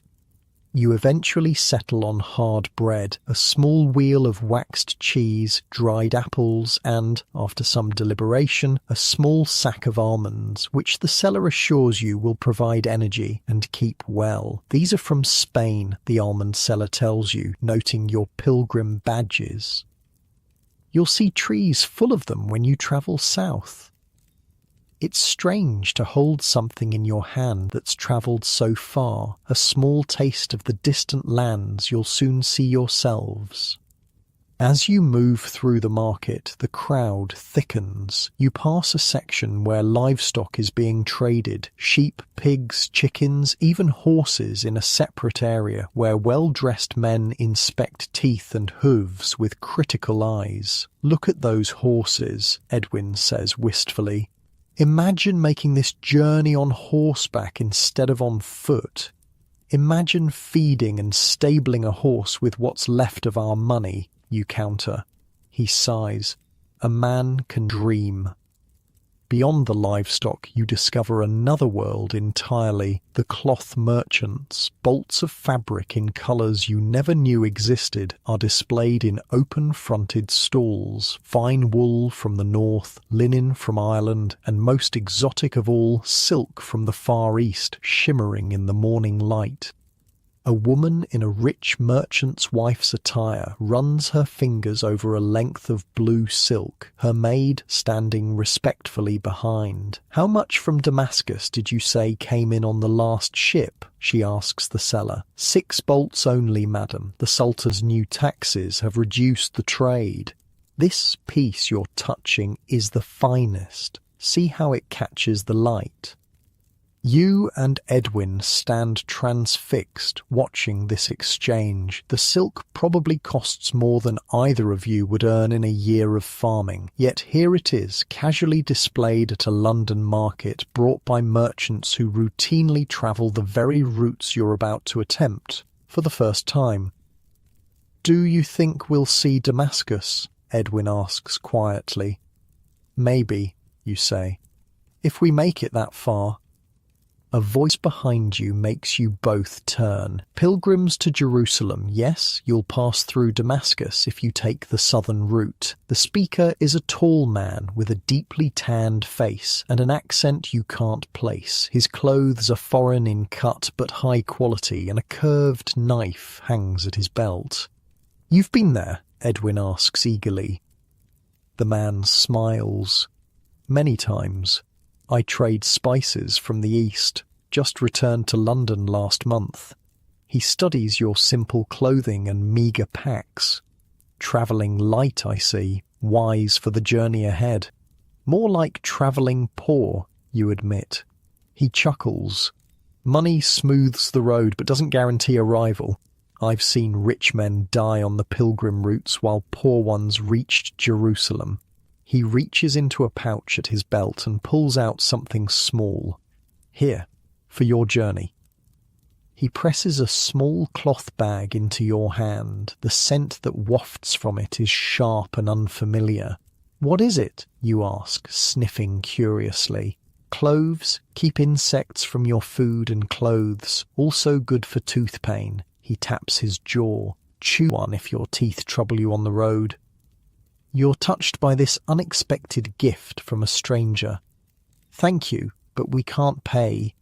S1: You eventually settle on hard bread, a small wheel of waxed cheese, dried apples, and, after some deliberation, a small sack of almonds, which the seller assures you will provide energy and keep well. These are from Spain, the almond seller tells you, noting your pilgrim badges. You'll see trees full of them when you travel south. It's strange to hold something in your hand that's travelled so far, a small taste of the distant lands you'll soon see yourselves. As you move through the market, the crowd thickens. You pass a section where livestock is being traded, sheep, pigs, chickens, even horses in a separate area where well-dressed men inspect teeth and hooves with critical eyes. Look at those horses, Edwin says wistfully. Imagine making this journey on horseback instead of on foot. Imagine feeding and stabling a horse with what's left of our money. You counter. He sighs. A man can dream. Beyond the livestock, you discover another world entirely. The cloth merchants, bolts of fabric in colours you never knew existed, are displayed in open-fronted stalls. Fine wool from the north, linen from Ireland, and most exotic of all, silk from the Far East, shimmering in the morning light. A woman in a rich merchant's wife's attire runs her fingers over a length of blue silk, her maid standing respectfully behind. How much from Damascus did you say came in on the last ship? She asks the seller. 6 bolts only, madam. The Sultan's new taxes have reduced the trade. This piece you're touching is the finest. See how it catches the light. You and Edwin stand transfixed, watching this exchange. The silk probably costs more than either of you would earn in a year of farming. Yet here it is, casually displayed at a London market, brought by merchants who routinely travel the very routes you're about to attempt, for the first time. Do you think we'll see Damascus? Edwin asks quietly. Maybe, you say. If we make it that far. A voice behind you makes you both turn. Pilgrims to Jerusalem, yes, you'll pass through Damascus if you take the southern route. The speaker is a tall man with a deeply tanned face and an accent you can't place. His clothes are foreign in cut but high quality, and a curved knife hangs at his belt. "You've been there?" Edwin asks eagerly. The man smiles. "Many times. I trade spices from the East. Just returned to London last month." He studies your simple clothing and meagre packs. "Travelling light, I see. Wise for the journey ahead." "More like travelling poor," you admit. He chuckles. "Money smooths the road but doesn't guarantee arrival. I've seen rich men die on the pilgrim routes while poor ones reached Jerusalem." He reaches into a pouch at his belt and pulls out something small. "Here, for your journey." He presses a small cloth bag into your hand. The scent that wafts from it is sharp and unfamiliar. "What is it?" you ask, sniffing curiously. "Cloves keep insects from your food and clothes. Also good for tooth pain." He taps his jaw. "Chew one if your teeth trouble you on the road." You're touched by this unexpected gift from a stranger. "Thank you, but we can't pay."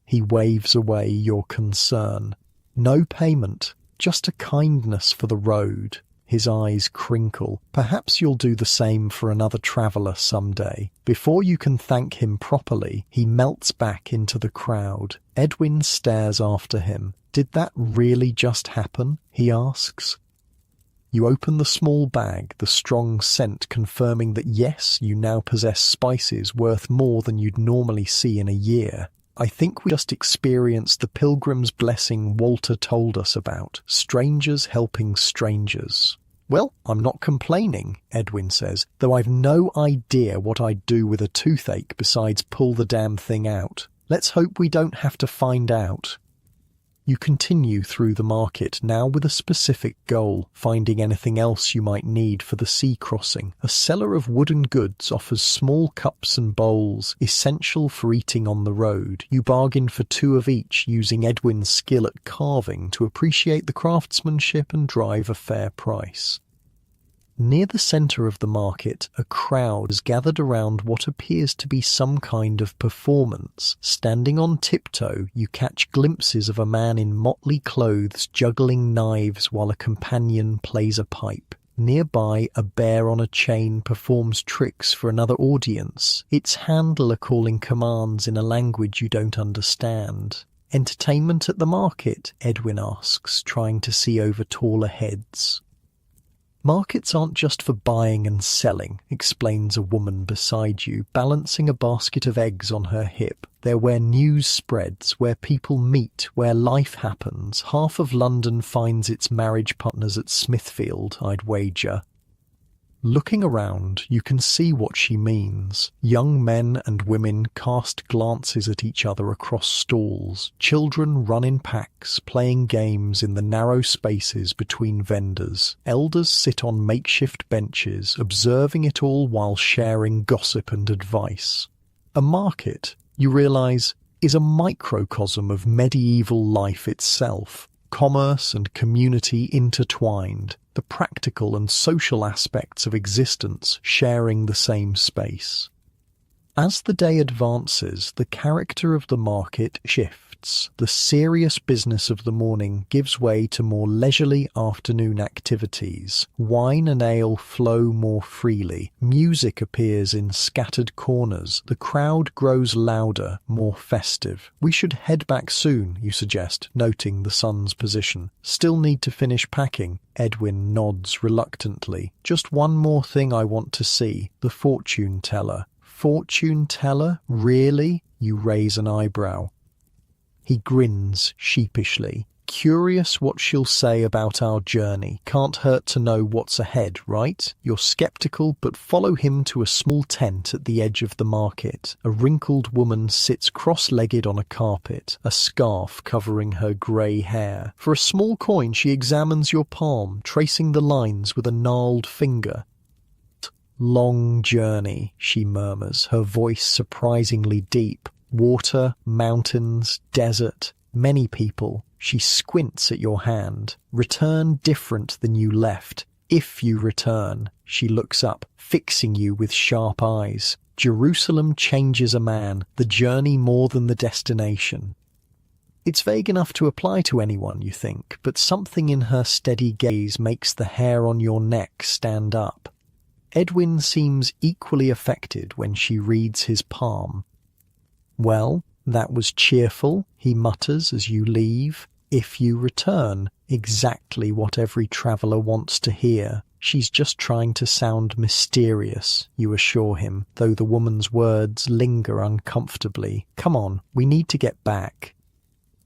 S1: He waves away your concern. "No payment, just a kindness for the road." His eyes crinkle. "Perhaps you'll do the same for another traveller someday." Before you can thank him properly, he melts back into the crowd. Edwin stares after him. "Did that really just happen?" he asks. You open the small bag, the strong scent confirming that yes, you now possess spices worth more than you'd normally see in a year. "I think we just experienced the pilgrim's blessing Walter told us about, strangers helping strangers." "Well, I'm not complaining," Edwin says, "though I've no idea what I'd do with a toothache besides pull the damn thing out. Let's hope we don't have to find out." You continue through the market, now with a specific goal, finding anything else you might need for the sea crossing. A seller of wooden goods offers small cups and bowls, essential for eating on the road. You bargain for 2 of each, using Edwin's skill at carving to appreciate the craftsmanship and drive a fair price. Near the centre of the market, a crowd has gathered around what appears to be some kind of performance. Standing on tiptoe, you catch glimpses of a man in motley clothes juggling knives while a companion plays a pipe. Nearby, a bear on a chain performs tricks for another audience, its handler calling commands in a language you don't understand. "Entertainment at the market?" Edwin asks, trying to see over taller heads. "Markets aren't just for buying and selling," explains a woman beside you, balancing a basket of eggs on her hip. "They're where news spreads, where people meet, where life happens. Half of London finds its marriage partners at Smithfield, I'd wager." Looking around, you can see what she means. Young men and women cast glances at each other across stalls. Children run in packs, playing games in the narrow spaces between vendors. Elders sit on makeshift benches, observing it all while sharing gossip and advice. A market, you realise, is a microcosm of medieval life itself. Commerce and community intertwined, the practical and social aspects of existence sharing the same space. As the day advances, the character of the market shifts. The serious business of the morning gives way to more leisurely afternoon activities. Wine and ale flow more freely. Music appears in scattered corners. The crowd grows louder, more festive. "We should head back soon," you suggest, noting the sun's position. "Still need to finish packing." Edwin nods reluctantly. "Just one more thing I want to see, the fortune teller." "Fortune teller? Really?" You raise an eyebrow. He grins sheepishly. "Curious what she'll say about our journey. Can't hurt to know what's ahead, right?" You're skeptical, but follow him to a small tent at the edge of the market. A wrinkled woman sits cross-legged on a carpet, a scarf covering her grey hair. For a small coin she examines your palm, tracing the lines with a gnarled finger. "Long journey," she murmurs, her voice surprisingly deep. Water, mountains, desert, many people. She squints at your hand. Return different than you left. If you return. She looks up, fixing you with sharp eyes. Jerusalem changes a man, the journey more than the destination. It's vague enough to apply to anyone, you think, but something in her steady gaze makes the hair on your neck stand up. Edwin seems equally affected when she reads his palm. Well, that was cheerful, he mutters as you leave. If you return, exactly what every traveller wants to hear. She's just trying to sound mysterious, you assure him, though the woman's words linger uncomfortably. Come on, we need to get back.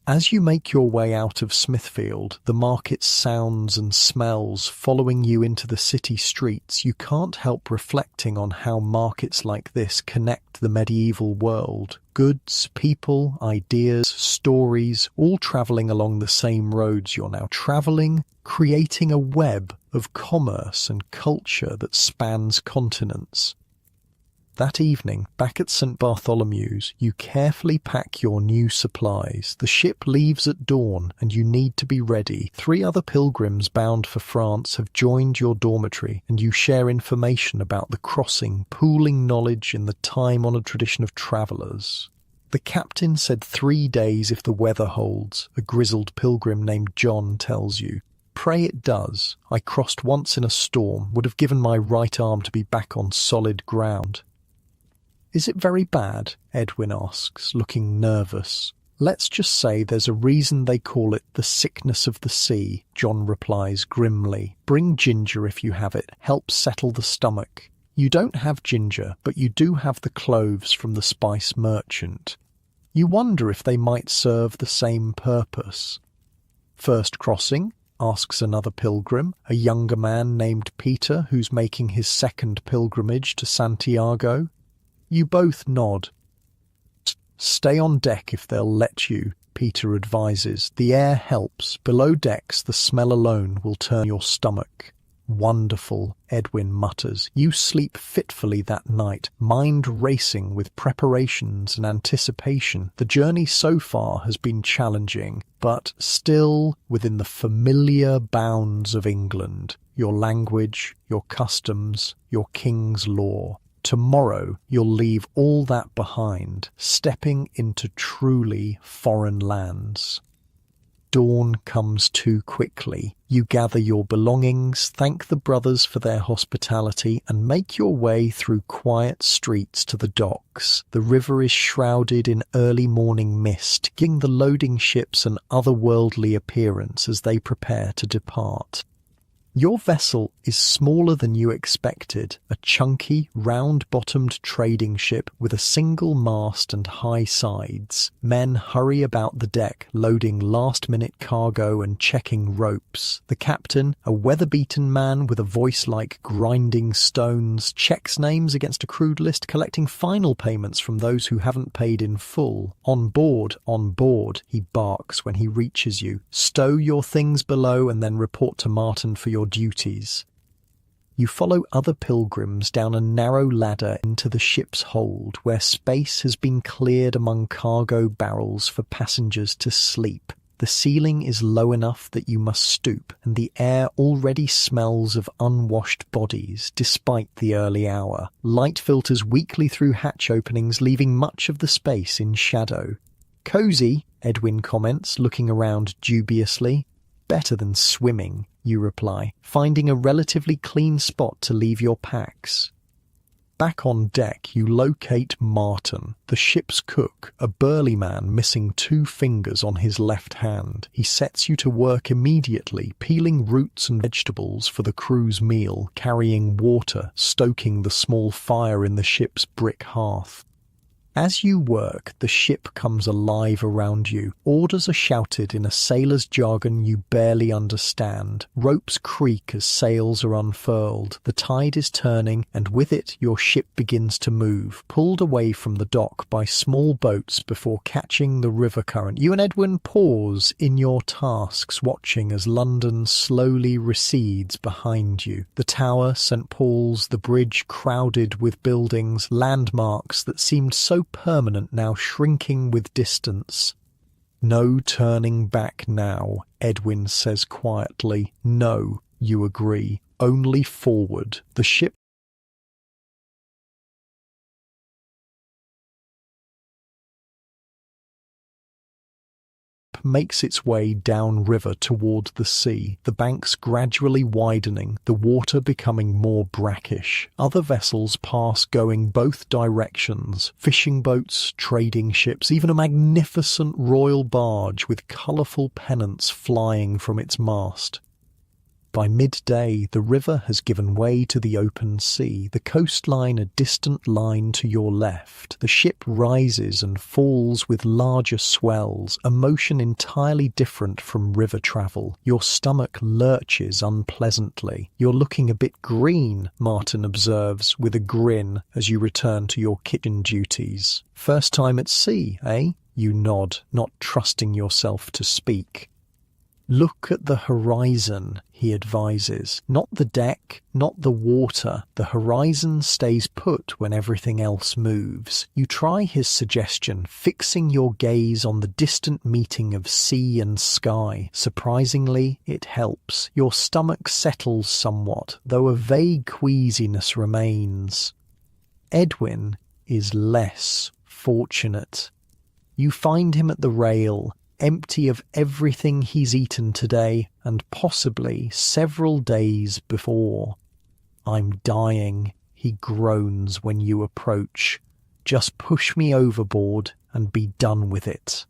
S1: As you make your way out of Smithfield, the market's sounds and smells following you into the city streets, you can't help reflecting on how markets like this connect the medieval world. Goods, people, ideas, stories, all travelling along the same roads you're now travelling, creating a web of commerce and culture that spans continents. That evening, back at St. Bartholomew's, you carefully pack your new supplies. The ship leaves at dawn, and you need to be ready. 3 other pilgrims bound for France have joined your dormitory, and you share information about the crossing, pooling knowledge in the time-honoured tradition of travellers. The captain said 3 days if the weather holds, a grizzled pilgrim named John tells you. Pray it does. I crossed once in a storm, would have given my right arm to be back on solid ground. Is it very bad? Edwin asks, looking nervous. Let's just say there's a reason they call it the sickness of the sea, John replies grimly. Bring ginger if you have it, help settle the stomach. You don't have ginger, but you do have the cloves from the spice merchant. You wonder if they might serve the same purpose. First crossing? Asks another pilgrim, a younger man named Peter who's making his second pilgrimage to Santiago. You both nod. Stay on deck if they'll let you, Peter advises. The air helps. Below decks, the smell alone will turn your stomach. Wonderful, Edwin mutters. You sleep fitfully that night, mind racing with preparations and anticipation. The journey so far has been challenging, but still within the familiar bounds of England. Your language, your customs, your king's law. Tomorrow you'll leave all that behind, stepping into truly foreign lands. Dawn comes too quickly. You gather your belongings, thank the brothers for their hospitality, and make your way through quiet streets to the docks. The river is shrouded in early morning mist, giving the loading ships an otherworldly appearance as they prepare to depart. Your vessel is smaller than you expected, a chunky, round-bottomed trading ship with a single mast and high sides. Men hurry about the deck, loading last-minute cargo and checking ropes. The captain, a weather-beaten man with a voice like grinding stones, checks names against a crude list, collecting final payments from those who haven't paid in full. On board, he barks when he reaches you. Stow your things below and then report to Martin for your duties. You follow other pilgrims down a narrow ladder into the ship's hold, where space has been cleared among cargo barrels for passengers to sleep. The ceiling is low enough that you must stoop, and the air already smells of unwashed bodies, despite the early hour. Light filters weakly through hatch openings, leaving much of the space in shadow. Cozy, Edwin comments, looking around dubiously. Better than swimming, you reply, finding a relatively clean spot to leave your packs. Back on deck, you locate Martin, the ship's cook, a burly man missing 2 fingers on his left hand. He sets you to work immediately, peeling roots and vegetables for the crew's meal, carrying water, stoking the small fire in the ship's brick hearth. As you work, the ship comes alive around you. Orders are shouted in a sailor's jargon you barely understand. Ropes creak as sails are unfurled. The tide is turning, and with it your ship begins to move, pulled away from the dock by small boats before catching the river current. You and Edwin pause in your tasks, watching as London slowly recedes behind you. The Tower, St. Paul's, the bridge crowded with buildings, landmarks that seemed so permanent, now shrinking with distance. "No turning back now," Edwin says quietly. "No," you agree. "Only forward." The ship makes its way downriver toward the sea, the banks gradually widening, the water becoming more brackish. Other vessels pass going both directions, fishing boats, trading ships, even a magnificent royal barge with colourful pennants flying from its mast. By midday, the river has given way to the open sea, the coastline a distant line to your left. The ship rises and falls with larger swells, a motion entirely different from river travel. Your stomach lurches unpleasantly. "You're looking a bit green," Martin observes with a grin as you return to your kitchen duties. "First time at sea, eh?" You nod, not trusting yourself to speak. "Look at the horizon," he advises. "Not the deck, not the water. The horizon stays put when everything else moves." You try his suggestion, fixing your gaze on the distant meeting of sea and sky. Surprisingly, it helps. Your stomach settles somewhat, though a vague queasiness remains. Edwin is less fortunate. You find him at the rail, empty of everything he's eaten today and possibly several days before. "I'm dying," he groans when you approach. "Just push me overboard and be done with it."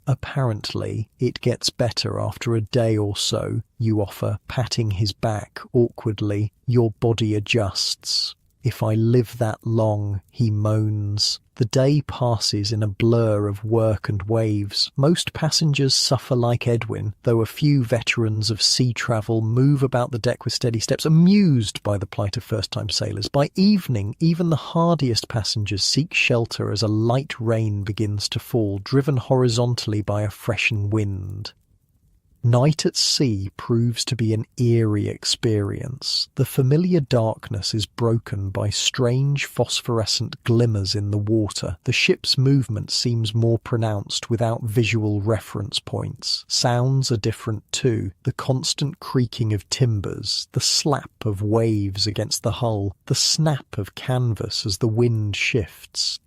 S1: Apparently, it gets better after a day or so, you offer, patting his back awkwardly. Your body adjusts. "If I live that long," he moans. The day passes in a blur of work and waves. Most passengers suffer like Edwin, though a few veterans of sea travel move about the deck with steady steps, amused by the plight of first-time sailors. By evening, even the hardiest passengers seek shelter as a light rain begins to fall, driven horizontally by a freshened wind. Night at sea proves to be an eerie experience. The familiar darkness is broken by strange phosphorescent glimmers in the water. The ship's movement seems more pronounced without visual reference points. Sounds are different too. The constant creaking of timbers, the slap of waves against the hull, the snap of canvas as the wind shifts.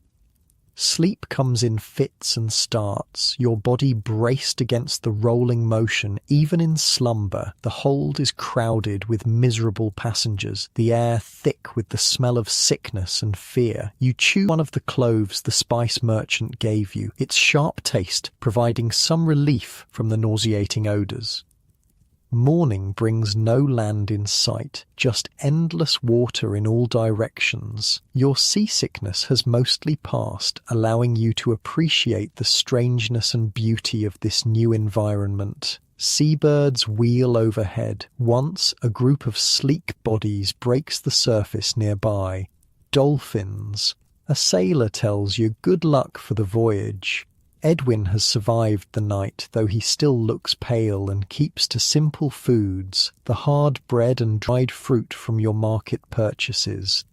S1: Sleep comes in fits and starts, your body braced against the rolling motion. Even in slumber, the hold is crowded with miserable passengers, the air thick with the smell of sickness and fear. You chew one of the cloves the spice merchant gave you, its sharp taste providing some relief from the nauseating odours. Morning brings no land in sight, just endless water in all directions. Your seasickness has mostly passed, allowing you to appreciate the strangeness and beauty of this new environment. Seabirds wheel overhead. Once a group of sleek bodies breaks the surface nearby. Dolphins. A sailor tells you good luck for the voyage. Edwin has survived the night, though he still looks pale and keeps to simple foods, the hard bread and dried fruit from your market purchases.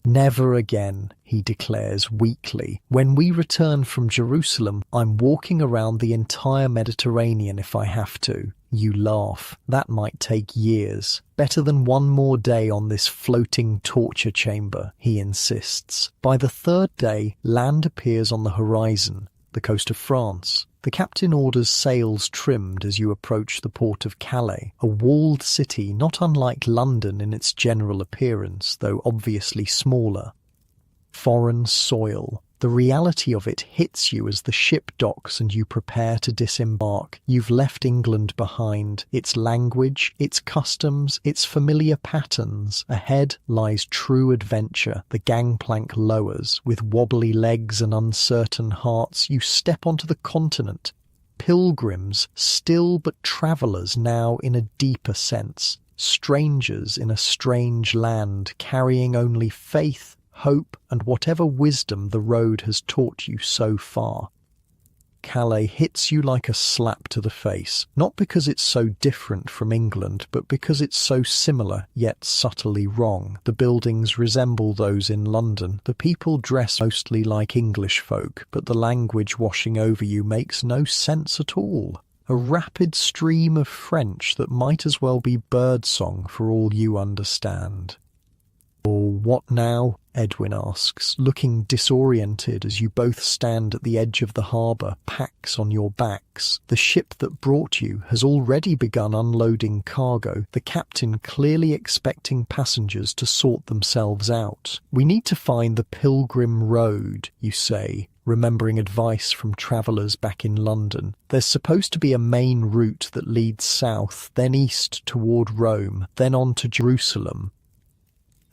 S1: "Never again," he declares weakly. "When we return from Jerusalem, I'm walking around the entire Mediterranean if I have to." You laugh. "That might take years. Better than one more day on this floating torture chamber," he insists. By the third day, land appears on the horizon. The coast of France. The captain orders sails trimmed as you approach the port of Calais, a walled city not unlike London in its general appearance, though obviously smaller. Foreign soil. The reality of it hits you as the ship docks and you prepare to disembark. You've left England behind, its language, its customs, its familiar patterns. Ahead lies true adventure. The gangplank lowers. With wobbly legs and uncertain hearts, you step onto the continent. Pilgrims, still but travellers now in a deeper sense. Strangers in a strange land, carrying only faith, hope, and whatever wisdom the road has taught you so far. Calais hits you like a slap to the face, not because it's so different from England, but because it's so similar yet subtly wrong. The buildings resemble those in London. The people dress mostly like English folk, but the language washing over you makes no sense at all. A rapid stream of French that might as well be birdsong for all you understand. "Or what now?" Edwin asks, looking disoriented as you both stand at the edge of the harbour, packs on your backs. The ship that brought you has already begun unloading cargo, the captain clearly expecting passengers to sort themselves out. "We need to find the Pilgrim Road," you say, remembering advice from travellers back in London. "There's supposed to be a main route that leads south, then east toward Rome, then on to Jerusalem."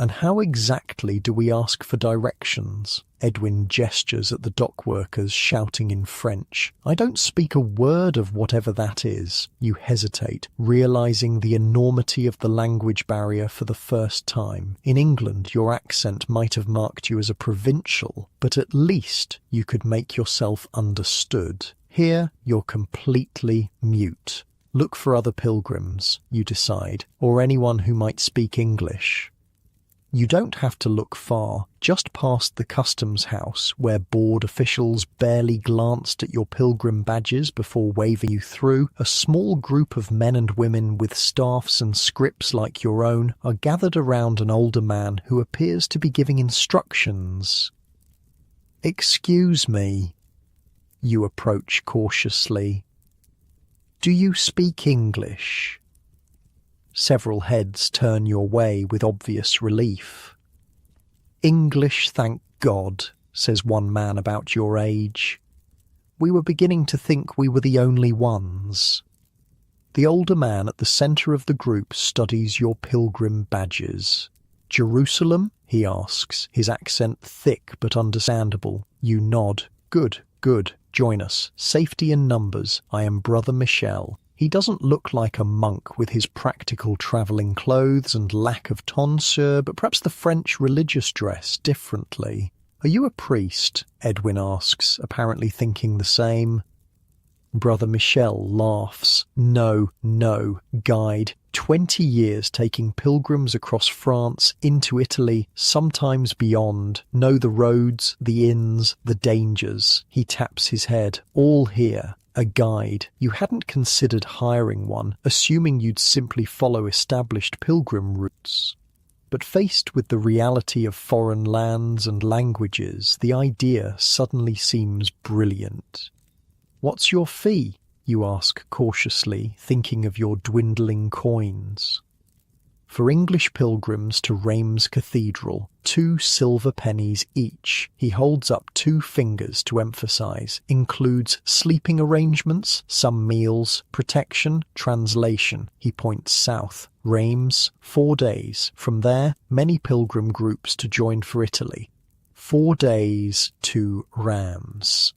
S1: "And how exactly do we ask for directions?" Edwin gestures at the dock workers shouting in French. "I don't speak a word of whatever that is." You hesitate, realising the enormity of the language barrier for the first time. In England, your accent might have marked you as a provincial, but at least you could make yourself understood. Here, you're completely mute. Look for other pilgrims, you decide, or anyone who might speak English. You don't have to look far, just past the customs house where board officials barely glanced at your pilgrim badges before waving you through. A small group of men and women with staffs and scrips like your own are gathered around an older man who appears to be giving instructions. "Excuse me." You approach cautiously. "Do you speak English?" Several heads turn your way with obvious relief. "English, thank God," says one man about your age. "We were beginning to think we were the only ones." The older man at the centre of the group studies your pilgrim badges. "Jerusalem?" he asks, his accent thick but understandable. You nod. "Good, good. Join us. Safety in numbers. I am Brother Michel." He doesn't look like a monk with his practical travelling clothes and lack of tonsure, but perhaps the French religious dress differently. "Are you a priest?" Edwin asks, apparently thinking the same. Brother Michel laughs. No, guide. 20 years taking pilgrims across France, into Italy, sometimes beyond. Know the roads, the inns, the dangers. He taps his head. All here. A guide. You hadn't considered hiring one, assuming you'd simply follow established pilgrim routes. But faced with the reality of foreign lands and languages, the idea suddenly seems brilliant. "What's your fee?" you ask cautiously, thinking of your dwindling coins. "For English pilgrims to Reims Cathedral, 2 silver pennies each." He holds up 2 fingers to emphasise. "Includes sleeping arrangements, some meals, protection, translation." He points south. "Reims, 4 days. From there, many pilgrim groups to join for Italy. 4 days to Reims."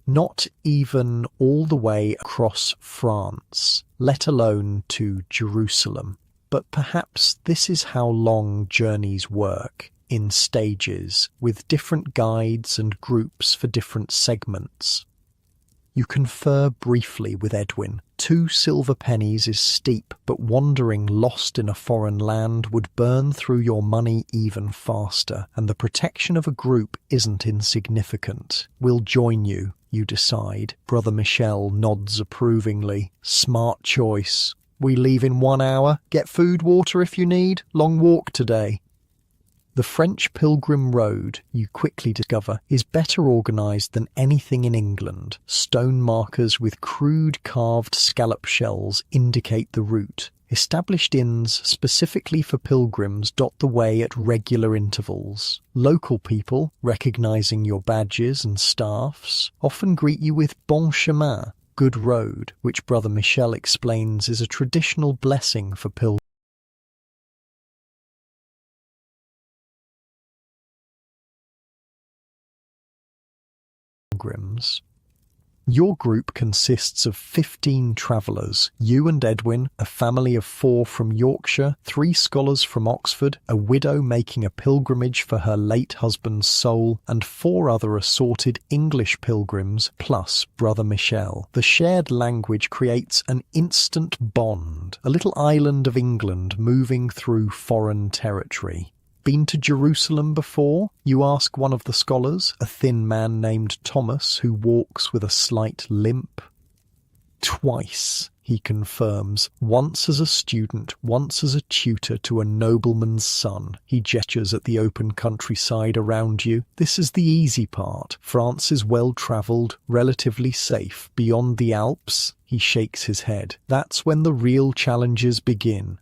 S1: Not even all the way across France, let alone to Jerusalem. But perhaps this is how long journeys work, in stages, with different guides and groups for different segments. You confer briefly with Edwin. 2 silver pennies is steep, but wandering lost in a foreign land would burn through your money even faster, and the protection of a group isn't insignificant. "We'll join you," you decide. Brother Michel nods approvingly. "Smart choice. We leave in 1 hour. Get food, water if you need. Long walk today." The French Pilgrim Road, you quickly discover, is better organised than anything in England. Stone markers with crude carved scallop shells indicate the route. Established inns specifically for pilgrims dot the way at regular intervals. Local people, recognising your badges and staffs, often greet you with bon chemin, good road, which Brother Michel explains is a traditional blessing for pilgrims. Your group consists of 15 travellers. You and Edwin, a family of 4 from Yorkshire, 3 scholars from Oxford, a widow making a pilgrimage for her late husband's soul, and 4 other assorted English pilgrims, plus Brother Michel. The shared language creates an instant bond, a little island of England moving through foreign territory. Been to Jerusalem before? You ask one of the scholars, a thin man named Thomas who walks with a slight limp. Twice, he confirms, once as a student, once as a tutor to a nobleman's son. He gestures at the open countryside around you. This is the easy part. France is well-travelled, relatively safe. Beyond the Alps, he shakes his head. That's when the real challenges begin.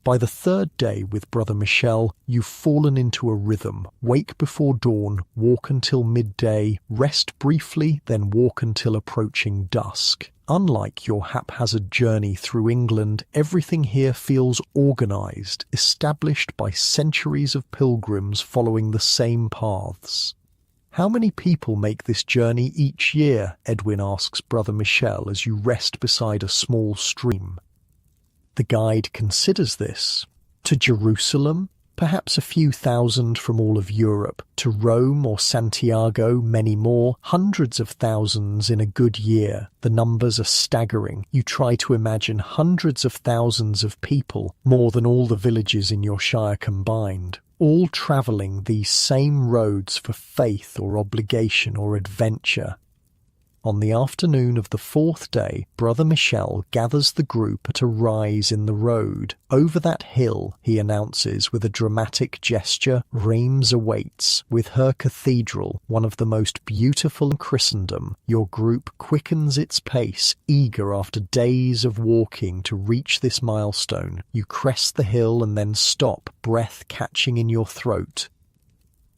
S1: By the 3rd day with Brother Michel, you've fallen into a rhythm. Wake before dawn, walk until midday, rest briefly, then walk until approaching dusk. Unlike your haphazard journey through England, everything here feels organised, established by centuries of pilgrims following the same paths. How many people make this journey each year? Edwin asks Brother Michel as you rest beside a small stream. The guide considers this. To Jerusalem, perhaps a few thousand from all of Europe. To Rome or Santiago, many more, hundreds of thousands in a good year. The numbers are staggering. You try to imagine hundreds of thousands of people, more than all the villages in your shire combined, all travelling these same roads for faith or obligation or adventure. On the afternoon of the 4th day, Brother Michel gathers the group at a rise in the road. Over that hill, he announces with a dramatic gesture, Reims awaits. With her cathedral, one of the most beautiful in Christendom, your group quickens its pace, eager after days of walking to reach this milestone. You crest the hill and then stop, breath catching in your throat.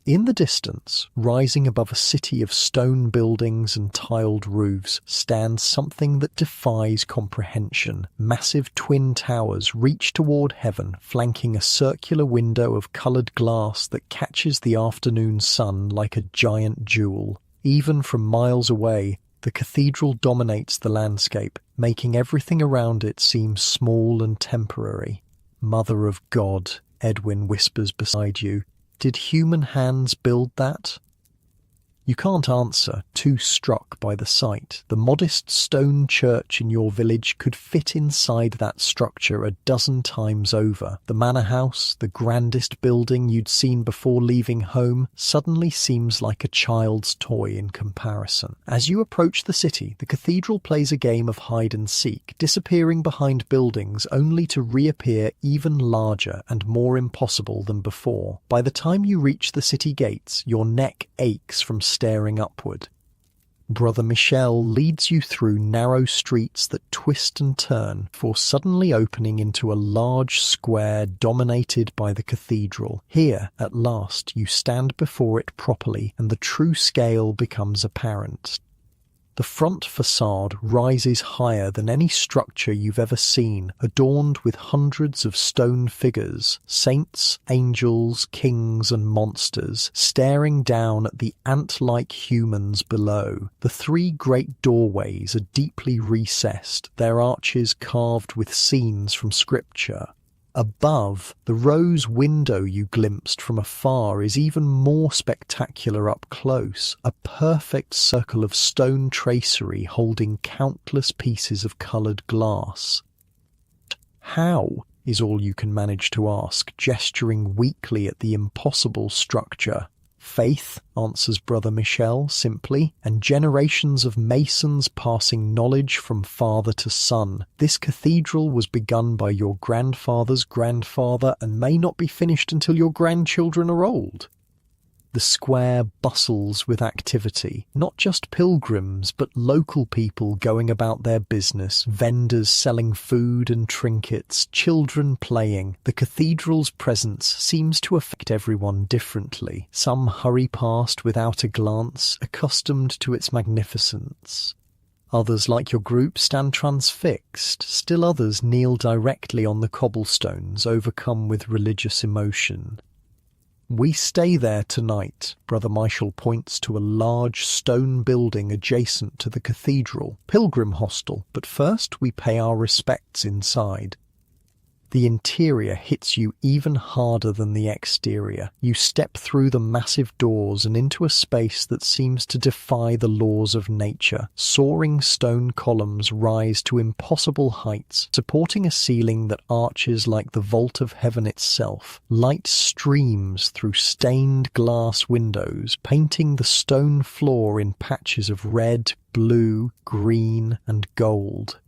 S1: In the distance, rising above a city of stone buildings and tiled roofs, stands something that defies comprehension. Massive twin towers reach toward heaven, flanking a circular window of coloured glass that catches the afternoon sun like a giant jewel. Even from miles away, the cathedral dominates the landscape, making everything around it seem small and temporary. Mother of God, Edwin whispers beside you. Did human hands build that? You can't answer, too struck by the sight. The modest stone church in your village could fit inside that structure a dozen times over. The manor house, the grandest building you'd seen before leaving home, suddenly seems like a child's toy in comparison. As you approach the city, the cathedral plays a game of hide and seek, disappearing behind buildings only to reappear even larger and more impossible than before. By the time you reach the city gates, your neck aches from staring upward. Brother Michel leads you through narrow streets that twist and turn before suddenly opening into a large square dominated by the cathedral. Here, at last, you stand before it properly and the true scale becomes apparent. The front facade rises higher than any structure you've ever seen, adorned with hundreds of stone figures, saints, angels, kings and monsters, staring down at the ant-like humans below. The 3 great doorways are deeply recessed, their arches carved with scenes from scripture. Above, the rose window you glimpsed from afar is even more spectacular up close, a perfect circle of stone tracery holding countless pieces of coloured glass. How? Is all you can manage to ask, gesturing weakly at the impossible structure. Faith, answers Brother Michel simply, and generations of masons passing knowledge from father to son. This cathedral was begun by your grandfather's grandfather and may not be finished until your grandchildren are old. The square bustles with activity, not just pilgrims, but local people going about their business, vendors selling food and trinkets, children playing. The cathedral's presence seems to affect everyone differently. Some hurry past without a glance, accustomed to its magnificence. Others, like your group, stand transfixed. Still others kneel directly on the cobblestones, overcome with religious emotion. We stay there tonight. Brother Michael points to a large stone building adjacent to the cathedral, Pilgrim Hostel, but first we pay our respects inside. The interior hits you even harder than the exterior. You step through the massive doors and into a space that seems to defy the laws of nature. Soaring stone columns rise to impossible heights, supporting a ceiling that arches like the vault of heaven itself. Light streams through stained glass windows, painting the stone floor in patches of red, blue, green, and gold.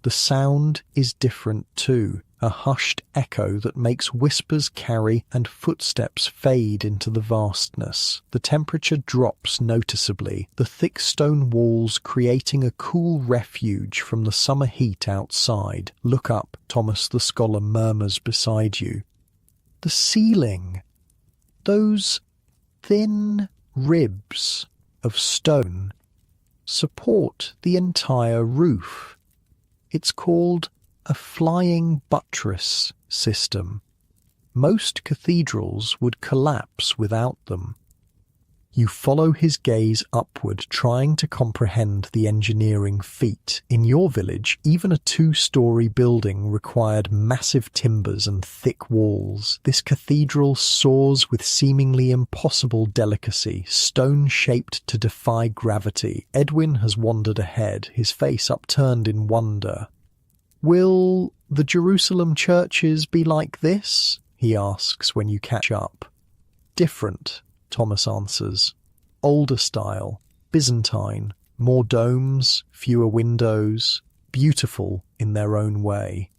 S1: The sound is different too, a hushed echo that makes whispers carry and footsteps fade into the vastness. The temperature drops noticeably, the thick stone walls creating a cool refuge from the summer heat outside. Look up, Thomas the scholar murmurs beside you. The ceiling. Those thin ribs of stone support the entire roof. It's called a flying buttress system. Most cathedrals would collapse without them. You follow his gaze upward, trying to comprehend the engineering feat. In your village, even a 2-story building required massive timbers and thick walls. This cathedral soars with seemingly impossible delicacy, stone-shaped to defy gravity. Edwin has wandered ahead, his face upturned in wonder. "Will the Jerusalem churches be like this?" he asks when you catch up. "Different," Thomas answers. "Older style, Byzantine, more domes, fewer windows, beautiful in their own way."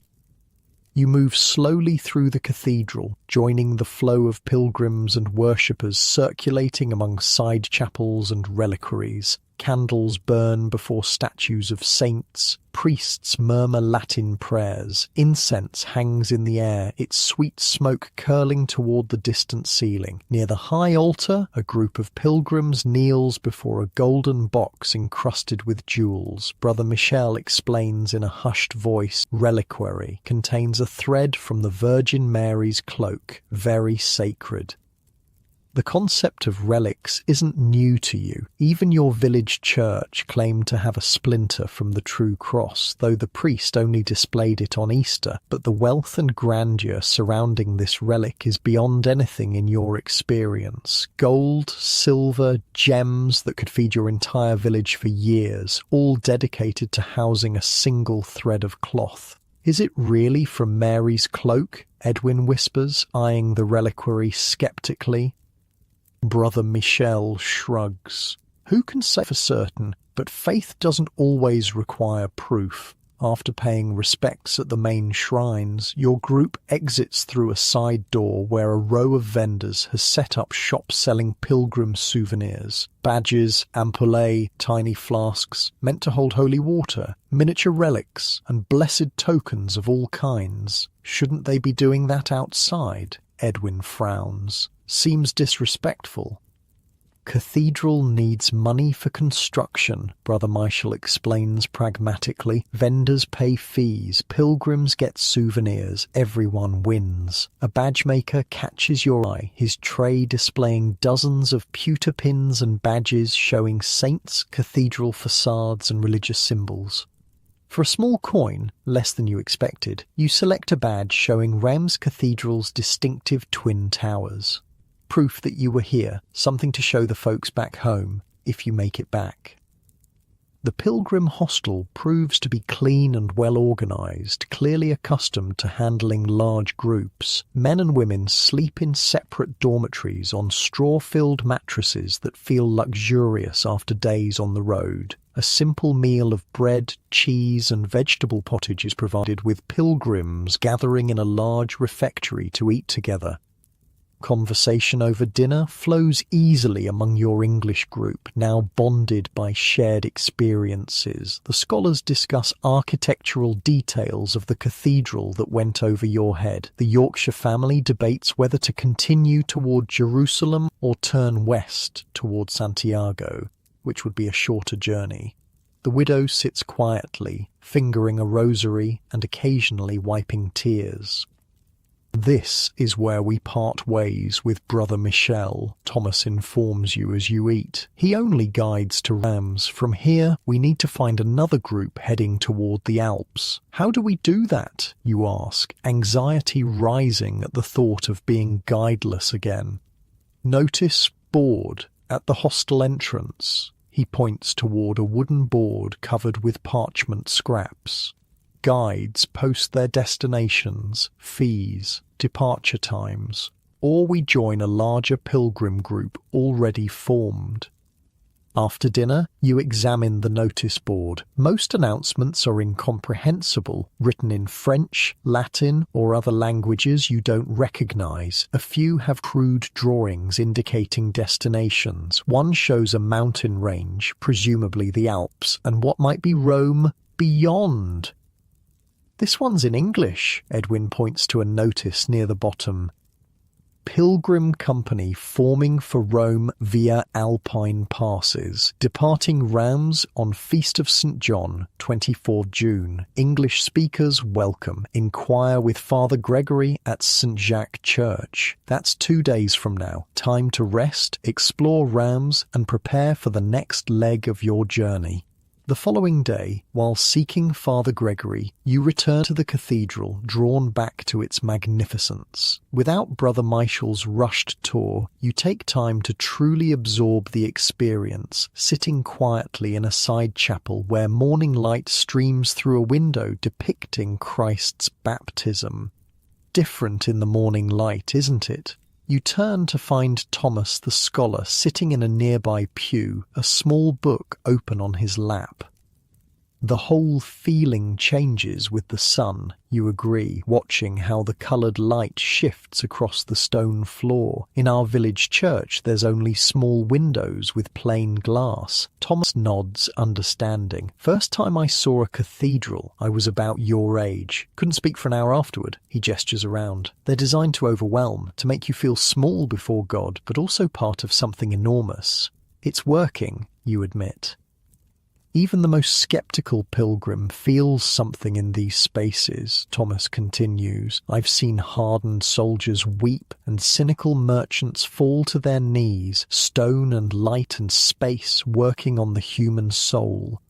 S1: You move slowly through the cathedral, joining the flow of pilgrims and worshippers circulating among side chapels and reliquaries. Candles burn before statues of saints. Priests murmur Latin prayers. Incense hangs in the air, its sweet smoke curling toward the distant ceiling. Near the high altar, a group of pilgrims kneels before a golden box encrusted with jewels. Brother Michel explains in a hushed voice, "Reliquary contains a thread from the Virgin Mary's cloak, very sacred." The concept of relics isn't new to you. Even your village church claimed to have a splinter from the true cross, though the priest only displayed it on Easter. But the wealth and grandeur surrounding this relic is beyond anything in your experience. Gold, silver, gems that could feed your entire village for years, all dedicated to housing a single thread of cloth. "Is it really from Mary's cloak?" Edwin whispers, eyeing the reliquary skeptically. Brother Michel shrugs. "Who can say for certain? But faith doesn't always require proof." After paying respects at the main shrines, your group exits through a side door where a row of vendors has set up shop selling pilgrim souvenirs. Badges, ampoules, tiny flasks, meant to hold holy water, miniature relics, and blessed tokens of all kinds. Shouldn't they be doing that outside? Edwin frowns. Seems disrespectful. "Cathedral needs money for construction," Brother Michael explains pragmatically. "Vendors pay fees, pilgrims get souvenirs, everyone wins." A badge maker catches your eye, his tray displaying dozens of pewter pins and badges showing saints, cathedral facades, and religious symbols. For a small coin, less than you expected, you select a badge showing Reims Cathedral's distinctive twin towers. Proof that you were here, something to show the folks back home, if you make it back. The Pilgrim Hostel proves to be clean and well organised, clearly accustomed to handling large groups. Men and women sleep in separate dormitories on straw-filled mattresses that feel luxurious after days on the road. A simple meal of bread, cheese and vegetable pottage is provided, with pilgrims gathering in a large refectory to eat together. Conversation over dinner flows easily among your English group, now bonded by shared experiences. The scholars discuss architectural details of the cathedral that went over your head. The Yorkshire family debates whether to continue toward Jerusalem or turn west toward Santiago, which would be a shorter journey. The widow sits quietly, fingering a rosary and occasionally wiping tears. This is where we part ways with Brother Michel, Thomas informs you as you eat. He only guides to Rams. From here, we need to find another group heading toward the Alps. How do we do that, you ask, anxiety rising at the thought of being guideless again. Notice board at the hostel entrance. He points toward a wooden board covered with parchment scraps. Guides post their destinations, fees, departure times, or we join a larger pilgrim group already formed. After dinner, you examine the notice board. Most announcements are incomprehensible, written in French, Latin, or other languages you don't recognize. A few have crude drawings indicating destinations. One shows a mountain range, presumably the Alps, and what might be Rome beyond. This one's in English, Edwin points to a notice near the bottom. Pilgrim company forming for Rome via Alpine passes, departing Rheims on Feast of St. John, 24 June. English speakers welcome. Inquire with Father Gregory at St. Jacques Church. That's 2 days from now. Time to rest, explore Rheims, and prepare for the next leg of your journey. The following day, while seeking Father Gregory, you return to the cathedral, drawn back to its magnificence. Without Brother Michel's rushed tour, you take time to truly absorb the experience, sitting quietly in a side chapel where morning light streams through a window depicting Christ's baptism. Different in the morning light, isn't it? You turn to find Thomas the scholar sitting in a nearby pew, a small book open on his lap. The whole feeling changes with the sun, you agree, watching how the coloured light shifts across the stone floor. In our village church there's only small windows with plain glass. Thomas nods, understanding. First time I saw a cathedral, I was about your age. Couldn't speak for an hour afterward. He gestures around. They're designed to overwhelm, to make you feel small before God, but also part of something enormous. It's working, you admit. Even the most sceptical pilgrim feels something in these spaces, Thomas continues. I've seen hardened soldiers weep and cynical merchants fall to their knees, stone and light and space working on the human soul.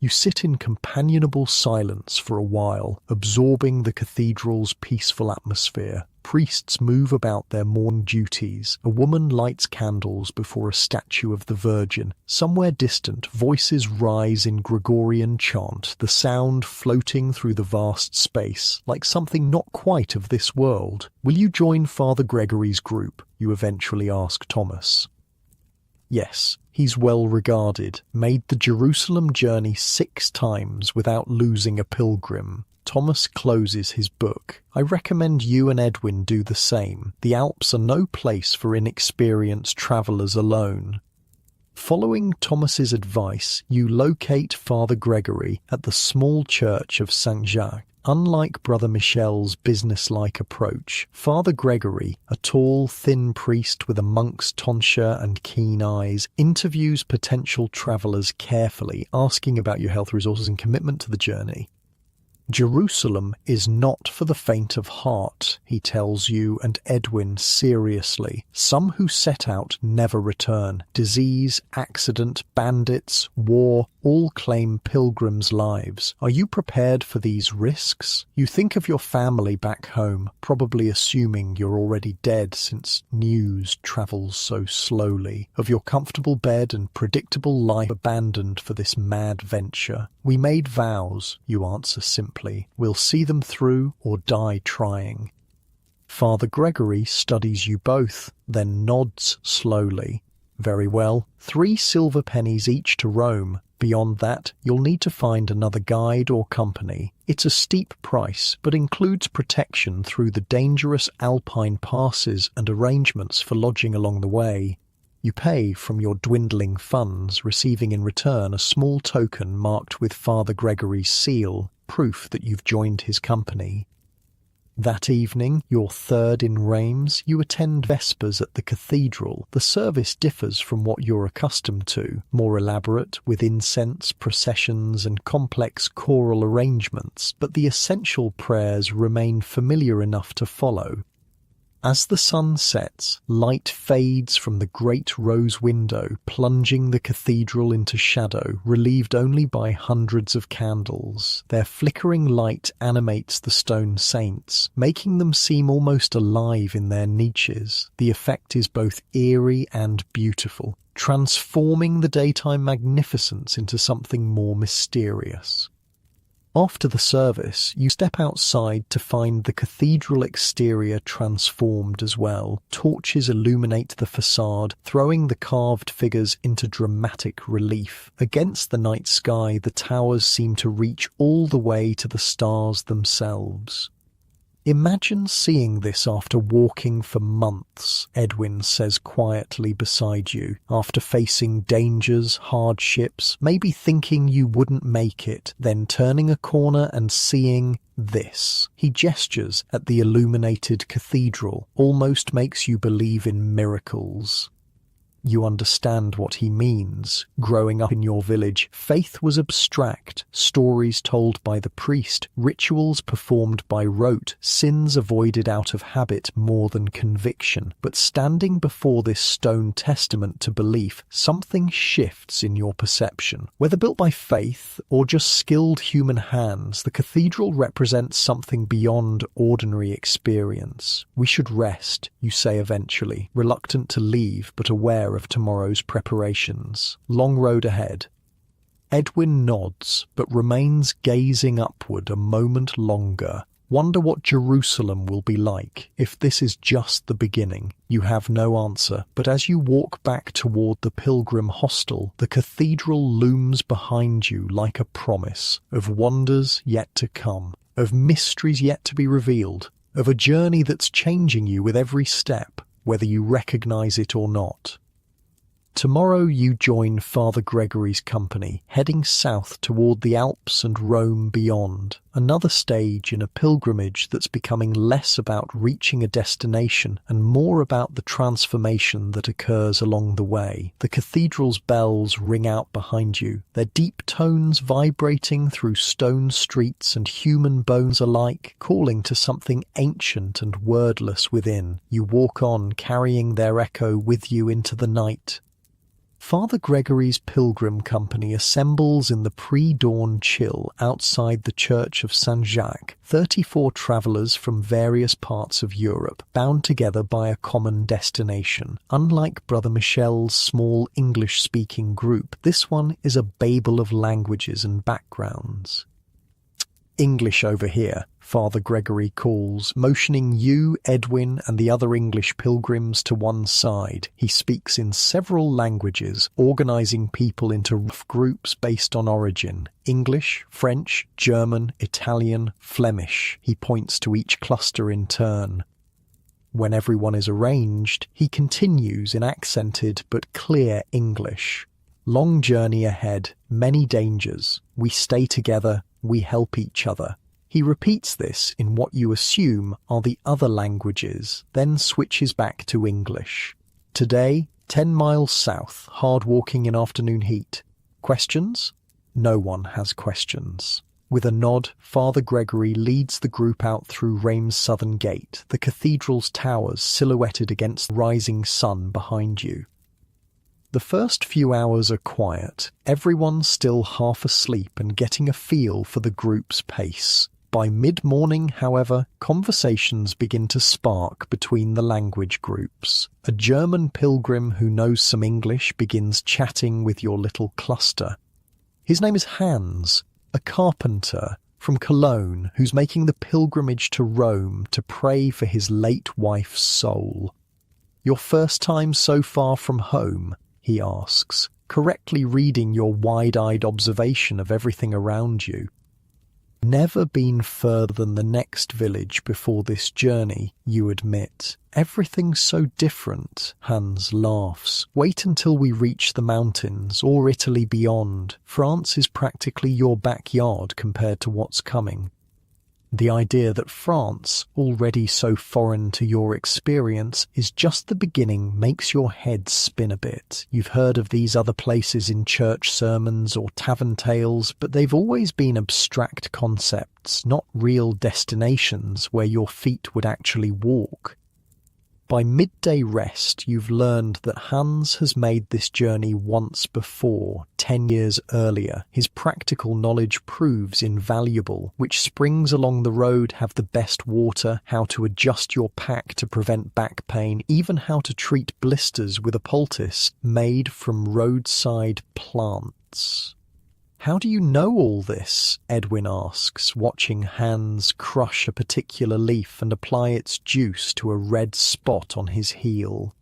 S1: You sit in companionable silence for a while, absorbing the cathedral's peaceful atmosphere. Priests move about their morning duties. A woman lights candles before a statue of the Virgin. Somewhere distant, voices rise in Gregorian chant, the sound floating through the vast space, like something not quite of this world. Will you join Father Gregory's group? You eventually ask Thomas. Yes, he's well regarded, made the Jerusalem journey 6 times without losing a pilgrim. Thomas closes his book. I recommend you and Edwin do the same. The Alps are no place for inexperienced travellers alone. Following Thomas's advice, you locate Father Gregory at the small church of St. Jacques. Unlike Brother Michel's business-like approach, Father Gregory, a tall, thin priest with a monk's tonsure and keen eyes, interviews potential travellers carefully, asking about your health resources and commitment to the journey. Jerusalem is not for the faint of heart, he tells you and Edwin seriously. Some who set out never return. Disease, accident, bandits, war, all claim pilgrims' lives. Are you prepared for these risks? You think of your family back home, probably assuming you're already dead since news travels so slowly, of your comfortable bed and predictable life abandoned for this mad venture. We made vows, you answer simply. We'll see them through or die trying. Father Gregory studies you both, then nods slowly. Very well, 3 silver pennies each to Rome. Beyond that, you'll need to find another guide or company. It's a steep price, but includes protection through the dangerous alpine passes and arrangements for lodging along the way. You pay from your dwindling funds, receiving in return a small token marked with Father Gregory's seal, proof that you've joined his company. That evening, your third in Reims, you attend Vespers at the cathedral. The service differs from what you're accustomed to, more elaborate, with incense, processions, and complex choral arrangements, but the essential prayers remain familiar enough to follow. As the sun sets, light fades from the great rose window, plunging the cathedral into shadow, relieved only by hundreds of candles. Their flickering light animates the stone saints, making them seem almost alive in their niches. The effect is both eerie and beautiful, transforming the daytime magnificence into something more mysterious. After the service, you step outside to find the cathedral exterior transformed as well. Torches illuminate the facade, throwing the carved figures into dramatic relief. Against the night sky, the towers seem to reach all the way to the stars themselves. Imagine seeing this after walking for months, Edwin says quietly beside you, after facing dangers, hardships, maybe thinking you wouldn't make it, then turning a corner and seeing this. He gestures at the illuminated cathedral, almost makes you believe in miracles. You understand what he means. Growing up in your village, faith was abstract, stories told by the priest, rituals performed by rote, sins avoided out of habit more than conviction. But standing before this stone testament to belief, something shifts in your perception. Whether built by faith or just skilled human hands, the cathedral represents something beyond ordinary experience. We should rest, you say eventually, reluctant to leave but aware of tomorrow's preparations. Long road ahead. Edwin nods, but remains gazing upward a moment longer. Wonder what Jerusalem will be like if this is just the beginning. You have no answer, but as you walk back toward the pilgrim hostel, the cathedral looms behind you like a promise of wonders yet to come, of mysteries yet to be revealed, of a journey that's changing you with every step, whether you recognize it or not. Tomorrow you join Father Gregory's company, heading south toward the Alps and Rome beyond, another stage in a pilgrimage that's becoming less about reaching a destination and more about the transformation that occurs along the way. The cathedral's bells ring out behind you, their deep tones vibrating through stone streets and human bones alike, calling to something ancient and wordless within. You walk on, carrying their echo with you into the night. Father Gregory's pilgrim company assembles in the pre-dawn chill outside the church of Saint-Jacques, 34 travellers from various parts of Europe, bound together by a common destination. Unlike Brother Michel's small English-speaking group, this one is a babel of languages and backgrounds. English over here, Father Gregory calls, motioning you, Edwin, and the other English pilgrims to one side. He speaks in several languages, organizing people into rough groups based on origin. English, French, German, Italian, Flemish. He points to each cluster in turn. When everyone is arranged, he continues in accented but clear English. Long journey ahead, many dangers. We stay together, we help each other. He repeats this in what you assume are the other languages, then switches back to English. Today, 10 miles south, hard walking in afternoon heat. Questions? No one has questions. With a nod, Father Gregory leads the group out through Reims' southern gate, the cathedral's towers silhouetted against the rising sun behind you. The first few hours are quiet, everyone still half asleep and getting a feel for the group's pace. By mid-morning, however, conversations begin to spark between the language groups. A German pilgrim who knows some English begins chatting with your little cluster. His name is Hans, a carpenter from Cologne who's making the pilgrimage to Rome to pray for his late wife's soul. Your first time so far from home? He asks, correctly reading your wide-eyed observation of everything around you. Never been further than the next village before this journey, you admit. Everything's so different, Hans laughs. Wait until we reach the mountains, or Italy beyond. France is practically your backyard compared to what's coming. The idea that France, already so foreign to your experience, is just the beginning makes your head spin a bit. You've heard of these other places in church sermons or tavern tales, but they've always been abstract concepts, not real destinations where your feet would actually walk. By midday rest, you've learned that Hans has made this journey once before, 10 years earlier. His practical knowledge proves invaluable. Which springs along the road have the best water, how to adjust your pack to prevent back pain, even how to treat blisters with a poultice made from roadside plants. "How do you know all this?" Edwin asks, watching Hans crush a particular leaf and apply its juice to a red spot on his heel.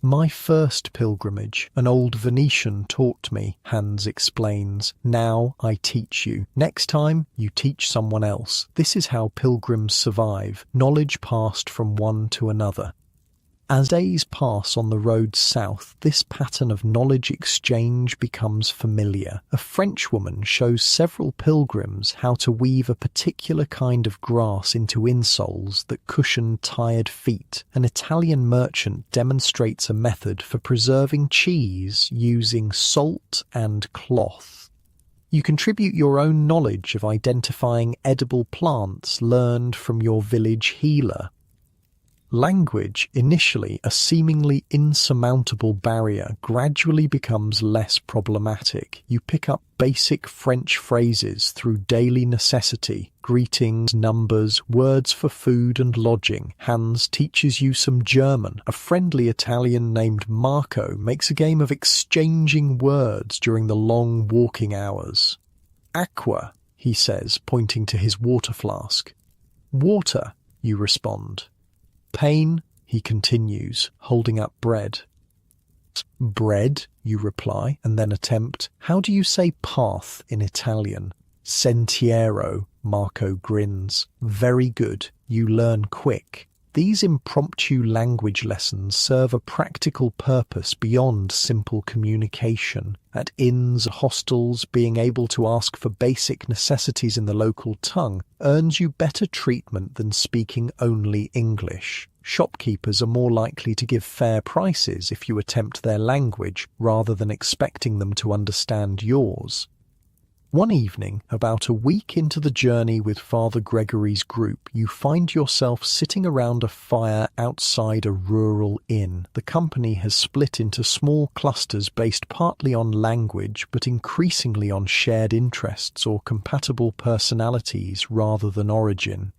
S1: "My first pilgrimage, an old Venetian taught me," Hans explains. "Now I teach you. Next time, you teach someone else. This is how pilgrims survive, knowledge passed from one to another." As days pass on the road south, this pattern of knowledge exchange becomes familiar. A Frenchwoman shows several pilgrims how to weave a particular kind of grass into insoles that cushion tired feet. An Italian merchant demonstrates a method for preserving cheese using salt and cloth. You contribute your own knowledge of identifying edible plants learned from your village healer. Language, initially a seemingly insurmountable barrier, gradually becomes less problematic. You pick up basic French phrases through daily necessity, greetings, numbers, words for food and lodging. Hans teaches you some German. A friendly Italian named Marco makes a game of exchanging words during the long walking hours. "Aqua," he says, pointing to his water flask. "Water," you respond. "Pain," he continues, holding up bread. "Bread," you reply, and then attempt. "How do you say path in Italian?" "Sentiero," Marco grins. "Very good. You learn quick." These impromptu language lessons serve a practical purpose beyond simple communication. At inns, hostels, being able to ask for basic necessities in the local tongue earns you better treatment than speaking only English. Shopkeepers are more likely to give fair prices if you attempt their language rather than expecting them to understand yours. One evening, about a week into the journey with Father Gregory's group, you find yourself sitting around a fire outside a rural inn. The company has split into small clusters based partly on language but increasingly on shared interests or compatible personalities rather than origin.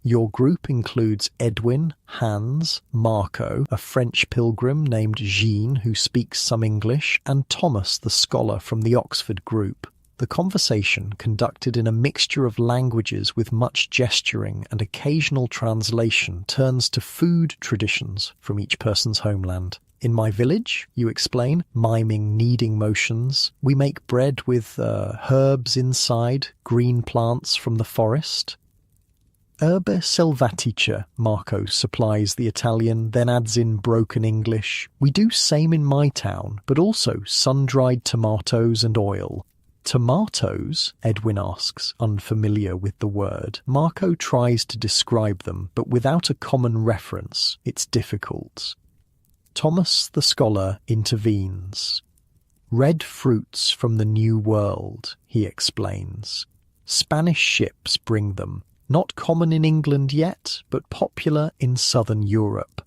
S1: Your group includes Edwin, Hans, Marco, a French pilgrim named Jean who speaks some English, and Thomas the scholar from the Oxford group. The conversation, conducted in a mixture of languages with much gesturing and occasional translation, turns to food traditions from each person's homeland. "In my village," you explain, miming kneading motions, "we make bread with herbs inside, green plants from the forest." "Erbe selvatice," Marco supplies the Italian, then adds in broken English. "We do same in my town, but also sun-dried tomatoes and oil." "Tomatoes?" Edwin asks, unfamiliar with the word. Marco tries to describe them, but without a common reference, it's difficult. Thomas the scholar intervenes. "Red fruits from the New World," he explains. "Spanish ships bring them. Not common in England yet, but popular in southern Europe."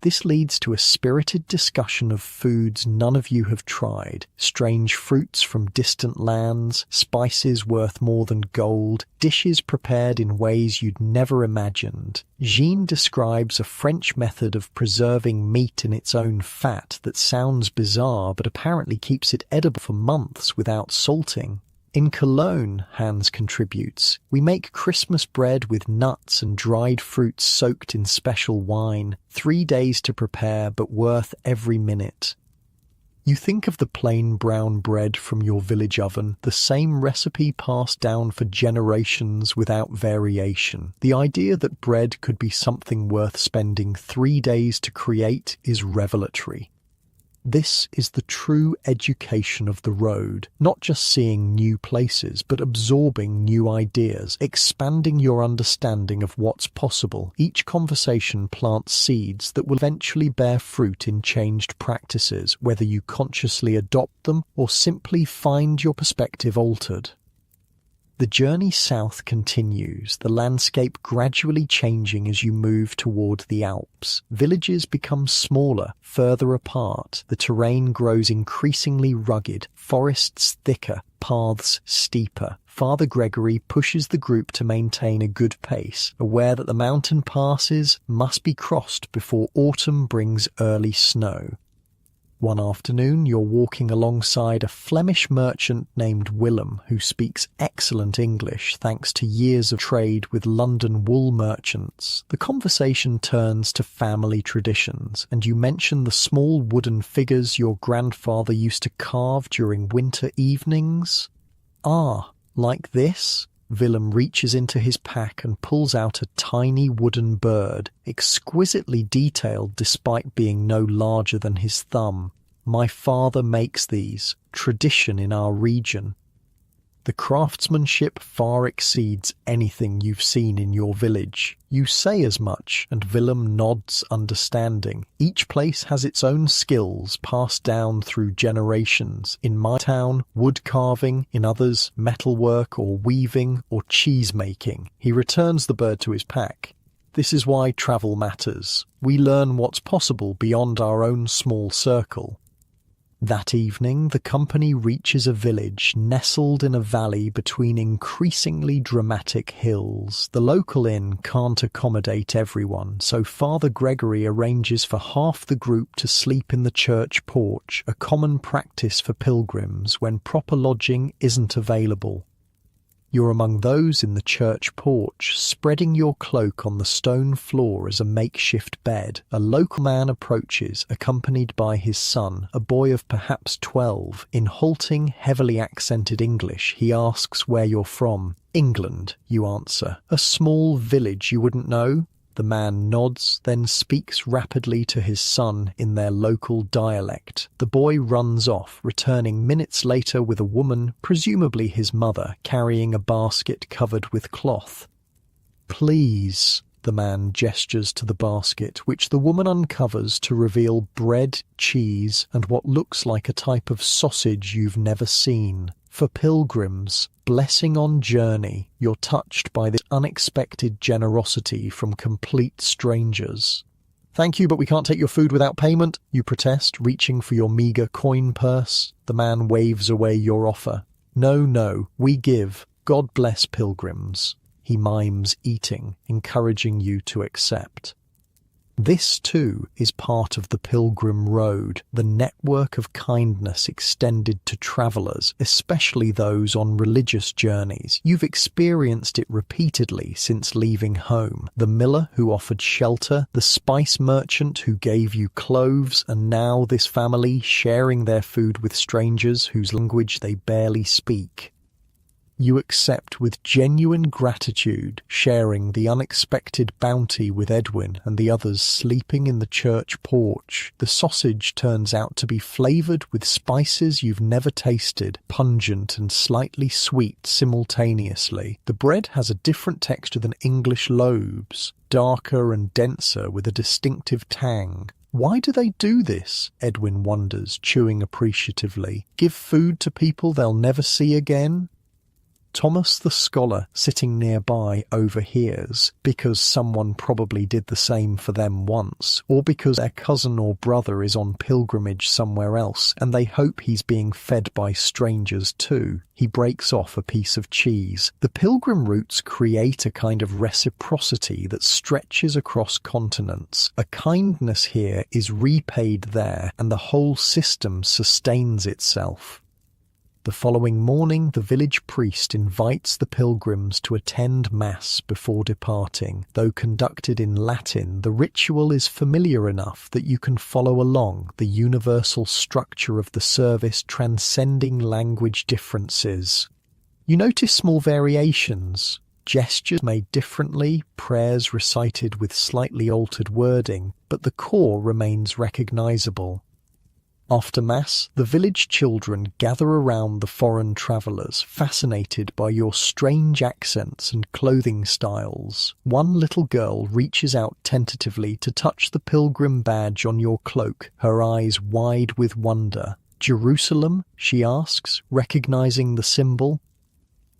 S1: This leads to a spirited discussion of foods none of you have tried. Strange fruits from distant lands, spices worth more than gold, dishes prepared in ways you'd never imagined. Jean describes a French method of preserving meat in its own fat that sounds bizarre but apparently keeps it edible for months without salting. "In Cologne," Hans contributes, "we make Christmas bread with nuts and dried fruits soaked in special wine. 3 days to prepare, but worth every minute." You think of the plain brown bread from your village oven, the same recipe passed down for generations without variation. The idea that bread could be something worth spending 3 days to create is revelatory. This is the true education of the road, not just seeing new places, but absorbing new ideas, expanding your understanding of what's possible. Each conversation plants seeds that will eventually bear fruit in changed practices, whether you consciously adopt them or simply find your perspective altered. The journey south continues, the landscape gradually changing as you move toward the Alps. Villages become smaller, further apart. The terrain grows increasingly rugged, forests thicker, paths steeper. Father Gregory pushes the group to maintain a good pace, aware that the mountain passes must be crossed before autumn brings early snow. One afternoon, you're walking alongside a Flemish merchant named Willem, who speaks excellent English thanks to years of trade with London wool merchants. The conversation turns to family traditions, and you mention the small wooden figures your grandfather used to carve during winter evenings. Ah, like this? Willem reaches into his pack and pulls out a tiny wooden bird, exquisitely detailed despite being no larger than his thumb. My father makes these, tradition in our region. The craftsmanship far exceeds anything you've seen in your village. You say as much, and Willem nods understanding. Each place has its own skills passed down through generations. In my town, wood carving; in others, metalwork or weaving or cheese making. He returns the bird to his pack. This is why travel matters. We learn what's possible beyond our own small circle. That evening, the company reaches a village nestled in a valley between increasingly dramatic hills. The local inn can't accommodate everyone, so Father Gregory arranges for half the group to sleep in the church porch, a common practice for pilgrims when proper lodging isn't available. You're among those in the church porch, spreading your cloak on the stone floor as a makeshift bed. A local man approaches, accompanied by his son, a boy of perhaps 12. In halting, heavily accented English, he asks where you're from. England, you answer. A small village you wouldn't know? The man nods, then speaks rapidly to his son in their local dialect. The boy runs off, returning minutes later with a woman, presumably his mother, carrying a basket covered with cloth. Please, the man gestures to the basket, which the woman uncovers to reveal bread, cheese, and what looks like a type of sausage you've never seen. For pilgrims, blessing on journey, you're touched by this unexpected generosity from complete strangers. Thank you, but we can't take your food without payment, you protest, reaching for your meagre coin purse. The man waves away your offer. No, we give. God bless pilgrims. He mimes eating, encouraging you to accept. This, too, is part of the Pilgrim Road, the network of kindness extended to travellers, especially those on religious journeys. You've experienced it repeatedly since leaving home. The miller who offered shelter, the spice merchant who gave you cloves, and now this family sharing their food with strangers whose language they barely speak. You accept with genuine gratitude, sharing the unexpected bounty with Edwin and the others sleeping in the church porch. The sausage turns out to be flavoured with spices you've never tasted, pungent and slightly sweet simultaneously. The bread has a different texture than English loaves, darker and denser with a distinctive tang. Why do they do this? Edwin wonders, chewing appreciatively. Give food to people they'll never see again? Thomas the scholar, sitting nearby, overhears, because someone probably did the same for them once, or because their cousin or brother is on pilgrimage somewhere else, and they hope he's being fed by strangers too. He breaks off a piece of cheese. The pilgrim routes create a kind of reciprocity that stretches across continents. A kindness here is repaid there, and the whole system sustains itself. The following morning, the village priest invites the pilgrims to attend Mass before departing. Though conducted in Latin, the ritual is familiar enough that you can follow along, the universal structure of the service transcending language differences. You notice small variations, gestures made differently, prayers recited with slightly altered wording, but the core remains recognizable. After Mass, the village children gather around the foreign travellers, fascinated by your strange accents and clothing styles. One little girl reaches out tentatively to touch the pilgrim badge on your cloak, her eyes wide with wonder. "Jerusalem?" she asks, recognizing the symbol.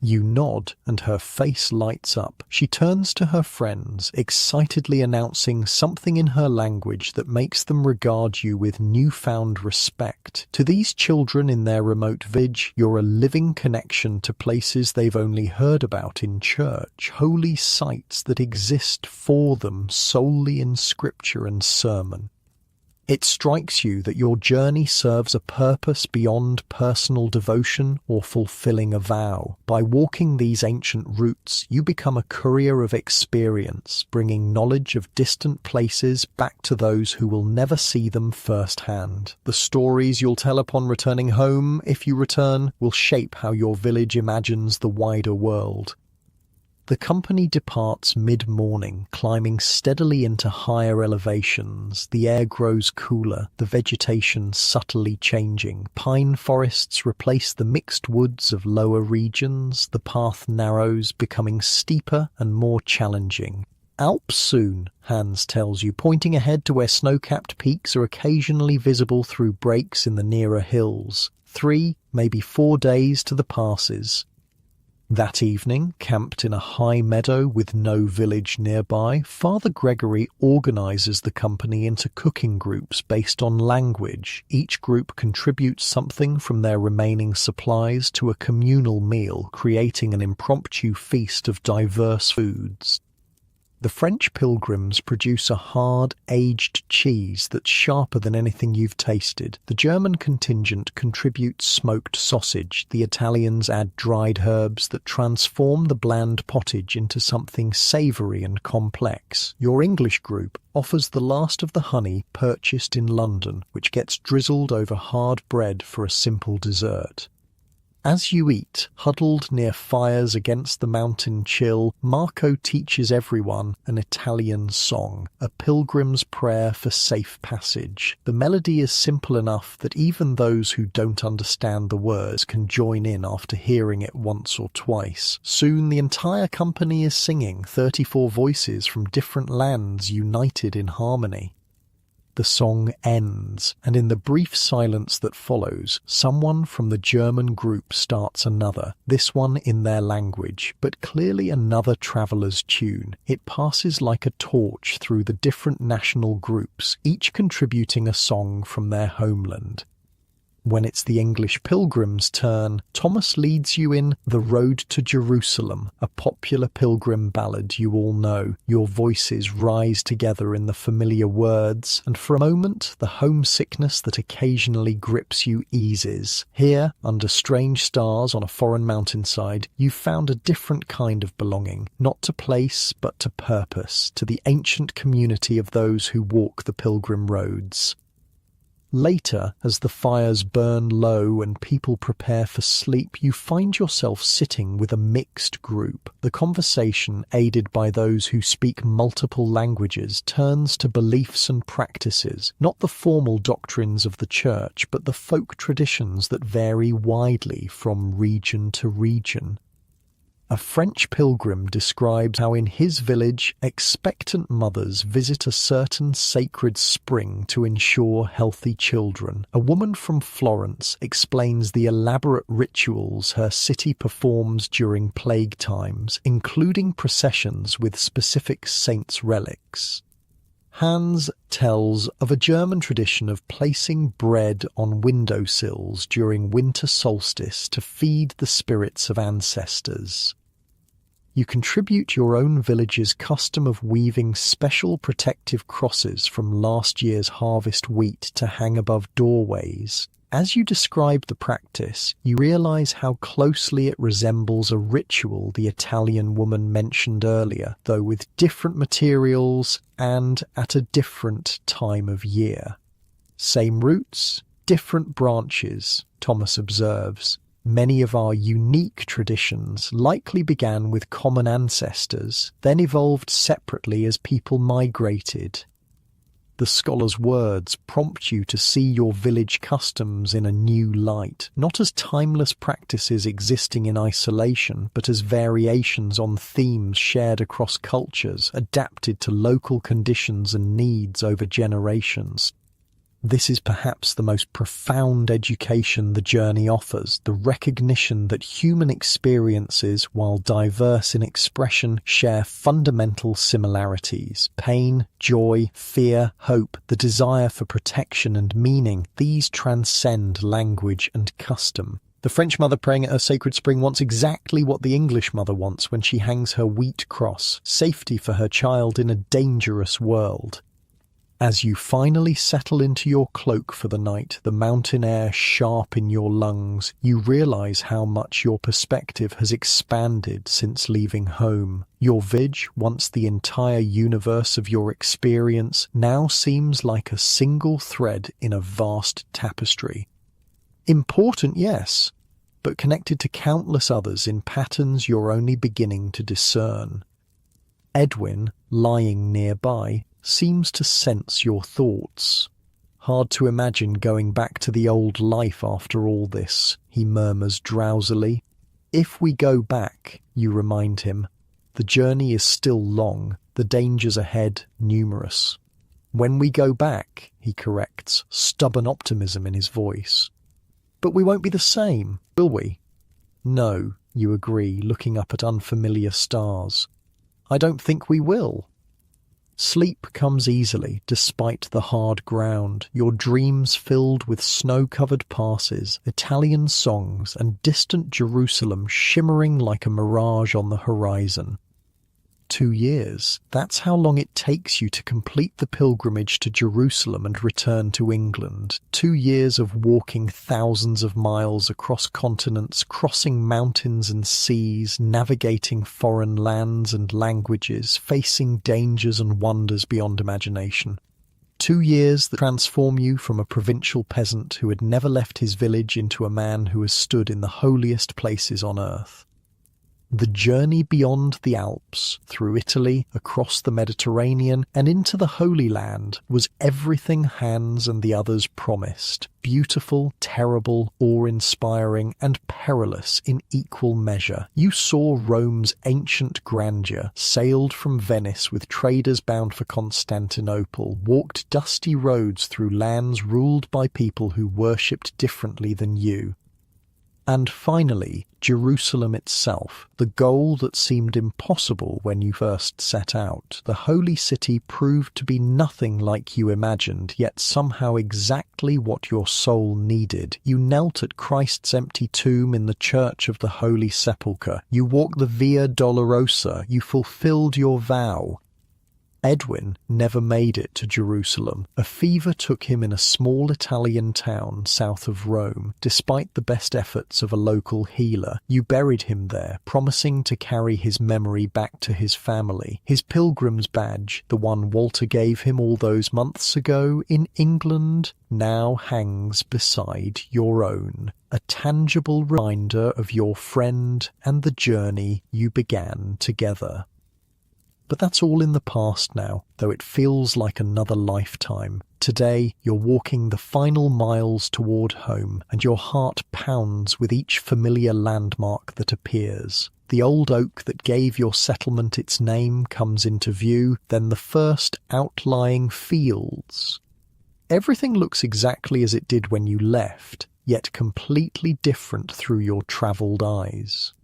S1: You nod, and her face lights up. She turns to her friends, excitedly announcing something in her language that makes them regard you with newfound respect. To these children in their remote village, you're a living connection to places they've only heard about in church, holy sites that exist for them solely in scripture and sermon. It strikes you that your journey serves a purpose beyond personal devotion or fulfilling a vow. By walking these ancient routes, you become a courier of experience, bringing knowledge of distant places back to those who will never see them firsthand. The stories you'll tell upon returning home, if you return, will shape how your village imagines the wider world. The company departs mid-morning, climbing steadily into higher elevations. The air grows cooler, the vegetation subtly changing. Pine forests replace the mixed woods of lower regions. The path narrows, becoming steeper and more challenging. "Alps soon," Hans tells you, pointing ahead to where snow-capped peaks are occasionally visible through breaks in the nearer hills. 3, maybe 4 days to the passes. That evening, camped in a high meadow with no village nearby, Father Gregory organizes the company into cooking groups based on language. Each group contributes something from their remaining supplies to a communal meal, creating an impromptu feast of diverse foods. The French pilgrims produce a hard, aged cheese that's sharper than anything you've tasted. The German contingent contributes smoked sausage. The Italians add dried herbs that transform the bland pottage into something savoury and complex. Your English group offers the last of the honey purchased in London, which gets drizzled over hard bread for a simple dessert. As you eat, huddled near fires against the mountain chill, Marco teaches everyone an Italian song, a pilgrim's prayer for safe passage. The melody is simple enough that even those who don't understand the words can join in after hearing it once or twice. Soon the entire company is singing, 34 voices from different lands united in harmony. The song ends, and in the brief silence that follows, someone from the German group starts another, this one in their language, but clearly another traveller's tune. It passes like a torch through the different national groups, each contributing a song from their homeland. When it's the English pilgrim's turn, Thomas leads you in The Road to Jerusalem, a popular pilgrim ballad you all know. Your voices rise together in the familiar words, and for a moment the homesickness that occasionally grips you eases. Here, under strange stars on a foreign mountainside, you've found a different kind of belonging, not to place but to purpose, to the ancient community of those who walk the pilgrim roads. Later, as the fires burn low and people prepare for sleep, you find yourself sitting with a mixed group. The conversation, aided by those who speak multiple languages, turns to beliefs and practices, not the formal doctrines of the church, but the folk traditions that vary widely from region to region. A French pilgrim describes how in his village, expectant mothers visit a certain sacred spring to ensure healthy children. A woman from Florence explains the elaborate rituals her city performs during plague times, including processions with specific saints' relics. Hans tells of a German tradition of placing bread on windowsills during winter solstice to feed the spirits of ancestors. You contribute your own village's custom of weaving special protective crosses from last year's harvest wheat to hang above doorways. As you describe the practice, you realize how closely it resembles a ritual the Italian woman mentioned earlier, though with different materials and at a different time of year. Same roots, different branches, Thomas observes. Many of our unique traditions likely began with common ancestors, then evolved separately as people migrated. The scholar's words prompt you to see your village customs in a new light, not as timeless practices existing in isolation, but as variations on themes shared across cultures, adapted to local conditions and needs over generations. This is perhaps the most profound education the journey offers, the recognition that human experiences, while diverse in expression, share fundamental similarities. Pain, joy, fear, hope, the desire for protection and meaning, these transcend language and custom. The French mother praying at her sacred spring wants exactly what the English mother wants when she hangs her wheat cross: safety for her child in a dangerous world. As you finally settle into your cloak for the night, the mountain air sharp in your lungs, you realize how much your perspective has expanded since leaving home. Your village, once the entire universe of your experience, now seems like a single thread in a vast tapestry. Important, yes, but connected to countless others in patterns you're only beginning to discern. Edwin, lying nearby, seems to sense your thoughts. Hard to imagine going back to the old life after all this, he murmurs drowsily. If we go back, you remind him, the journey is still long, the dangers ahead numerous. When we go back, he corrects, stubborn optimism in his voice. But we won't be the same, will we? No, you agree, looking up at unfamiliar stars. I don't think we will. Sleep comes easily, despite the hard ground, your dreams filled with snow-covered passes, Italian songs, and distant Jerusalem shimmering like a mirage on the horizon. 2 years, that's how long it takes you to complete the pilgrimage to Jerusalem and return to England. 2 years of walking thousands of miles across continents, crossing mountains and seas, navigating foreign lands and languages, facing dangers and wonders beyond imagination. 2 years that transform you from a provincial peasant who had never left his village into a man who has stood in the holiest places on earth. The journey beyond the Alps, through Italy, across the Mediterranean, and into the Holy Land was everything Hans and the others promised. Beautiful, terrible, awe-inspiring, and perilous in equal measure. You saw Rome's ancient grandeur, sailed from Venice with traders bound for Constantinople, walked dusty roads through lands ruled by people who worshipped differently than you. And finally, Jerusalem itself, the goal that seemed impossible when you first set out. The holy city proved to be nothing like you imagined, yet somehow exactly what your soul needed. You knelt at Christ's empty tomb in the Church of the Holy Sepulchre. You walked the Via Dolorosa. You fulfilled your vow. Edwin never made it to Jerusalem. A fever took him in a small Italian town south of Rome. Despite the best efforts of a local healer, you buried him there, promising to carry his memory back to his family. His pilgrim's badge, the one Walter gave him all those months ago in England, now hangs beside your own, a tangible reminder of your friend and the journey you began together. But that's all in the past now, though it feels like another lifetime. Today, you're walking the final miles toward home, and your heart pounds with each familiar landmark that appears. The old oak that gave your settlement its name comes into view, then the first outlying fields. Everything looks exactly as it did when you left, yet completely different through your travelled eyes.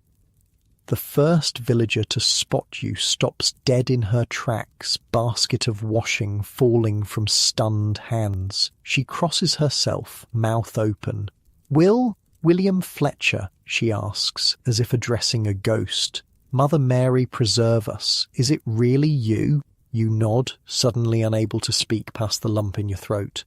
S1: The first villager to spot you stops dead in her tracks, basket of washing falling from stunned hands. She crosses herself, mouth open. William Fletcher, she asks, as if addressing a ghost. Mother Mary preserve us. Is it really you? You nod, suddenly unable to speak past the lump in your throat.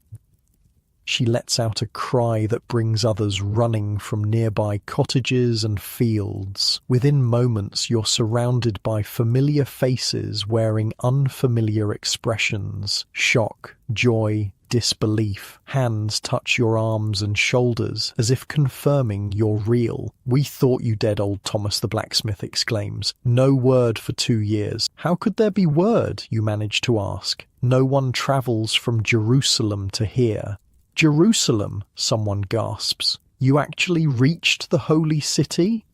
S1: She lets out a cry that brings others running from nearby cottages and fields. Within moments, you're surrounded by familiar faces wearing unfamiliar expressions: shock, joy, disbelief. Hands touch your arms and shoulders, as if confirming you're real. "We thought you dead," old Thomas the blacksmith exclaims. "No word for 2 years. How could there be word?" you manage to ask. No one travels from Jerusalem to here. Jerusalem, someone gasps. You actually reached the holy city?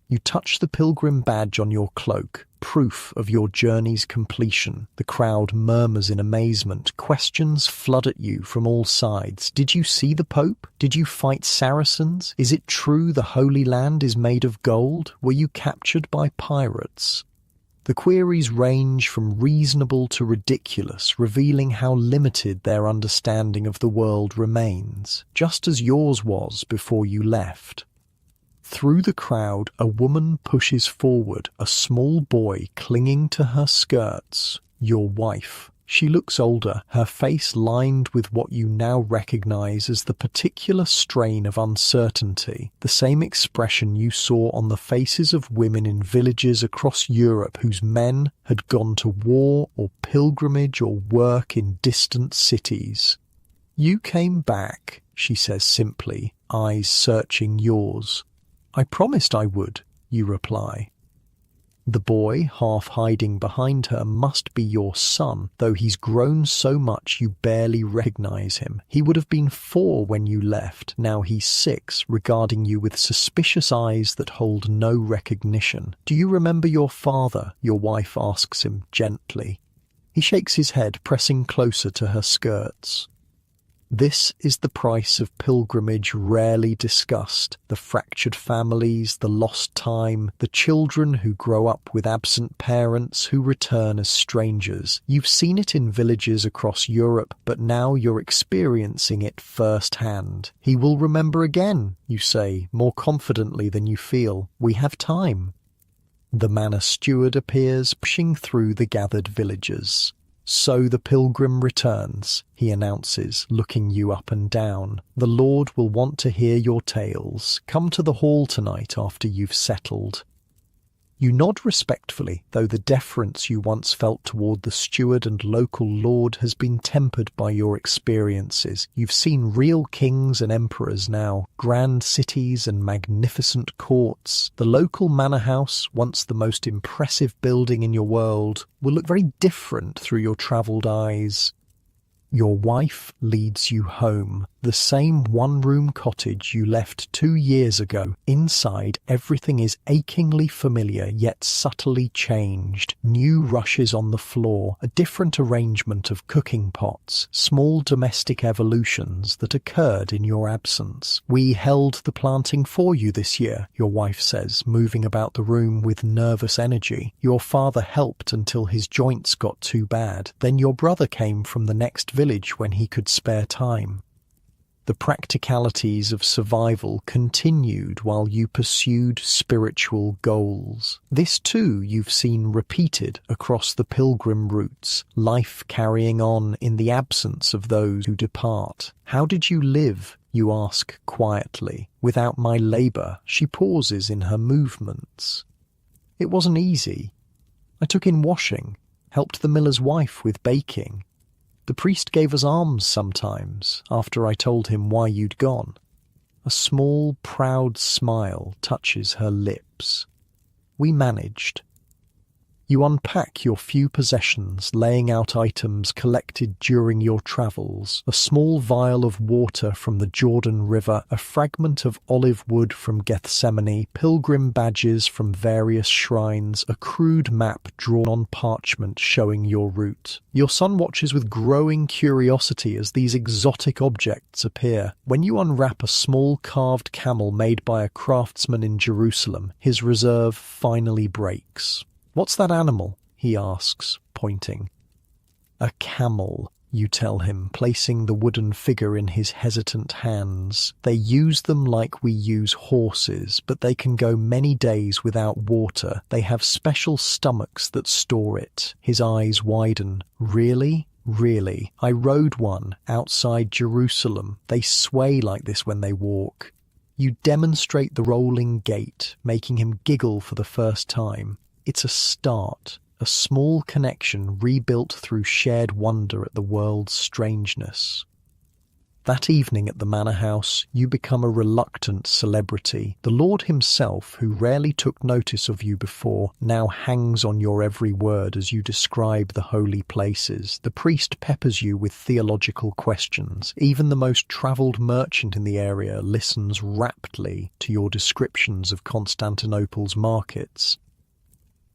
S1: You touch the pilgrim badge on your cloak, proof of your journey's completion. The crowd murmurs in amazement. Questions flood at you from all sides. Did you see the Pope? Did you fight Saracens? Is it true the Holy Land is made of gold? Were you captured by pirates? The queries range from reasonable to ridiculous, revealing how limited their understanding of the world remains, just as yours was before you left. Through the crowd, a woman pushes forward, a small boy clinging to her skirts. Your wife. She looks older, her face lined with what you now recognize as the particular strain of uncertainty, the same expression you saw on the faces of women in villages across Europe whose men had gone to war or pilgrimage or work in distant cities. You came back, she says simply, eyes searching yours. I promised I would, you reply. The boy, half hiding behind her, must be your son, though he's grown so much you barely recognize him. He would have been 4 when you left, now he's 6, regarding you with suspicious eyes that hold no recognition. Do you remember your father? Your wife asks him gently. He shakes his head, pressing closer to her skirts. This is the price of pilgrimage rarely discussed, the fractured families, the lost time, the children who grow up with absent parents who return as strangers. You've seen it in villages across Europe, but now you're experiencing it firsthand. He will remember again, you say, more confidently than you feel. We have time. The manor steward appears, pushing through the gathered villagers. So the pilgrim returns, he announces, looking you up and down. The Lord will want to hear your tales. Come to the hall tonight after you've settled. You nod respectfully, though the deference you once felt toward the steward and local lord has been tempered by your experiences. You've seen real kings and emperors now, grand cities and magnificent courts. The local manor house, once the most impressive building in your world, will look very different through your travelled eyes. Your wife leads you home, the same one-room cottage you left 2 years ago. Inside, everything is achingly familiar, yet subtly changed. New rushes on the floor, a different arrangement of cooking pots, small domestic evolutions that occurred in your absence. We held the planting for you this year, your wife says, moving about the room with nervous energy. Your father helped until his joints got too bad. Then your brother came from the next village when he could spare time. The practicalities of survival continued while you pursued spiritual goals. This too you've seen repeated across the pilgrim routes, life carrying on in the absence of those who depart. How did you live? You ask quietly. Without my labour. She pauses in her movements. It wasn't easy. I took in washing, helped the miller's wife with baking. The priest gave us alms sometimes, after I told him why you'd gone. A small, proud smile touches her lips. We managed. You unpack your few possessions, laying out items collected during your travels, a small vial of water from the Jordan River, a fragment of olive wood from Gethsemane, pilgrim badges from various shrines, a crude map drawn on parchment showing your route. Your son watches with growing curiosity as these exotic objects appear. When you unwrap a small carved camel made by a craftsman in Jerusalem, his reserve finally breaks. What's that animal? He asks, pointing. A camel, you tell him, placing the wooden figure in his hesitant hands. They use them like we use horses, but they can go many days without water. They have special stomachs that store it. His eyes widen. Really? Really? I rode one outside Jerusalem. They sway like this when they walk. You demonstrate the rolling gait, making him giggle for the first time. It's a start, a small connection rebuilt through shared wonder at the world's strangeness. That evening at the manor house, you become a reluctant celebrity. The Lord himself, who rarely took notice of you before, now hangs on your every word as you describe the holy places. The priest peppers you with theological questions. Even the most travelled merchant in the area listens raptly to your descriptions of Constantinople's markets.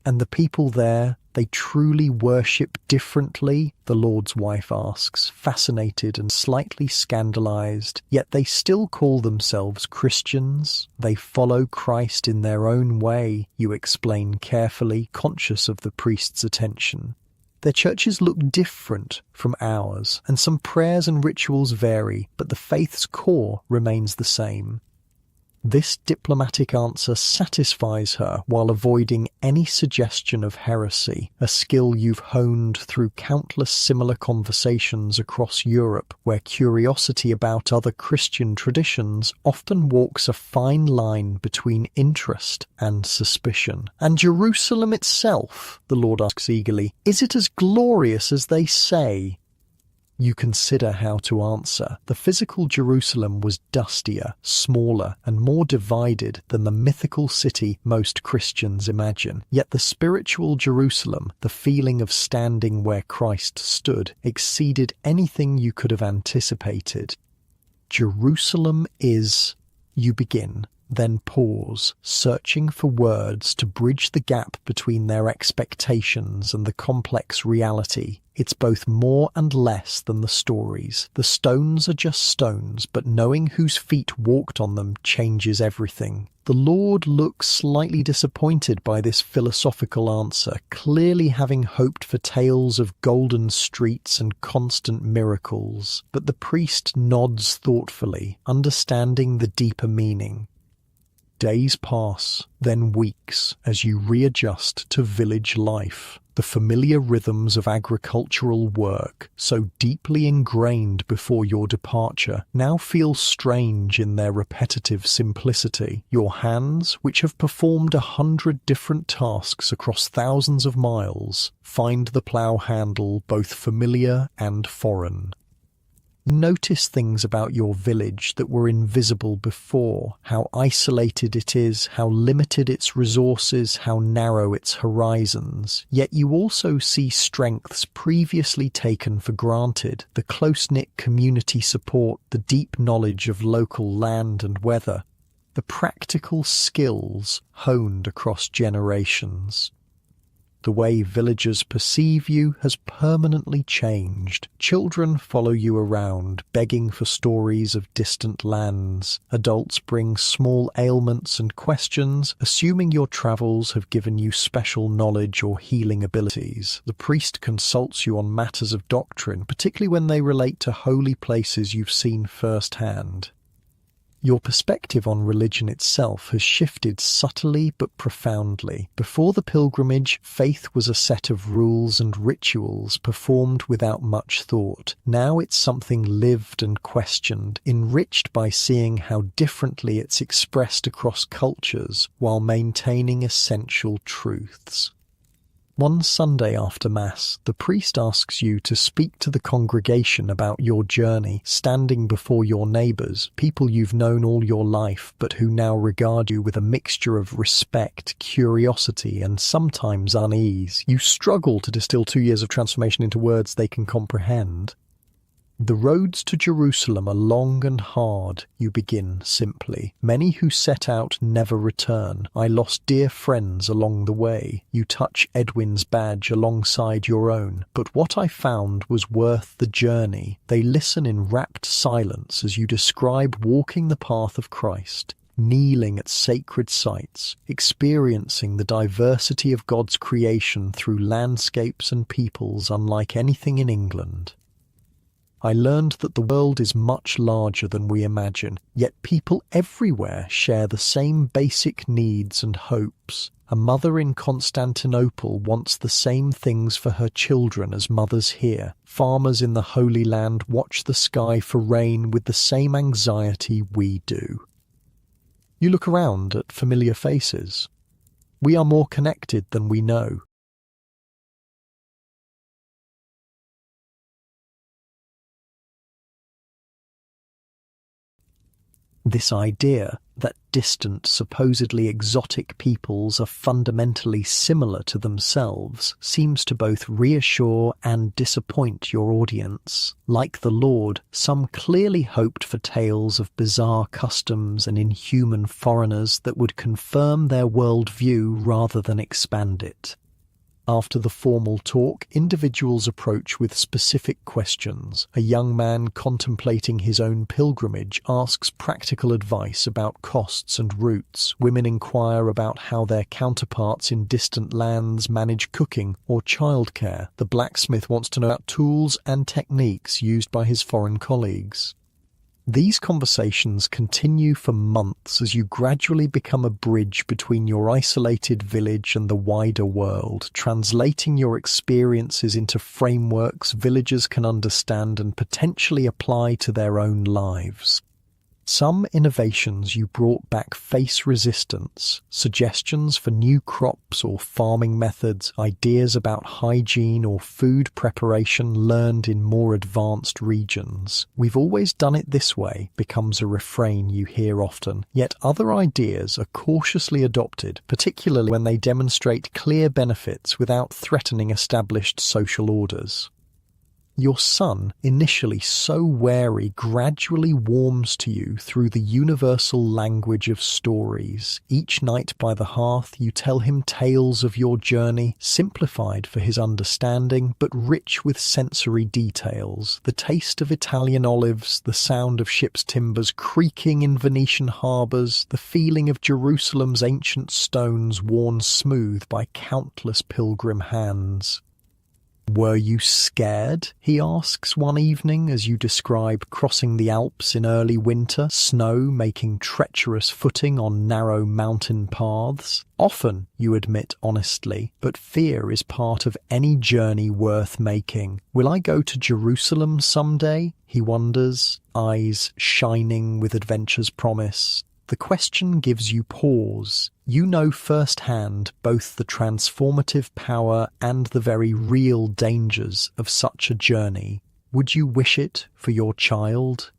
S1: And the people there, they truly worship differently? The Lord's wife asks, fascinated and slightly scandalized. Yet they still call themselves Christians. They follow Christ in their own way, you explain carefully, conscious of the priest's attention. Their churches look different from ours, and some prayers and rituals vary, but the faith's core remains the same. This diplomatic answer satisfies her while avoiding any suggestion of heresy, a skill you've honed through countless similar conversations across Europe, where curiosity about other Christian traditions often walks a fine line between interest and suspicion. And Jerusalem itself, the Lord asks eagerly, is it as glorious as they say? You consider how to answer. The physical Jerusalem was dustier, smaller, and more divided than the mythical city most Christians imagine. Yet the spiritual Jerusalem, the feeling of standing where Christ stood, exceeded anything you could have anticipated. Jerusalem is, you begin, then pause, searching for words to bridge the gap between their expectations and the complex reality. It's both more and less than the stories. The stones are just stones, but knowing whose feet walked on them changes everything. The Lord looks slightly disappointed by this philosophical answer, clearly having hoped for tales of golden streets and constant miracles. But the priest nods thoughtfully, understanding the deeper meaning. Days pass, then weeks, as you readjust to village life. The familiar rhythms of agricultural work, so deeply ingrained before your departure, now feel strange in their repetitive simplicity. Your hands, which have performed 100 different tasks across thousands of miles, find the plough handle both familiar and foreign. Notice things about your village that were invisible before, how isolated it is, how limited its resources, how narrow its horizons. Yet you also see strengths previously taken for granted, the close-knit community support, the deep knowledge of local land and weather, the practical skills honed across generations. The way villagers perceive you has permanently changed. Children follow you around, begging for stories of distant lands. Adults bring small ailments and questions, assuming your travels have given you special knowledge or healing abilities. The priest consults you on matters of doctrine, particularly when they relate to holy places you've seen firsthand. Your perspective on religion itself has shifted subtly but profoundly. Before the pilgrimage, faith was a set of rules and rituals performed without much thought. Now it's something lived and questioned, enriched by seeing how differently it's expressed across cultures while maintaining essential truths. One Sunday after Mass, the priest asks you to speak to the congregation about your journey, standing before your neighbours, people you've known all your life but who now regard you with a mixture of respect, curiosity, and sometimes unease. You struggle to distill 2 years of transformation into words they can comprehend. The roads to Jerusalem are long and hard, you begin simply. Many who set out never return. I lost dear friends along the way. You touch Edwin's badge alongside your own. But what I found was worth the journey. They listen in rapt silence as you describe walking the path of Christ, kneeling at sacred sites, experiencing the diversity of God's creation through landscapes and peoples unlike anything in England. I learned that the world is much larger than we imagine, yet people everywhere share the same basic needs and hopes. A mother in Constantinople wants the same things for her children as mothers here. Farmers in the Holy Land watch the sky for rain with the same anxiety we do. You look around at familiar faces. We are more connected than we know. This idea that distant, supposedly exotic peoples are fundamentally similar to themselves seems to both reassure and disappoint your audience. Like the Lord, some clearly hoped for tales of bizarre customs and inhuman foreigners that would confirm their worldview rather than expand it. After the formal talk, individuals approach with specific questions. A young man contemplating his own pilgrimage asks practical advice about costs and routes. Women inquire about how their counterparts in distant lands manage cooking or childcare. The blacksmith wants to know about tools and techniques used by his foreign colleagues. These conversations continue for months as you gradually become a bridge between your isolated village and the wider world, translating your experiences into frameworks villagers can understand and potentially apply to their own lives. Some innovations you brought back face resistance, suggestions for new crops or farming methods, ideas about hygiene or food preparation learned in more advanced regions. "We've always done it this way" becomes a refrain you hear often, yet other ideas are cautiously adopted, particularly when they demonstrate clear benefits without threatening established social orders. Your son, initially so wary, gradually warms to you through the universal language of stories. Each night by the hearth, you tell him tales of your journey, simplified for his understanding, but rich with sensory details. The taste of Italian olives, the sound of ships' timbers creaking in Venetian harbours, the feeling of Jerusalem's ancient stones worn smooth by countless pilgrim hands. "Were you scared?" he asks one evening as you describe crossing the Alps in early winter, snow making treacherous footing on narrow mountain paths. "Often," you admit honestly, "but fear is part of any journey worth making." "Will I go to Jerusalem someday?" he wonders, eyes shining with adventure's promise. The question gives you pause. You know firsthand both the transformative power and the very real dangers of such a journey. Would you wish it for your child?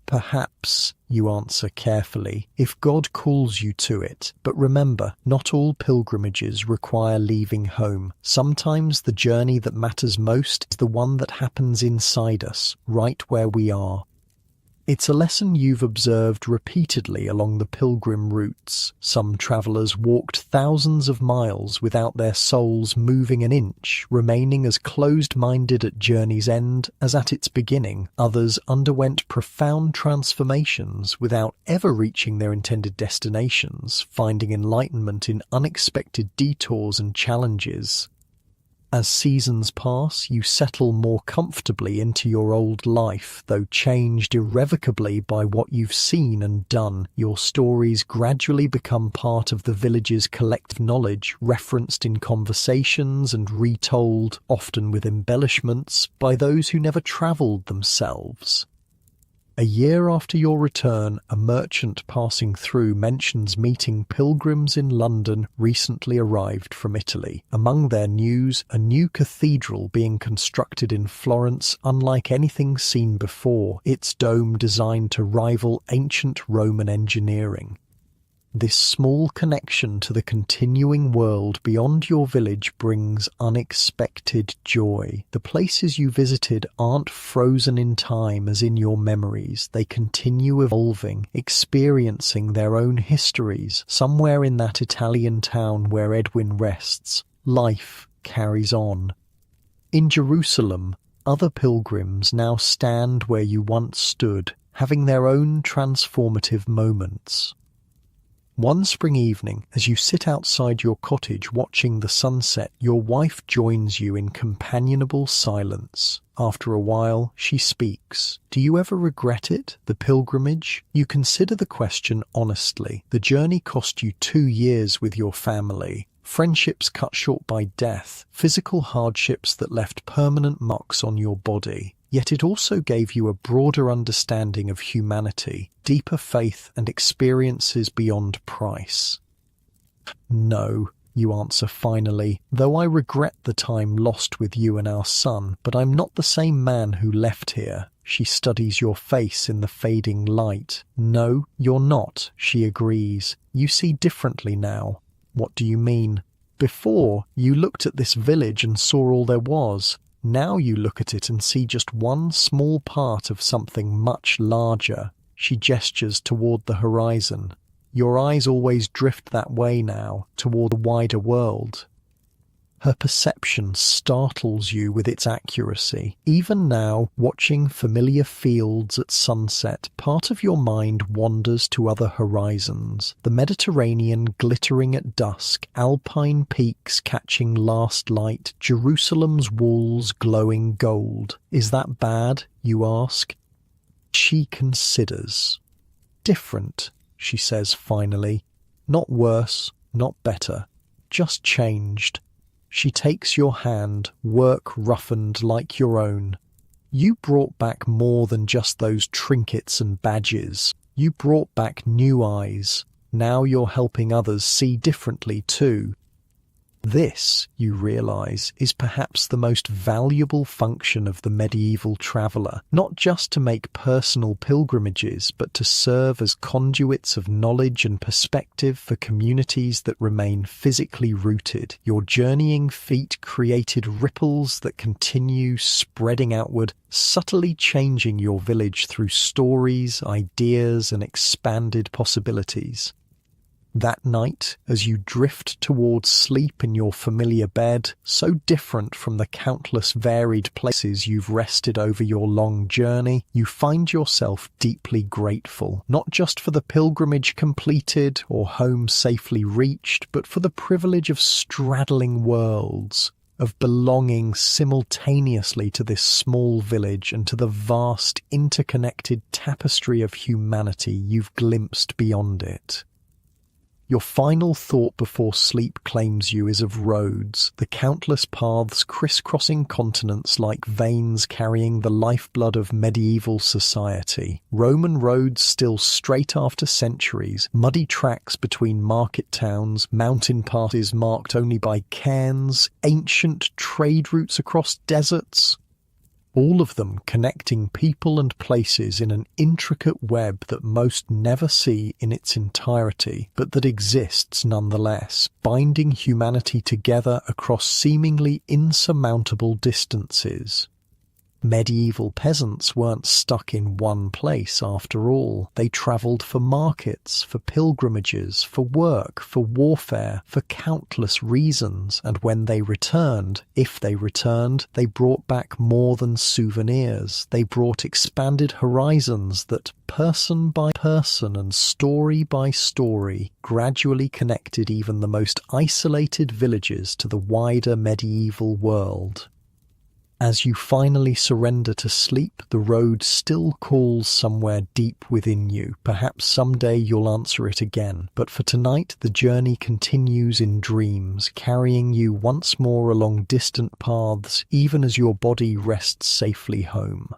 S1: "Perhaps," you answer carefully, "if God calls you to it. But remember, not all pilgrimages require leaving home. Sometimes the journey that matters most is the one that happens inside us, right where we are." It's a lesson you've observed repeatedly along the pilgrim routes. Some travellers walked thousands of miles without their souls moving an inch, remaining as closed-minded at journey's end as at its beginning. Others underwent profound transformations without ever reaching their intended destinations, finding enlightenment in unexpected detours and challenges. As seasons pass, you settle more comfortably into your old life, though changed irrevocably by what you've seen and done. Your stories gradually become part of the village's collective knowledge, referenced in conversations and retold, often with embellishments, by those who never travelled themselves. A year after your return, a merchant passing through mentions meeting pilgrims in London recently arrived from Italy. Among their news, a new cathedral being constructed in Florence unlike anything seen before, its dome designed to rival ancient Roman engineering. This small connection to the continuing world beyond your village brings unexpected joy. The places you visited aren't frozen in time as in your memories. They continue evolving, experiencing their own histories. Somewhere in that Italian town where Edwin rests, life carries on. In Jerusalem, other pilgrims now stand where you once stood, having their own transformative moments. One spring evening, as you sit outside your cottage watching the sunset, your wife joins you in companionable silence. After a while, she speaks. "Do you ever regret it, the pilgrimage?" You consider the question honestly. The journey cost you 2 years with your family. Friendships cut short by death, physical hardships that left permanent marks on your body. Yet it also gave you a broader understanding of humanity, deeper faith and experiences beyond price. "No," you answer finally, "though I regret the time lost with you and our son, but I'm not the same man who left here. She studies your face in the fading light. No, you're not, she agrees. You see differently now. What do you mean? Before, you looked at this village and saw all there was. Now you look at it and see just one small part of something much larger. She gestures toward the horizon. Your eyes always drift that way now, toward the wider world. Her perception startles you with its accuracy. Even now, watching familiar fields at sunset, part of your mind wanders to other horizons. The Mediterranean glittering at dusk, alpine peaks catching last light, Jerusalem's walls glowing gold. Is that bad, you ask? She considers. Different, she says finally. Not worse, not better. Just changed. She takes your hand, work roughened like your own. You brought back more than just those trinkets and badges. You brought back new eyes. Now you're helping others see differently too. This, you realize, is perhaps the most valuable function of the medieval traveller, not just to make personal pilgrimages, but to serve as conduits of knowledge and perspective for communities that remain physically rooted. Your journeying feet created ripples that continue spreading outward, subtly changing your village through stories, ideas, and expanded possibilities. That night, as you drift towards sleep in your familiar bed, so different from the countless varied places you've rested over your long journey, you find yourself deeply grateful, not just for the pilgrimage completed or home safely reached, but for the privilege of straddling worlds, of belonging simultaneously to this small village and to the vast, interconnected tapestry of humanity you've glimpsed beyond it. Your final thought before sleep claims you is of roads, the countless paths crisscrossing continents like veins carrying the lifeblood of medieval society. Roman roads still straight after centuries, muddy tracks between market towns, mountain passes marked only by cairns, ancient trade routes across deserts. All of them connecting people and places in an intricate web that most never see in its entirety, but that exists nonetheless, binding humanity together across seemingly insurmountable distances. Medieval peasants weren't stuck in one place after all. They travelled for markets, for pilgrimages, for work, for warfare, for countless reasons, and when they returned, if they returned, they brought back more than souvenirs. They brought expanded horizons that, person by person and story by story, gradually connected even the most isolated villages to the wider medieval world. As you finally surrender to sleep, the road still calls somewhere deep within you. Perhaps someday you'll answer it again. But for tonight, the journey continues in dreams, carrying you once more along distant paths, even as your body rests safely home.